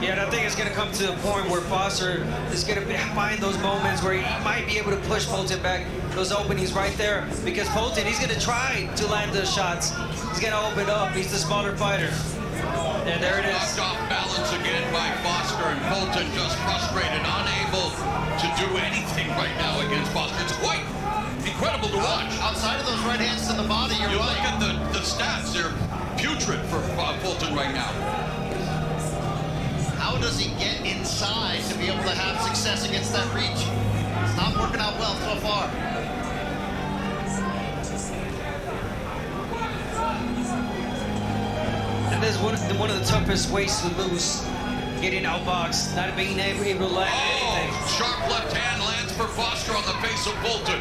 Yeah, and I think it's going to come to a point where Foster is going to find those moments where he might be able to push Fulton back, those openings right there. Because Fulton, he's going to try to land those shots. He's going to open up. He's the smaller fighter. And there it is. Knocked off balance again by Foster, and Fulton just frustrated, unable to do anything right now against Foster. It's quite incredible to watch. Outside of those right hands to the body, you're you right. Look at the stats, they're putrid for Fulton right now. How does he get inside to be able to have success against that reach? It's not working out well so far. And this is one of the toughest ways to lose. Getting outboxed, not being able to land anything. Sharp left hand lands for Foster on the face of Fulton.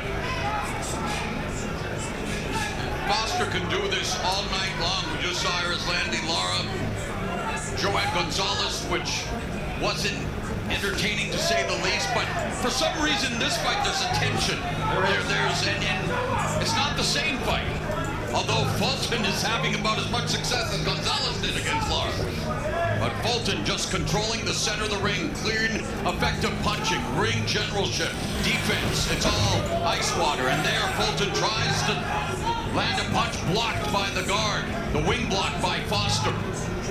Foster can do this all night long. We just saw her as Landy Lara. Joanne Gonzalez, which wasn't entertaining to say the least, but for some reason this fight there's a tension. And it's not the same fight. Although Fulton is having about as much success as Gonzalez did against Lara. But Fulton just controlling the center of the ring, clearing effective punching, ring generalship, defense. It's all ice water. And there Fulton tries to land a punch blocked by the guard. The wing blocked by Foster.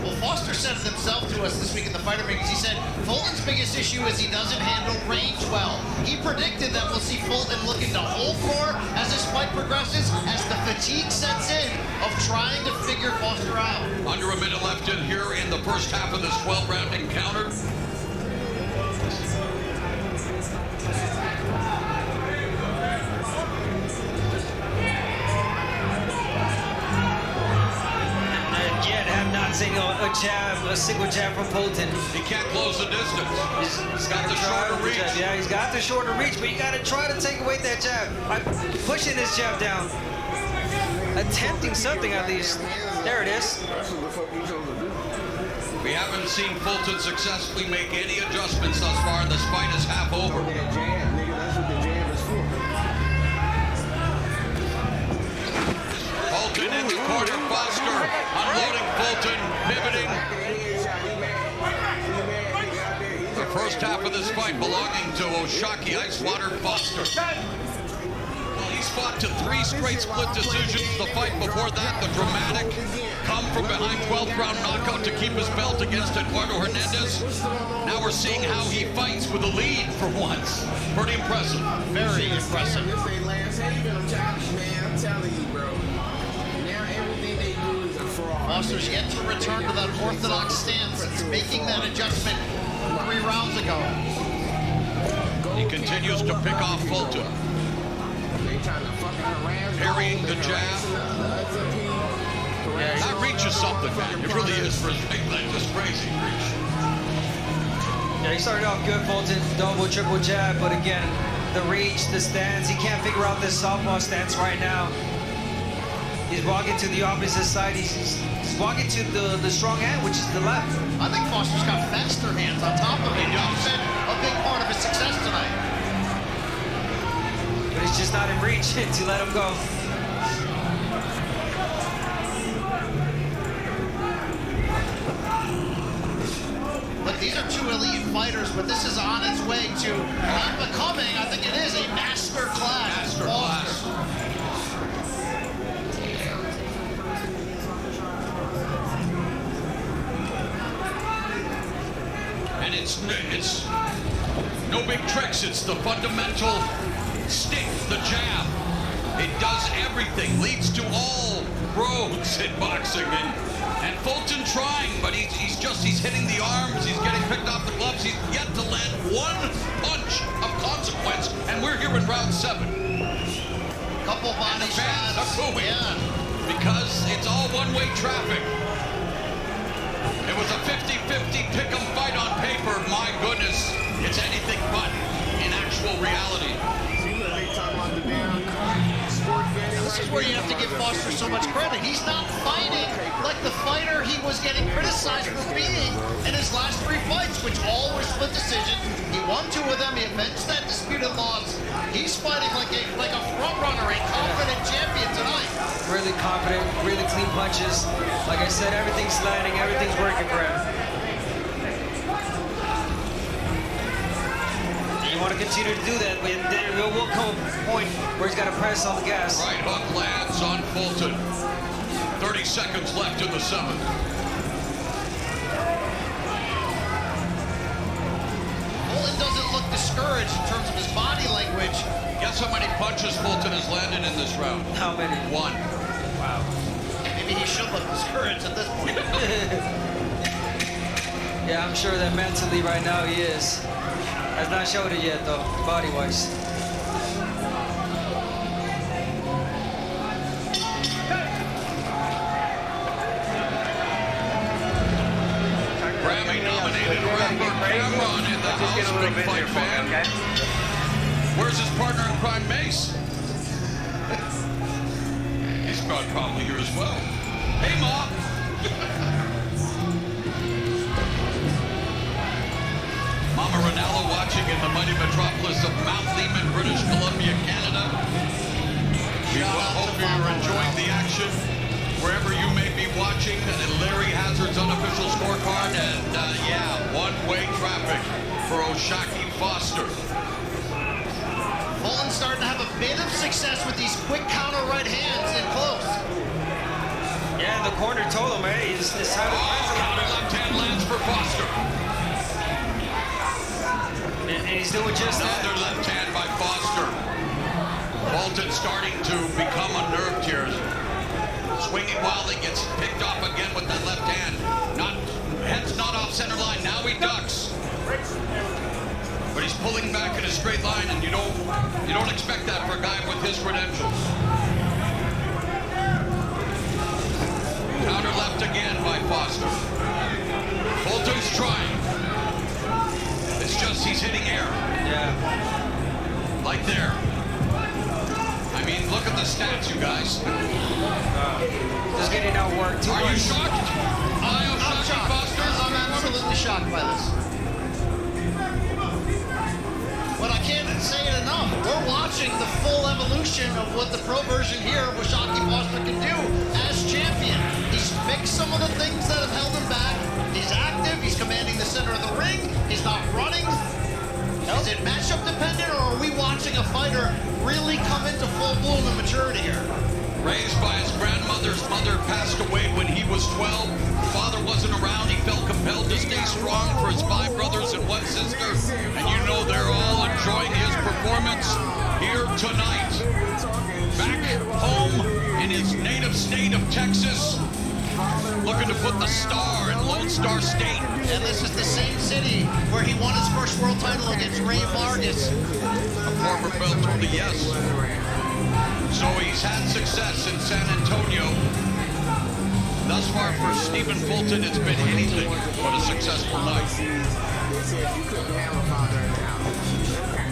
Well, Foster said it himself to us this week in the fighter meetings. He said Fulton's biggest issue is he doesn't handle range well. He predicted that we'll see Fulton looking to hold more as this fight progresses, as the fatigue sets in of trying to figure Foster out. Under a minute left in here in the first half of this 12-round encounter. A single jab from Fulton. He can't close the distance. He's got the shorter reach. Yeah, he's got the shorter reach, but you got to try to take away that jab by pushing this jab down. attempting something at least. There it is. That's what the fuck you chose to do. We haven't seen Fulton successfully make any adjustments thus far, and this fight is half over. That jab, nigga, that's what the jab is for. Fulton in the corner, Foster unloading Fulton, pivoting. The first half of this fight belonging to Oshaki Icewater Foster. Well, he's fought to 3 straight split decisions. The fight before that, the dramatic come from behind 12th round knockout to keep his belt against Eduardo Hernandez. Now we're seeing how he fights with a lead for once. Pretty impressive. Very impressive. This ain't Lance Haven, I'm telling you, bro. Now everything they do is a fraud. Foster's yet to return to that orthodox stance since making that adjustment 3 rounds ago. He continues to pick off Fulton. Parrying the jab. Yeah, that reach is something, man. It really is for his big leg. Just crazy reach. Yeah, he started off good, Fulton, double, triple jab, but again, the reach, the stance, he can't figure out this southpaw stance right now. He's walking to the opposite side. He's walking to the strong hand, which is the left. I think Foster's got faster hands on top of him. That's been a big part of his success tonight. But it's just not in reach to let him go. Look, these are 2 elite fighters, but this is on its way to not becoming, I think it is, a master class. Master class. And it's no big tricks. It's the fundamental stick, the jab. It does everything, leads to all roads in boxing. And Fulton trying, but he's hitting the arms, he's getting picked off the gloves, he's yet to land one punch of consequence, and we're here in round 7. Couple body shots. Are booing, yeah. because it's all one-way traffic. It was a 50-50 pick-em fight on paper. My goodness, it's anything but in actual reality. This is where you have to give Foster so much credit. He's not fighting like the fighter he was getting criticized for being in his last 3 fights, which all were split decisions. He won 2 of them. He avenged that disputed loss. He's fighting like a front runner, a confident champion tonight. Really confident, really clean punches. Like I said, everything's landing, everything's working for him. You want to continue to do that, but there will come a point where he's got to press on the gas. Right hook lands on Fulton. 30 seconds left in the 7th. Fulton doesn't look discouraged in terms of his body language. Guess how many punches Fulton has landed in this round? How many? 1. Wow. Maybe he should look discouraged at this point. Yeah, I'm sure that mentally right now he is. Has not showed it yet, though, body-wise. Grammy-nominated rapper Cameron in the house. Big fight fan. Where's his partner in crime, Mace? He's probably here as well. Hey, Ma. Mama Ranallo watching in the mighty metropolis of Mount Lehman, British Columbia, Canada. We hope you're enjoying the action wherever you may be watching. Larry Hazard's unofficial scorecard, and yeah, one-way traffic for Oshaki Foster. Fulton's starting to have a bit of success with these quick counter right hands in close. Yeah, the corner told him, hey, it's time to counter left hand lands for Foster. And he's doing just that. Another left hand by Foster. Fulton starting to become unnerved here. Swinging wildly, gets picked off again with that left hand. Head's not off center line. Now he ducks. But he's pulling back in a straight line, and you don't expect that for a guy with his credentials. Counter left again by Foster. Fulton's trying. It's just he's hitting air. Yeah. Like there. I mean, look at the stats, you guys. getting outworked too much. Are you shocked? I'm shocked. I'm absolutely shocked by this. But I can't say it enough. We're watching the full evolution of what the pro version here of what Shocky Foster can do as champion. He's fixed some of the things that have held him back. He's active. He's commanding the center of the ring. He's not running. Is it matchup dependent, or are we watching a fighter really come into full bloom and maturity here? Raised by his grandmother's mother, passed away when he was 12. Father wasn't around. He felt compelled to stay strong for his 5 brothers and 1 sister. And you know they're all enjoying his performance here tonight. Back home in his native state of Texas, looking to put the star in Lone Star State. And this is the same city where he won his first world title against Ray Vargas. A former Bellator, yes. So he's had success in San Antonio. Thus far for Stephen Fulton, it's been anything but a successful night.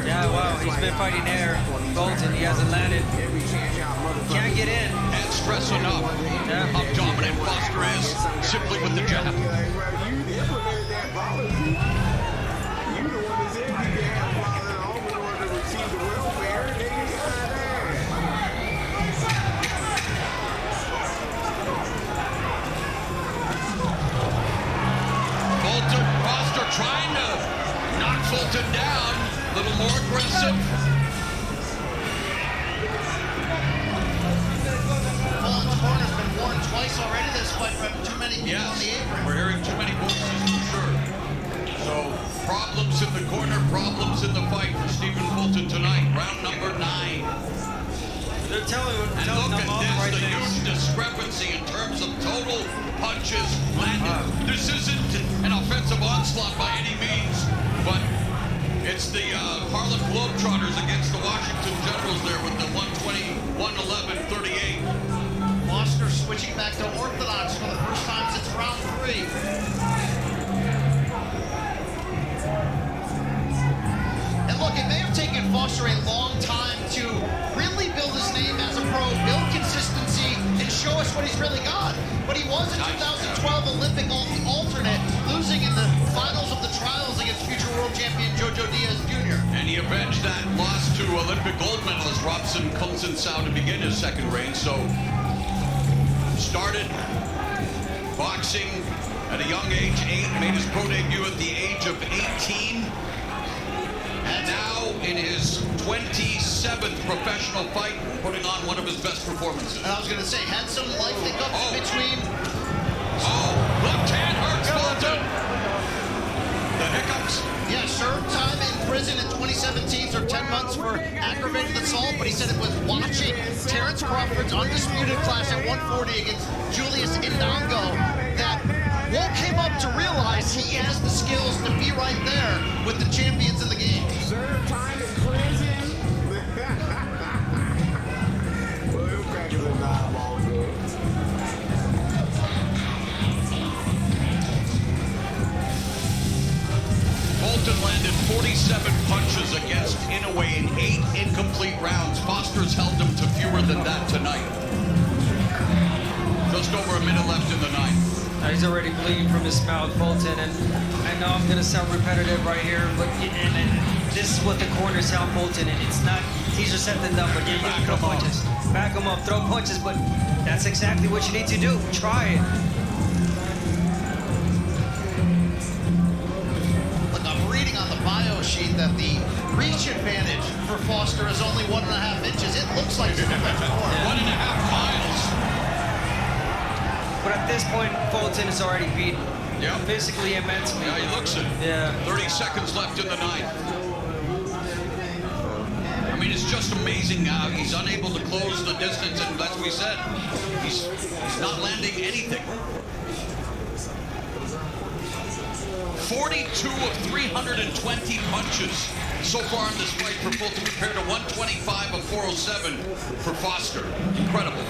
Yeah, wow, he's been fighting air. Fulton, he hasn't landed. Can't get in. And stress enough how dominant Foster is simply with the jab. Foster trying to knock Fulton down, a little more aggressive. Fulton's corner's been worn twice already this fight from too many people on the apron. We're hearing too many voices for sure. So problems in the corner, problems in the fight for Stephen Fulton tonight. Round number 9. They're telling him, and look at this, the huge discrepancy in terms of total punches landed. This isn't an offensive onslaught by any means, but it's the Harlem Globetrotters against the Washington Generals there with the 120, 111, 38. Foster switching back to orthodox for the first time since round 3. And look, it may have taken Foster a long time to really build his name as a pro, build consistency, and show us what he's really got. But he was a 2012 Olympic alternate, losing in the finals of the trials against future world champion Jojo Diaz Jr. And he avenged that loss to Olympic gold medalist Robson Kunsensau to begin his second reign. So started boxing at a young age, 8, made his pro debut at the age of 18. And now in his 27th professional fight, putting on one of his best performances. And I was going to say, had some life hiccups between. Left hand hurts Fulton. The hiccups. Yeah, served time in prison in 2017 for 10 months for aggravated assault, but he said it was watching Terrence Crawford's undisputed clash at 140 against Julius Indongo that woke him up to realize he has the skills to be right there with the champions in the game. Served time in prison. Well, he'll crack his eyeball good. Fulton landed 47 punches against Inoue in 8 incomplete rounds. Foster's held him to fewer than that tonight. Just over a minute left in the ninth. He's already bleeding from his mouth, Fulton, and I know I'm gonna sound repetitive right here, but and this is what the corners tell Fulton, and it's not easier said than done, but you can throw punches. Back him up, throw punches, but that's exactly what you need to do. Try it. Look, I'm reading on the bio sheet that the reach advantage for Foster is only 1.5 inches. It looks like it's 1.5 miles. But at this point, Fulton is already beaten. Yeah. Physically and mentally. Yeah, he looks it. Yeah. 30 seconds left in the ninth. I mean, it's just amazing how he's unable to close the distance, and as we said, he's not landing anything. 42 of 320 punches so far in this fight for Fulton compared to 125 of 407 for Foster. Incredible.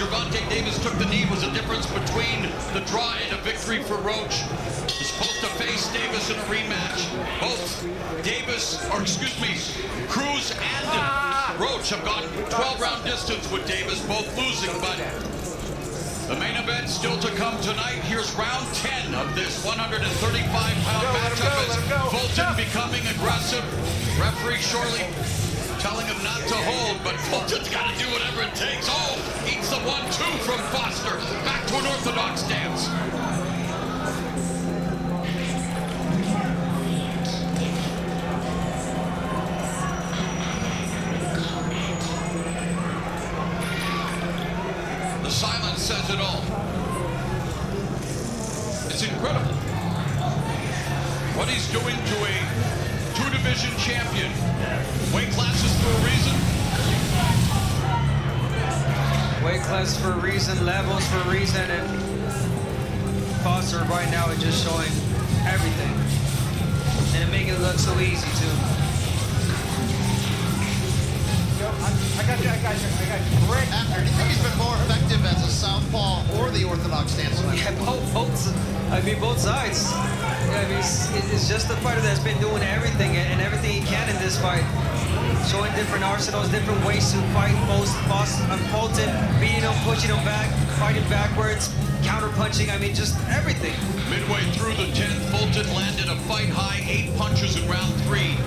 Gervonta Davis took the knee. Was a difference between the draw and a victory for Roach. He's supposed to face Davis this in a rematch. Both Cruz and Roach have gone 12-round distance with Davis, both losing, but the main event still to come tonight. Here's round 10 of this 135-pound matchup as Fulton becoming aggressive. Referee shortly telling him not to hold, but Fulton's got to do whatever it takes. Oh, eats the 1-2 from Foster. Back to an orthodox stance. Silence says it all. It's incredible what he's doing to a two-division champion. Weight classes for a reason. Weight class for a reason, levels for a reason, and Foster right now is just showing everything. And it making it look so easy too. I got you. Great. After, do you think he's been more effective as a southpaw or the orthodox stance? Yeah, both sides. I mean, it's just the fighter that's been doing everything and everything he can in this fight. Showing different arsenals, different ways to fight. Fulton, beating him, pushing him back, fighting backwards, counter-punching. I mean, just everything. Midway through the 10th, Fulton landed a fight-high 8 punches in round 3.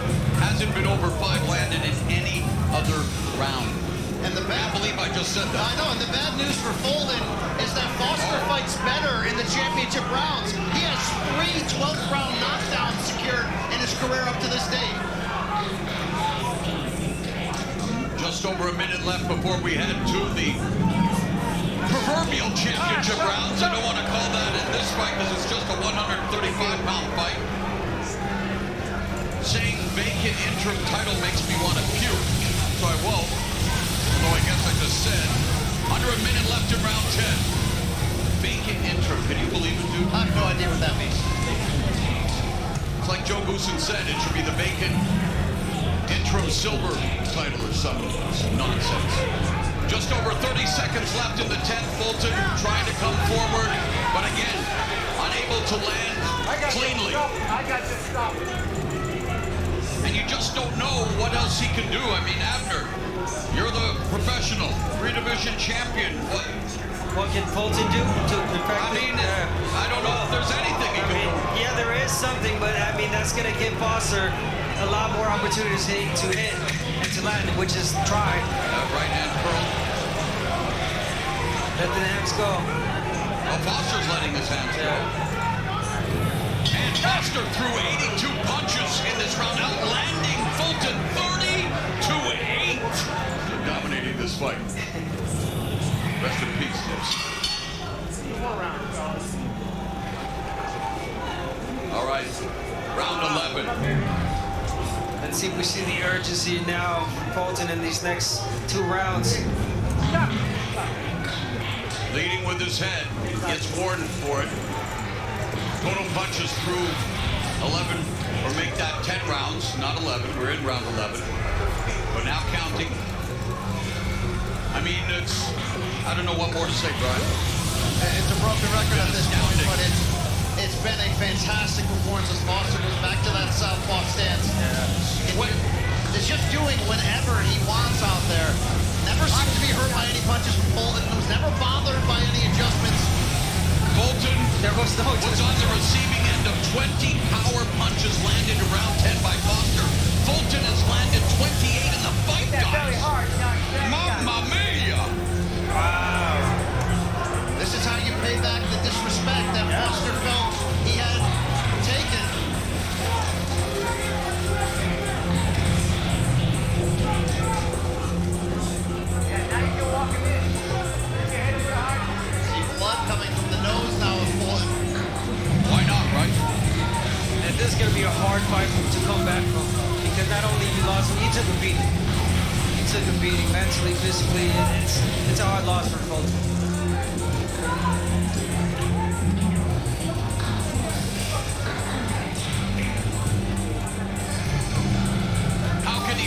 Hasn't been over 5 landed in any other round. And the bad, I believe I just said that. I know, and the bad news for Fulton is that Foster fights better in the championship rounds. He has 3 12th round knockdowns secured in his career up to this date. Just over a minute left before we head to the proverbial championship rounds. I don't want to call that in this fight because it's just a 135-pound fight. Saying vacant interim title makes me want to puke, so I won't. Although I guess I just said. Under a minute left in round 10. Vacant interim, can you believe it, dude? I have no idea what that means. It's like Joe Goosen said, it should be the vacant interim silver title or something. It's nonsense. Just over 30 seconds left in the 10th. Fulton trying to come forward, but again, unable to land cleanly. I got this stuff. And you just don't know what else he can do. I mean, Abner, you're the professional 3-division champion. What can Fulton do to perfect? I mean, I don't know if there's anything he can do. Yeah, there is something, but I mean, that's going to give Foster a lot more opportunities to hit and to land, which is try. Right hand curl. Let the hands go. Oh, Foster's letting his hands go. And Foster threw 82 punches in this round, outlanding Fulton 30-8. They're dominating this fight. Rest in peace, Tips. All right, round 11. Let's see if we see the urgency now from Fulton in these next 2 rounds. Leading with his head, gets warned for it. Total punches through 11, or make that 10 rounds, not 11. We're in round 11. But now counting. I mean, I don't know what more to say, Brian. It's a broken record at this point, but it's been a fantastic performance as Foster goes back to that southpaw stance. It's just doing whatever he wants out there. Never seems to be hurt by any punches from Fulton. Was never bothered by any adjustments. Fulton was on the receiving end of 20 power punches landed in round 10 by Foster. Fulton has landed 28 in the fight, guys. Mamma mia! Wow. This is how you pay back the disrespect that Foster felt he had taken. See blood coming from the nose now of Fulton. Why not, right? And this is going to be a hard fight to come back from, because not only he lost, he took a beating. He took a beating mentally, physically, and it's a hard loss for Fulton.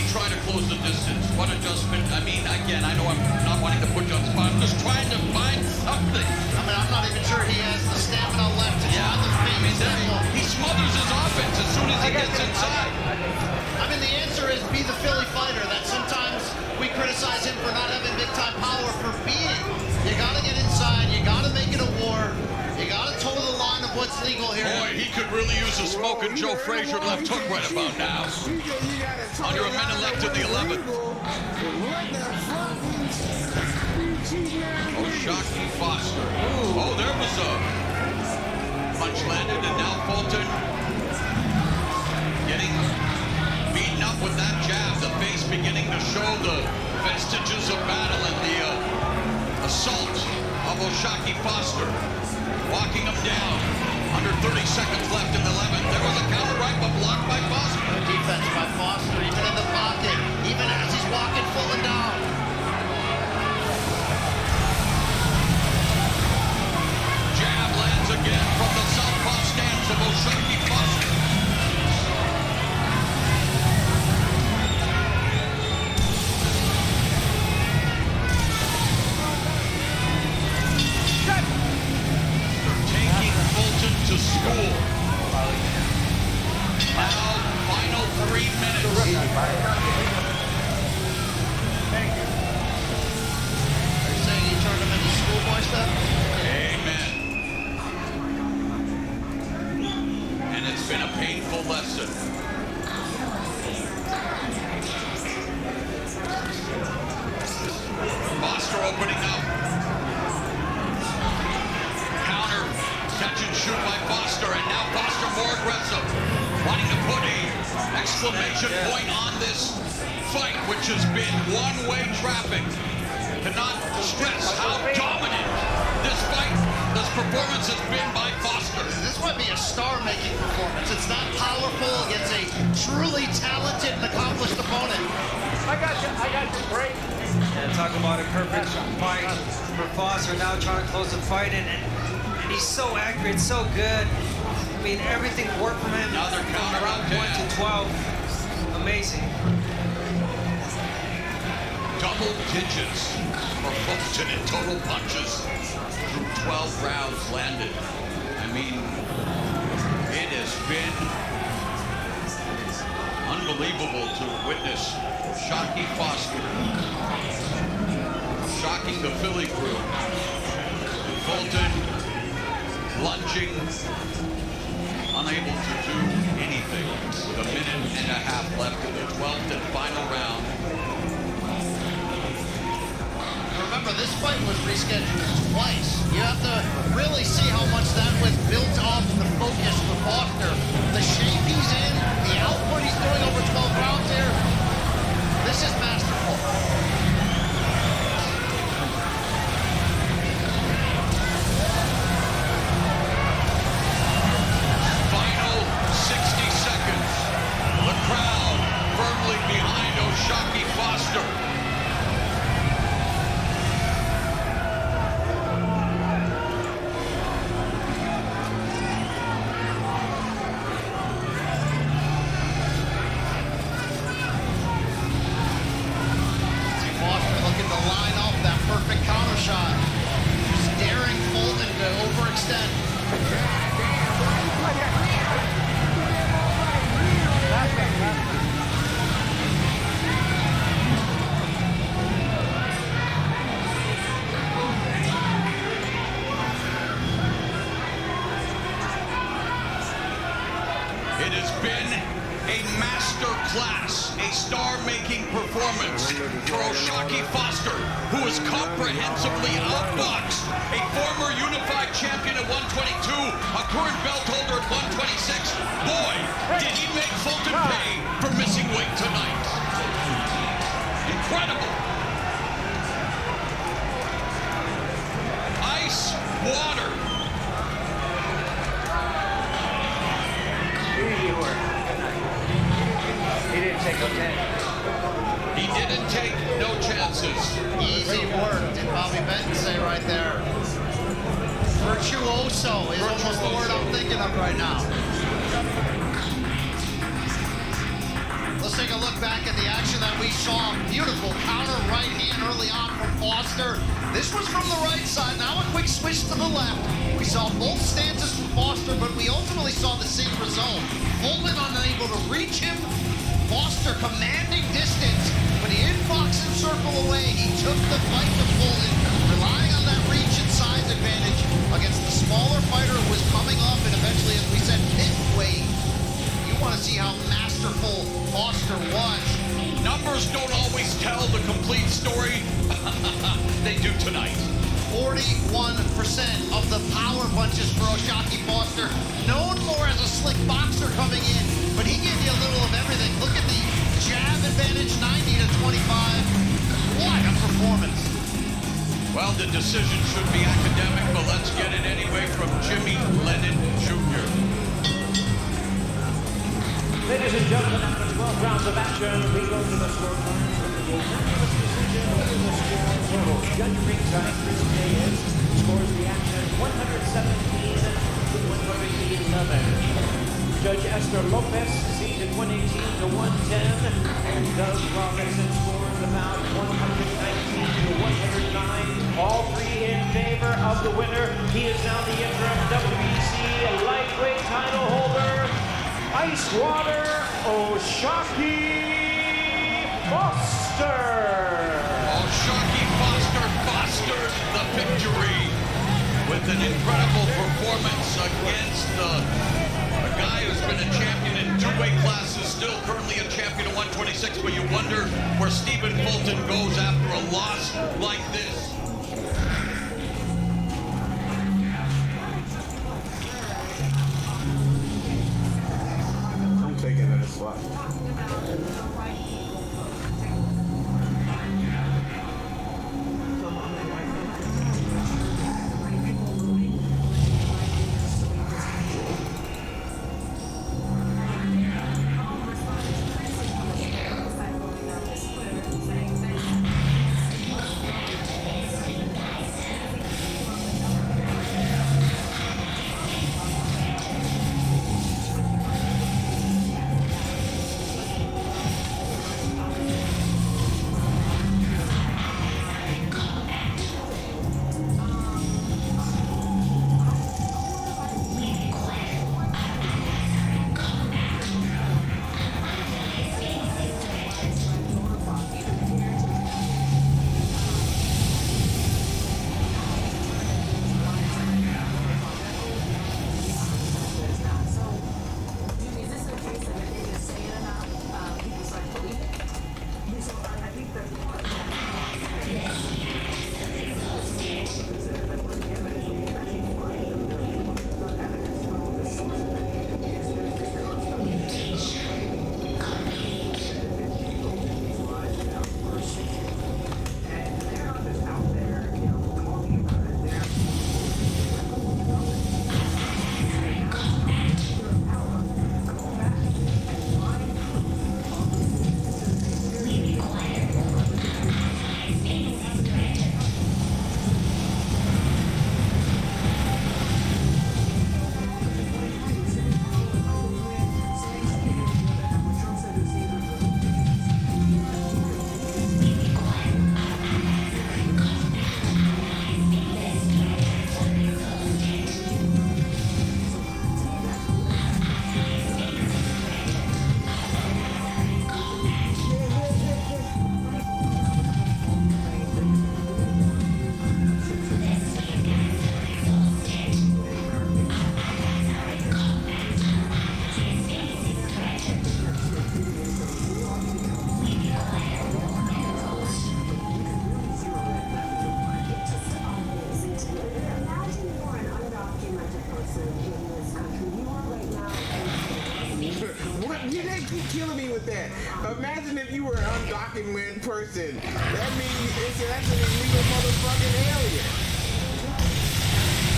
Try to close the distance. What adjustment? I mean, again, I know I'm not wanting to put you on the spot. I'm just trying to find something. I mean, I'm not even sure he has the stamina left to try the famous he smothers his offense. he gets inside. I mean, the answer is be the Philly fighter. That sometimes we criticize him for not having big-time power for being. You got to get inside. You got to make it a war. You got to toe the line of what's legal here. Boy, he could really use a smoking Joe Frazier left hook right about now. Under a minute left in the 11th. O'Shaquie Foster. Oh, there was a punch landed, and now Fulton getting beaten up with that jab. The face beginning to show the vestiges of battle and the assault of O'Shaquie Foster. Walking him down. Under 30 seconds left in the 11th. There was a counter right, but blocked by Foster. Good defense by Foster, even in the pocket, even as he's walking full and down. Jab lands again from the southpaw stance of O'Shaquie Foster. To school. Now, final 3 minutes. Thank you. Are you saying you turned him into schoolboy stuff? Amen. And it's been a painful lesson. Foster opening up. Counter. Catch and shoot by Foster, and now Foster more aggressive, wanting to put a exclamation point on this fight, which has been one-way traffic. Cannot stress how dominant this fight, this performance has been by Foster. This might be a star-making performance. It's not powerful against a truly talented and accomplished opponent. I got you, great. And talk about a perfect fight for Foster, now trying to close the fight, and he's so accurate, so good. I mean, everything worked for him. Another counter round 1 to 12. Amazing. Double digits for Fulton in total punches through 12 rounds landed. I mean, it has been unbelievable to witness O'Shaquie Foster shocking the Philly crew. Fulton lunging, unable to do anything with a minute and a half left in the 12th and final round. Remember, this fight was rescheduled twice. You have to really see how much that was built off the focus for Foster. The shape he's in, the output he's doing over 12 rounds here, this is masterful. Crowd firmly behind O'Shaquie Foster. Foster looking to line up that perfect counter shot. Just daring Fulton to overextend. It has been a master class, a star-making performance for O'Shaquie Foster, who has comprehensively outboxed a former unified champion at 122, a current belt holder at 126. Boy, did he make Fulton pay for missing weight tonight. Incredible. Ice, water. Easy work. He didn't take no chances. He didn't take no chances. Easy work, did Bobby Benton say right there. Virtuoso is almost the word I'm thinking of right now. Let's take a look back at the action that we saw. Beautiful counter right hand early on from Foster. This was from the right side. Now a quick switch to the left. We saw both stances from Foster, but we ultimately saw the same result. Fulton unable to reach him. Foster commanding distance, but he didn't box and circle away. He took the fight to Fulton, relying on that reach and size advantage against the smaller fighter who was coming up and eventually, as we said, pit weight. You want to see how masterful Foster was. Numbers don't always tell the complete story. They do tonight. 41% of the power punches for O'Shaquie Foster, known more as a slick boxer coming in, but he gave you a little of everything. Look at the jab advantage, 90 to 25. What a performance. Well, the decision should be academic, but let's get it anyway from Jimmy Lennon Jr. Ladies and gentlemen, after 12 rounds of action, we go to the scorecards with the unanimous decision over the score total. Judge ringside, Chris Reyes scores the action 117 to 111. Judge Esther Lopez sees it 118 to 110, and Doug Robinson scores the bout 119 to 109. All three in favor of the winner. He is now the interim WBC lightweight title holder, Icewater O'Shaquie Foster. O'Shaquie Foster fostered the victory with an incredible performance against a guy who's been a champion in two weight classes, still currently a champion at 126, but you wonder where Stephen Fulton goes after a loss like this. Taking it a slot. killing me with that. Imagine if you were an undocumented person. That means that's an illegal motherfucking alien. What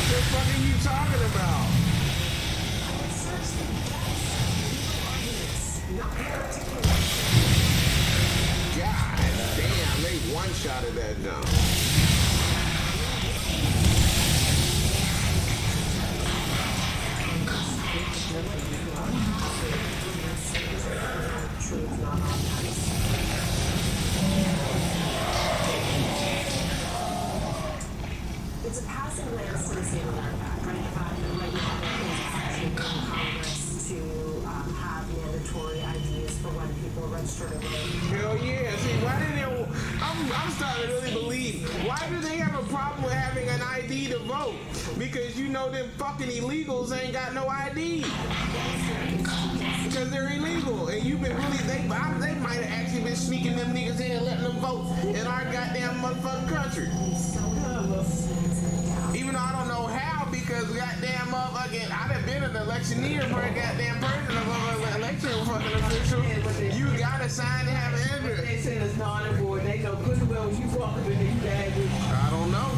the fuck are you talking about? God damn, they one-shotted that jump. It's a passive glance to the state of America, right? The fact that right now there's a Congress to Hell yeah. See, why did they... I'm starting to really believe. Why do they have a problem with having an ID to vote? Because you know them fucking illegals ain't got no ID. Because they're illegal. And you've been really... They might have actually been sneaking them niggas in and letting them vote in our goddamn motherfucking country. Even though I don't know how, because goddamn motherfucking... I done been an electioneer for a goddamn person of an election fucking official. You gotta sign to have an address. They say it's non-board. They know good and well when you walk up in there, you bag with. I don't know.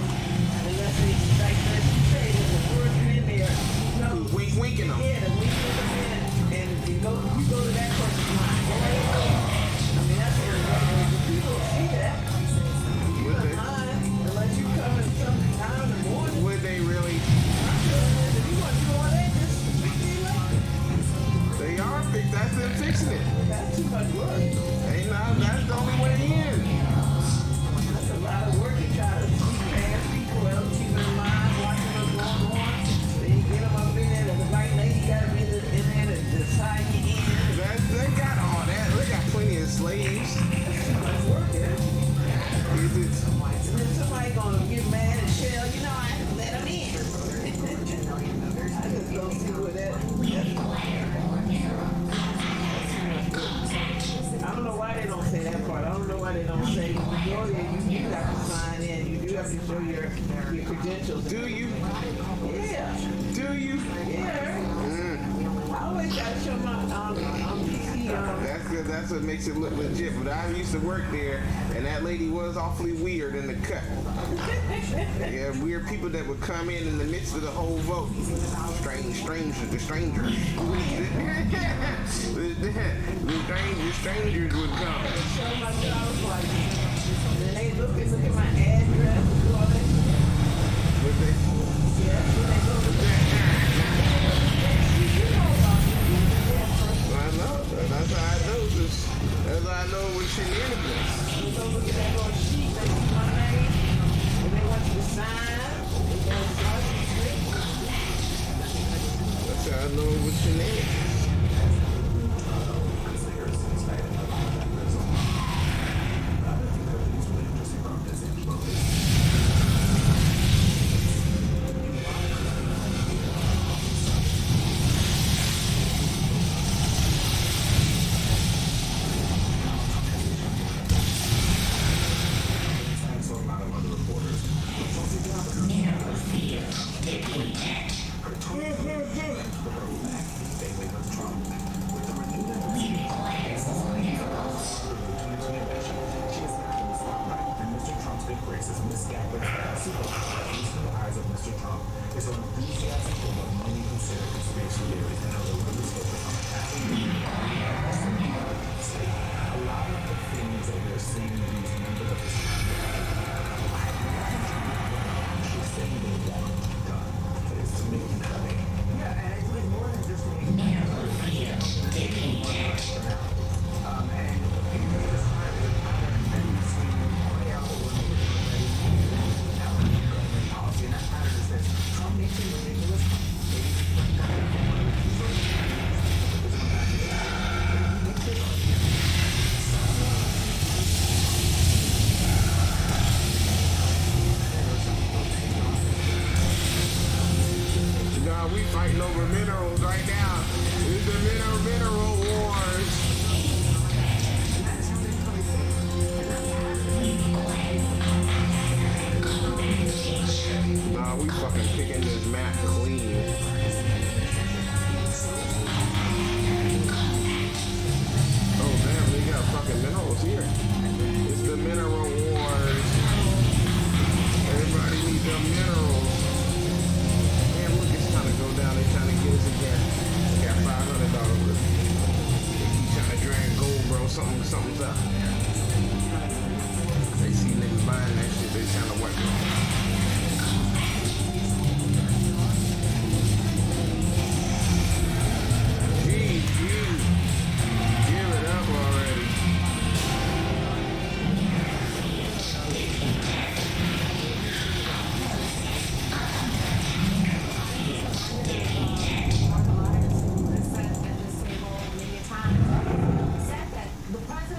Unless they, like you say, there's a person in there. No. Winking them. Yeah, the winking them in. And you go to that person's line. I mean, that's what people see that. Unless you come at some time in the morning. Would they really? If you want to do all that, just they are fixed. That's them fixing it. That's too much work. Ain't not. That's the only way in. That's a lot of work to try to keep past people, well, keep in mind, watching what's going on. Then you get them up in there, the right lady got to be in there to decide you in. They got all that. They got plenty of slaves. That's too much work, yeah. Is it? Then somebody gonna get mad and shell, you know, I have to let them in. I just don't see where that. I don't know why they don't say that part. I don't know why they don't say when you go there, you do have to sign in. You do have to show your credentials. Do you? Yeah. Do you? Yeah. I always gotta show my PC. That's what makes it look legit. But I used to work there, and that lady was awfully weird in the cut. Yeah, weird people that would come in the midst of the whole vote. The strangers would come. And they look at my address and all that. Would they? Yeah, when they go to I know. That's how I know this. That's how I know what shenanigans. You go look at that little sheet, they see my name, and they want you to sign. That's how I know what shenanigans. We fighting over minerals right now. It's the mineral wars. Nah, we fucking picking this map clean. Oh damn, they got fucking minerals here. It's the mineral wars. Everybody needs them minerals. Go down, they trying to get us again. Got $500 worth. They keep trying to drag gold, bro. Something's up. They see niggas buying that shit, they trying to wipe it off. Jeez, give it up already. The president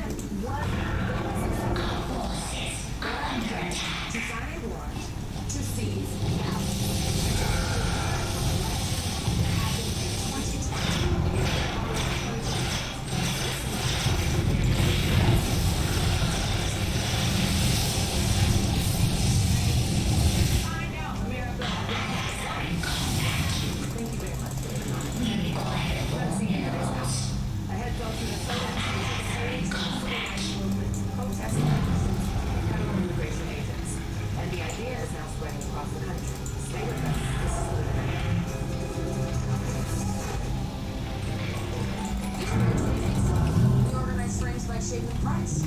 changing the price.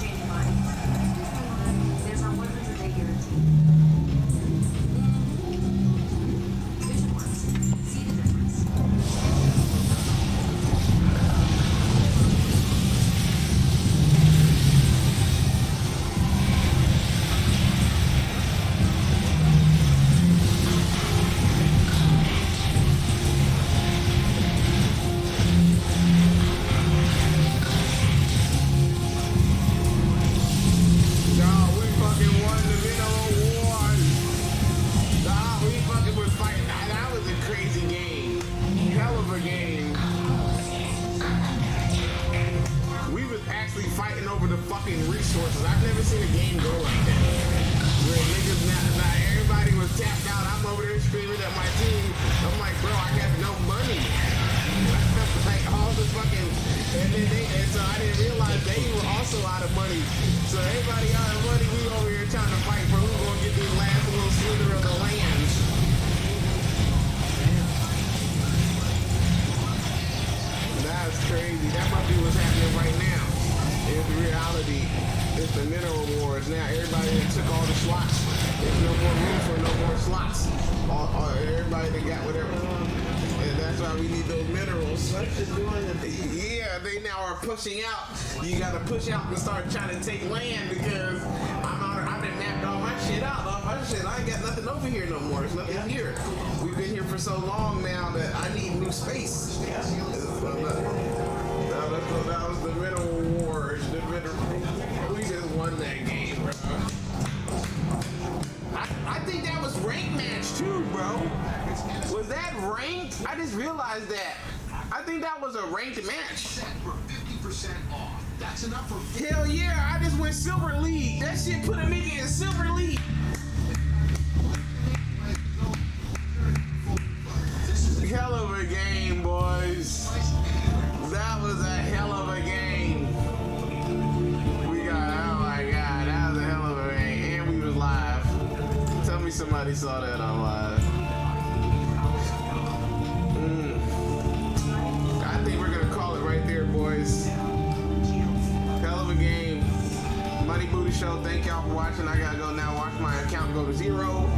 Changing mine. There's our 100-day guarantee. Vision works. See the difference. Resources. I've never seen a game go like that. Where niggas not everybody was tapped out. I'm over there screaming at my team. I'm like, bro, I got no money. Like all the fucking and so I didn't realize they were also out of money. So everybody out of money, we over here trying to fight for who's gonna get this last little slither of the lands. That's crazy. That must be what's happening right now. It's the reality. It's the mineral wars. Now everybody that took all the slots. There's no more room for no more slots. Everybody that got whatever. And that's why we need those minerals. Yeah, they now are pushing out. You gotta push out and start trying to take land because I've been mapped all my shit out. I ain't got nothing over here no more. There's nothing here. We've been here for so long now that I need new space. That was the mineral wars. We just won that game, bro. I think that was ranked match too, bro. Was that ranked? I just realized that. I think that was a ranked match. For 50% off. That's enough for. Hell yeah! I just went Silver League. That shit put a nigga in Silver League. Hell of a game, boys. That was a hell of a game. We got, oh my god, that was a hell of a game. And we was live. Tell me somebody saw that on live. I think we're gonna call it right there, boys. Hell of a game. Money Booty Show, thank y'all for watching. I gotta go now watch my account go to 0.